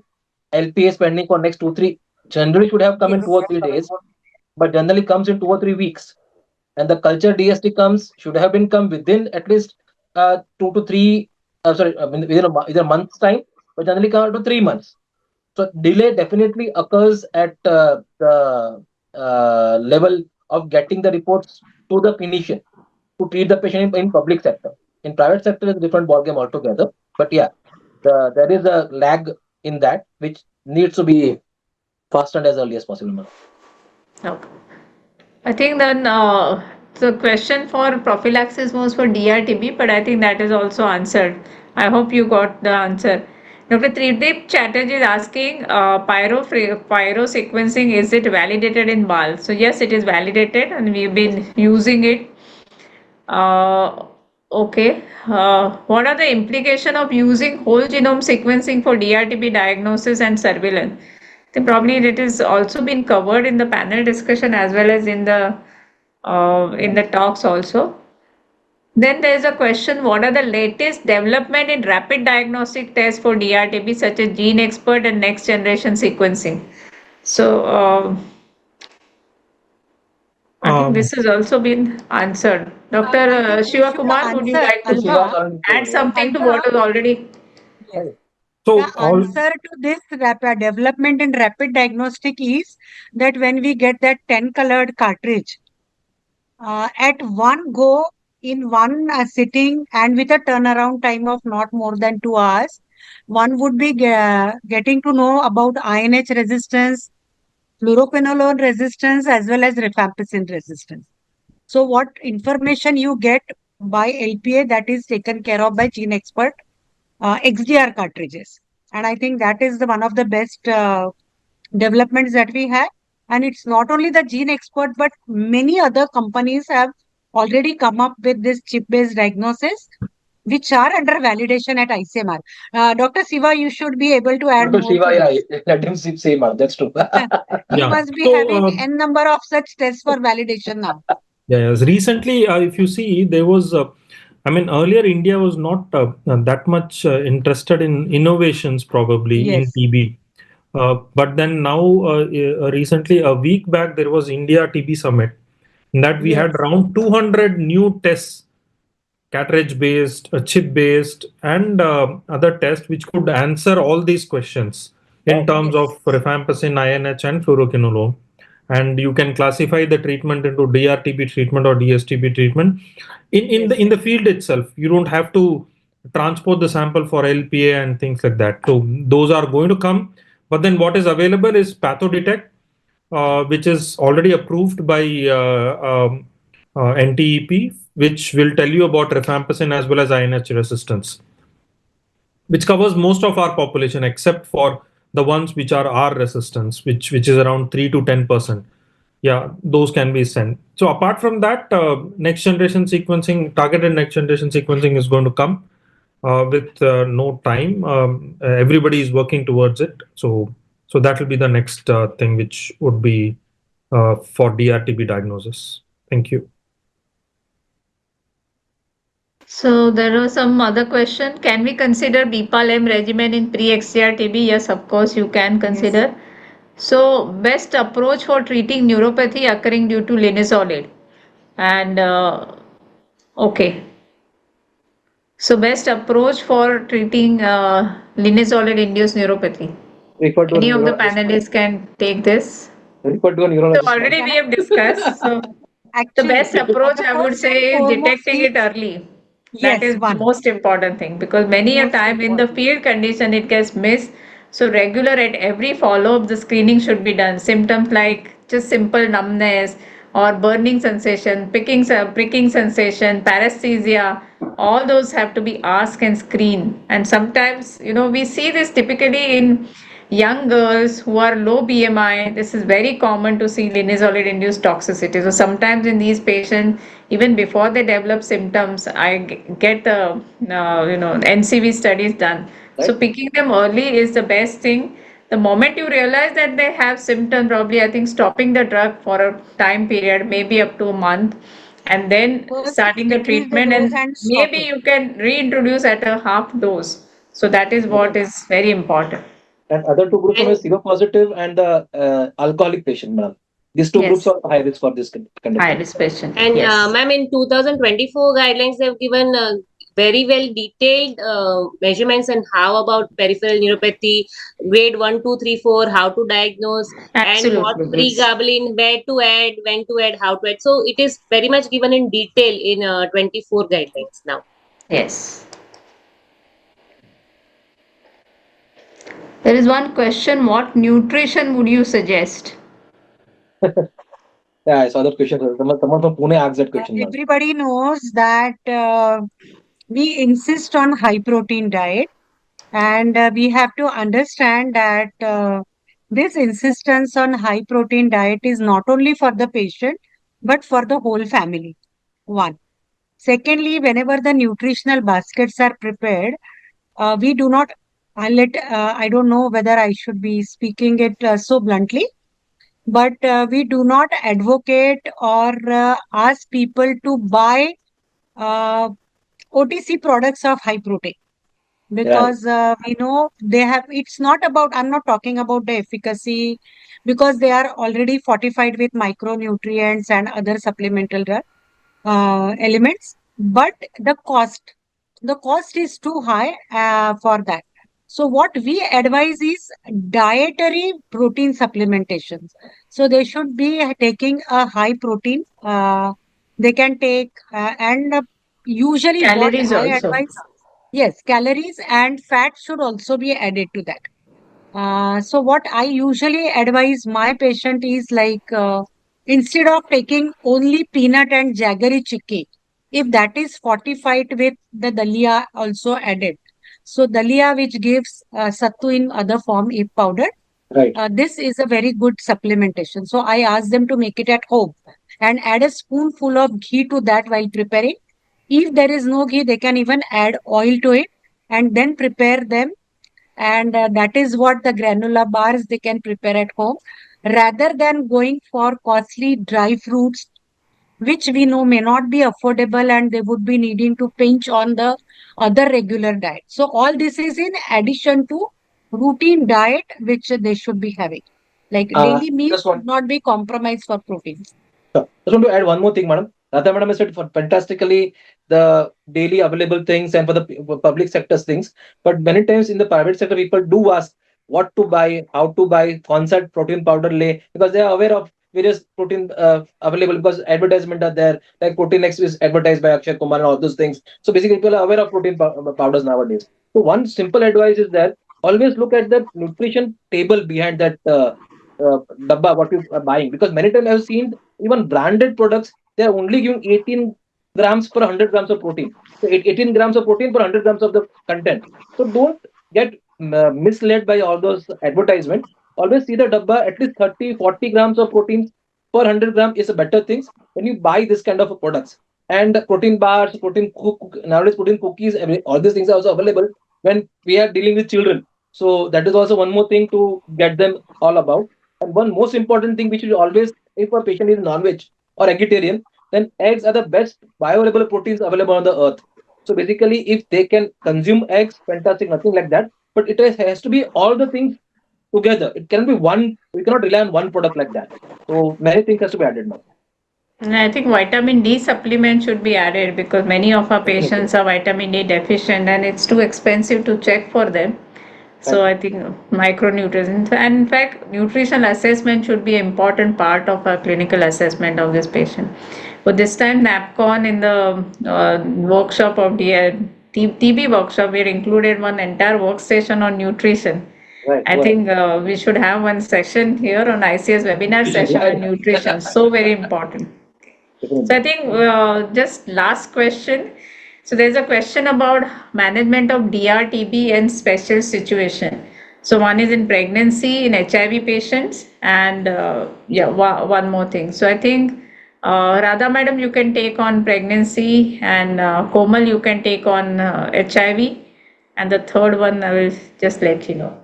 LP is pending for next 2 3. Generally should have come in 2 or 3 days, but generally comes in 2 or 3 weeks. And the culture DST comes should have been come within at least 2 to 3. Sorry, I mean, within a month's time, but generally come to 3 months. So delay definitely occurs at the level of getting the reports to the clinician to treat the patient in public sector. In private sector, is a different ballgame altogether. But yeah, there is a lag in that which needs to be fastened as early as possible, ma'am. Okay. I think then the question for prophylaxis was for DRTB, but I think that is also answered. I hope you got the answer. Dr. Trideep Chatterjee is asking pyro sequencing, is it validated in BAL? So yes, it is validated and we've been using it. Okay. What are the implication of using whole genome sequencing for DRTB diagnosis and surveillance? I think probably it is also been covered in the panel discussion as well as in the talks also. Then there is a question: what are the latest development in rapid diagnostic tests for DRTB, such as Gene Expert and next generation sequencing? So I think this has also been answered. Dr. Shiva Kumar, would you like to add something to what is already? Yes. So The answer to this development in rapid diagnostic is that when we get that 10 colored cartridge at one go in one sitting and with a turnaround time of not more than 2 hours, one would be getting to know about INH resistance, fluoroquinolone resistance, as well as rifampicin resistance. So what information you get by LPA, that is taken care of by gene expert XDR cartridges. And I think that is one of the best developments that we have. And it's not only the gene expert, but many other companies have already come up with this chip-based diagnosis, which are under validation at ICMR. Dr. Siva, you should be able to add Dr. more. Siva, yeah, let him say more. That's true. You must be having n number of such tests for validation now. Yes, recently, if you see, there was, I mean, earlier India was not that much interested in innovations probably in TB. But then now, recently, a week back, there was India TB Summit. In that we had around 200 new tests, cartridge-based, chip-based, and other tests which could answer all these questions in terms of rifampicin, INH, and fluoroquinolone. And you can classify the treatment into DRTB treatment or DSTB treatment. In the field itself, you don't have to transport the sample for LPA and things like that. So those are going to come. But then what is available is PathoDetect, which is already approved by NTEP, which will tell you about rifampicin as well as INH resistance, which covers most of our population except for the ones which are R resistance, which is around 3 to 10%. Yeah, those can be sent. So apart from that, next generation sequencing, targeted next generation sequencing is going to come with no time. Everybody is working towards it. So that will be the next thing which would be for DRTB diagnosis. Thank you. So there was some other question. Can we consider BPAL-M regimen in pre-XDR TB? Yes, of course you can consider. So best approach for treating neuropathy occurring due to linezolid. And okay. So best approach for treating linezolid-induced neuropathy. Any of the panelists can take this. So already we have discussed. So the best approach I would say is detecting it early. That is the most important thing, because many a time in the field condition it gets missed. So regular at every follow-up the screening should be done. Symptoms like just simple numbness or burning sensation, pricking sensation, paresthesia, all those have to be asked and screened. And sometimes, we see this typically in young girls who are low BMI. This is very common to see linezolid induced toxicity. So sometimes in these patients, even before they develop symptoms, I get NCV studies done. So picking them early is the best thing. The moment you realize that they have symptoms, probably I think stopping the drug for a time period, maybe up to a month, and then starting the treatment, and maybe you can reintroduce at a half dose. So that is what is very important. And other two groups are Siva positive and the alcoholic patient, ma'am. These two groups are high risk for this condition. High risk patient. And ma'am, in 2024 guidelines, they've given very well detailed measurements and how about peripheral neuropathy, grade 1, 2, 3, 4, how to diagnose, and what pregabalin, where to add, when to add, how to add. So it is very much given in detail in 24 guidelines now. Yes. There is one question: what nutrition would you suggest? Yeah, I saw that question. Someone from Pune asked that question. Everybody knows that we insist on high protein diet, and we have to understand that this insistence on high protein diet is not only for the patient but for the whole family. One. Secondly, whenever the nutritional baskets are prepared, we do not. I don't know whether I should be speaking it so bluntly, but we do not advocate or ask people to buy OTC products of high protein, because we know they have. It's not about. I'm not talking about the efficacy because they are already fortified with micronutrients and other supplemental elements. But the cost is too high for that. So what we advise is dietary protein supplementations. So they should be taking a high protein. They can take and usually what Calories I also. advise, yes, calories and fat should also be added to that. So what I usually advise my patient is like instead of taking only peanut and jaggery chickpea, if that is fortified with the dalia also added. So dalia which gives sattu in other form if powdered, Right. this is a very good supplementation. So I ask them to make it at home and add a spoonful of ghee to that while preparing. If there is no ghee, they can even add oil to it and then prepare them, and that is what the granola bars they can prepare at home rather than going for costly dry fruits which we know may not be affordable and they would be needing to pinch on the other regular diet. So all this is in addition to routine diet which they should be having, like daily meals Just one. should not be compromised for proteins. Sure. Just want to add one more thing, madam. Radha madam has said fantastically the daily available things and for the public sector's things. But many times in the private sector, people do ask what to buy, how to buy, concept protein powder lay, because they are aware of various protein available because advertisement are there. Like Protein X is advertised by Akshay Kumar and all those things. So basically, people are aware of protein powders nowadays. So one simple advice is that always look at the nutrition table behind that dabba what you are buying, because many times I've seen even branded products, they are only giving 18 grams per 100 grams of protein. So 18 grams of protein per 100 grams of the content. So don't get misled by all those advertisements. Always see the dabba, at least 30, 40 grams of protein per 100 gram is a better things when you buy this kind of products. And protein bars, nowadays protein cookies, all these things are also available when we are dealing with children. So that is also one more thing to get them all about. And one most important thing which is always, if a patient is non-veg or vegetarian, then eggs are the best bioavailable proteins available on the earth. So basically, if they can consume eggs, fantastic, nothing like that. But it has to be all the things together. It cannot be one. We cannot rely on one product like that. So many things has to be added now. And I think vitamin D supplement should be added because many of our Definitely. patients are vitamin D deficient and it's too expensive to check for them. So Right. I think micronutrients and in fact nutritional assessment should be an important part of our clinical assessment of this patient. But this time NAPCON in the workshop of the TB workshop, we included one entire workstation on nutrition. Right. I Right. think we should have one session here on ICS webinar session Yeah. on nutrition. So very important. So I Definitely. think just last question. So there's a question about management of DRTB and special situation. So one is in pregnancy in HIV patients and one more thing. So I think Radha madam you can take on pregnancy and Komal you can take on HIV and the third one I will just let you know.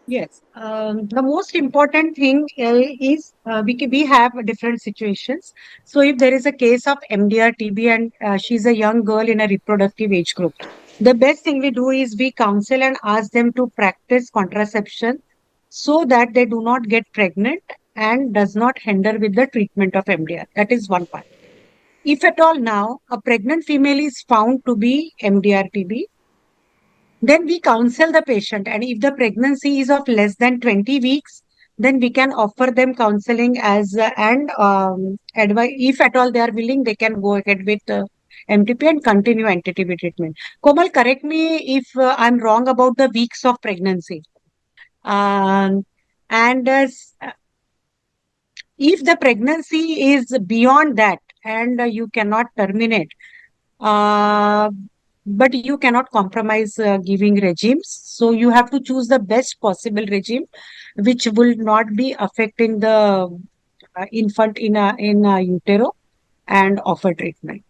Yes, the most important thing is we have different situations. So if there is a case of MDR TB and she's a young girl in a reproductive age group, the best thing we do is we counsel and ask them to practice contraception so that they do not get pregnant and does not hinder with the treatment of MDR. That is one part. If at all now a pregnant female is found to be MDR TB, then we counsel the patient, and if the pregnancy is of less than 20 weeks, then we can offer them counseling as and advise, if at all they are willing, they can go ahead with MTP and continue anti-TB treatment. Komal, correct me if I'm wrong about the weeks of pregnancy. And if the pregnancy is beyond that and you cannot terminate, uh, but you cannot compromise giving regimes. So you have to choose the best possible regime, which will not be affecting the infant in a utero, and offer treatment.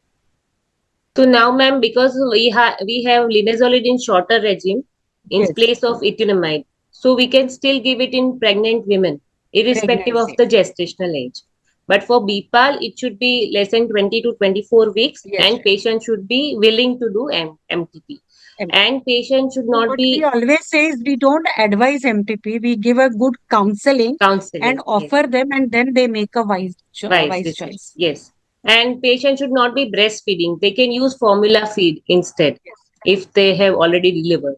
So now, ma'am, because we have linezolid in shorter regime in Yes, place of etunamide, so we can still give it in pregnant women, irrespective of pregnancy. the gestational age. But for BPAL, it should be less than 20 to 24 weeks, Yes, and patient should be willing to do MTP. and patient should not What be. we always say is we don't advise MTP. We give a good counseling and offer them, and then they make a wise decision. choice. Yes. And patient should not be breastfeeding. They can use formula feed instead if they have already delivered.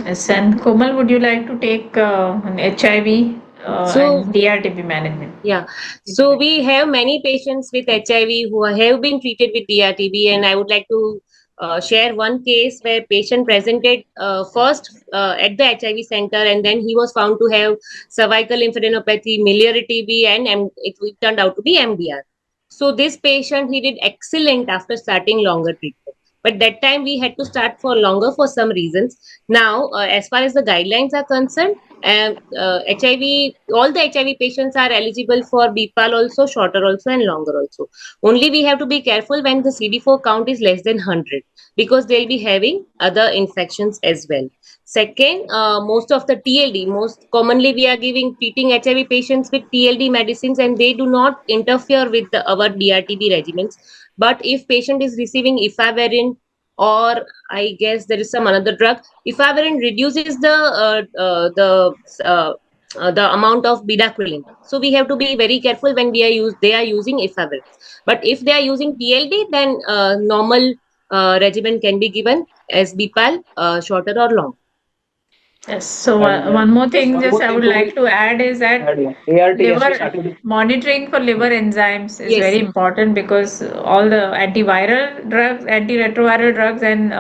Yes, and Komal, would you like to take an HIV and DRTB management? Yeah. So we have many patients with HIV who have been treated with DRTB, and I would like to share one case where patient presented first at the HIV center, and then he was found to have cervical lymphadenopathy, miliary TB, and it turned out to be MDR. So this patient, he did excellent after starting longer treatment. But that time we had to start for longer for some reasons. Now, as far as the guidelines are concerned, HIV, all the HIV patients are eligible for BPAL also, shorter also, and longer also. Only we have to be careful when the CD4 count is less than 100 because they'll be having other infections as well. Second, most of the TLD, most commonly we are treating HIV patients with TLD medicines, and they do not interfere with our DRTB regimens. But if patient is receiving efavirenz, or I guess there is some another drug, efavirenz reduces the amount of bedaquiline. So we have to be very careful when they are using efavirenz. But if they are using TLD, then normal regimen can be given as BPAL, shorter or long. Yes. So one more thing, just I would like to add is that liver monitoring for liver enzymes is very important because all the antiviral drugs, antiretroviral drugs, and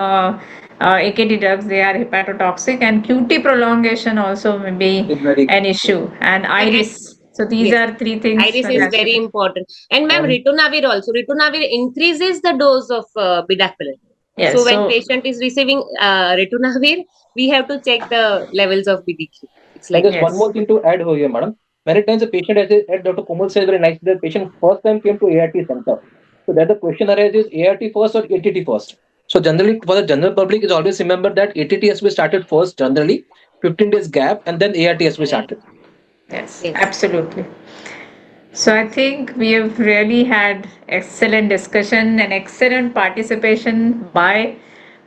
AKT drugs, they are hepatotoxic, and QT prolongation also may be an issue, and iris. So these are three things. Iris is very important. And ma'am, ritonavir also. Ritonavir increases the dose of bedaquiline. Yes, so when patient is receiving ritonavir, we have to check the levels of BDQ. It's like one more thing to add over here, madam. Many times the patient, as Dr. Komal said very nicely, the patient first time came to ART center. So that the question arises, ART first or ATT first? So generally, for the general public, is always remember that ATT has been started first, generally, 15 days gap, and then ART has been started. Yes, absolutely. So I think we have really had excellent discussion and excellent participation by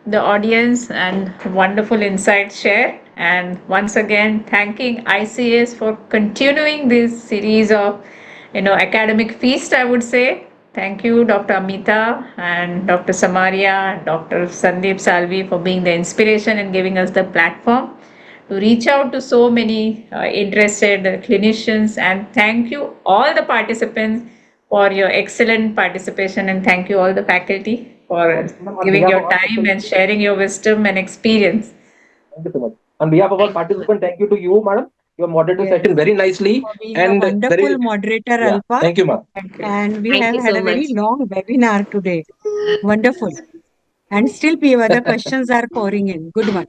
the audience and wonderful insights shared. And once again, thanking ICS for continuing this series of, academic feast, I would say. Thank you, Dr. Amita and Dr. Samaria, Dr. Sandeep Salvi for being the inspiration and giving us the platform to reach out to so many interested clinicians. And thank you all the participants for your excellent participation, and thank you all the faculty for giving your time and sharing your wisdom and experience. Thank you so much. On behalf of all participants, thank you to you, madam. You have moderated the session very nicely. And wonderful moderator, Alpa. Thank you, ma'am. And we have had a very long webinar today. Wonderful. And still, other questions are pouring in. Good one.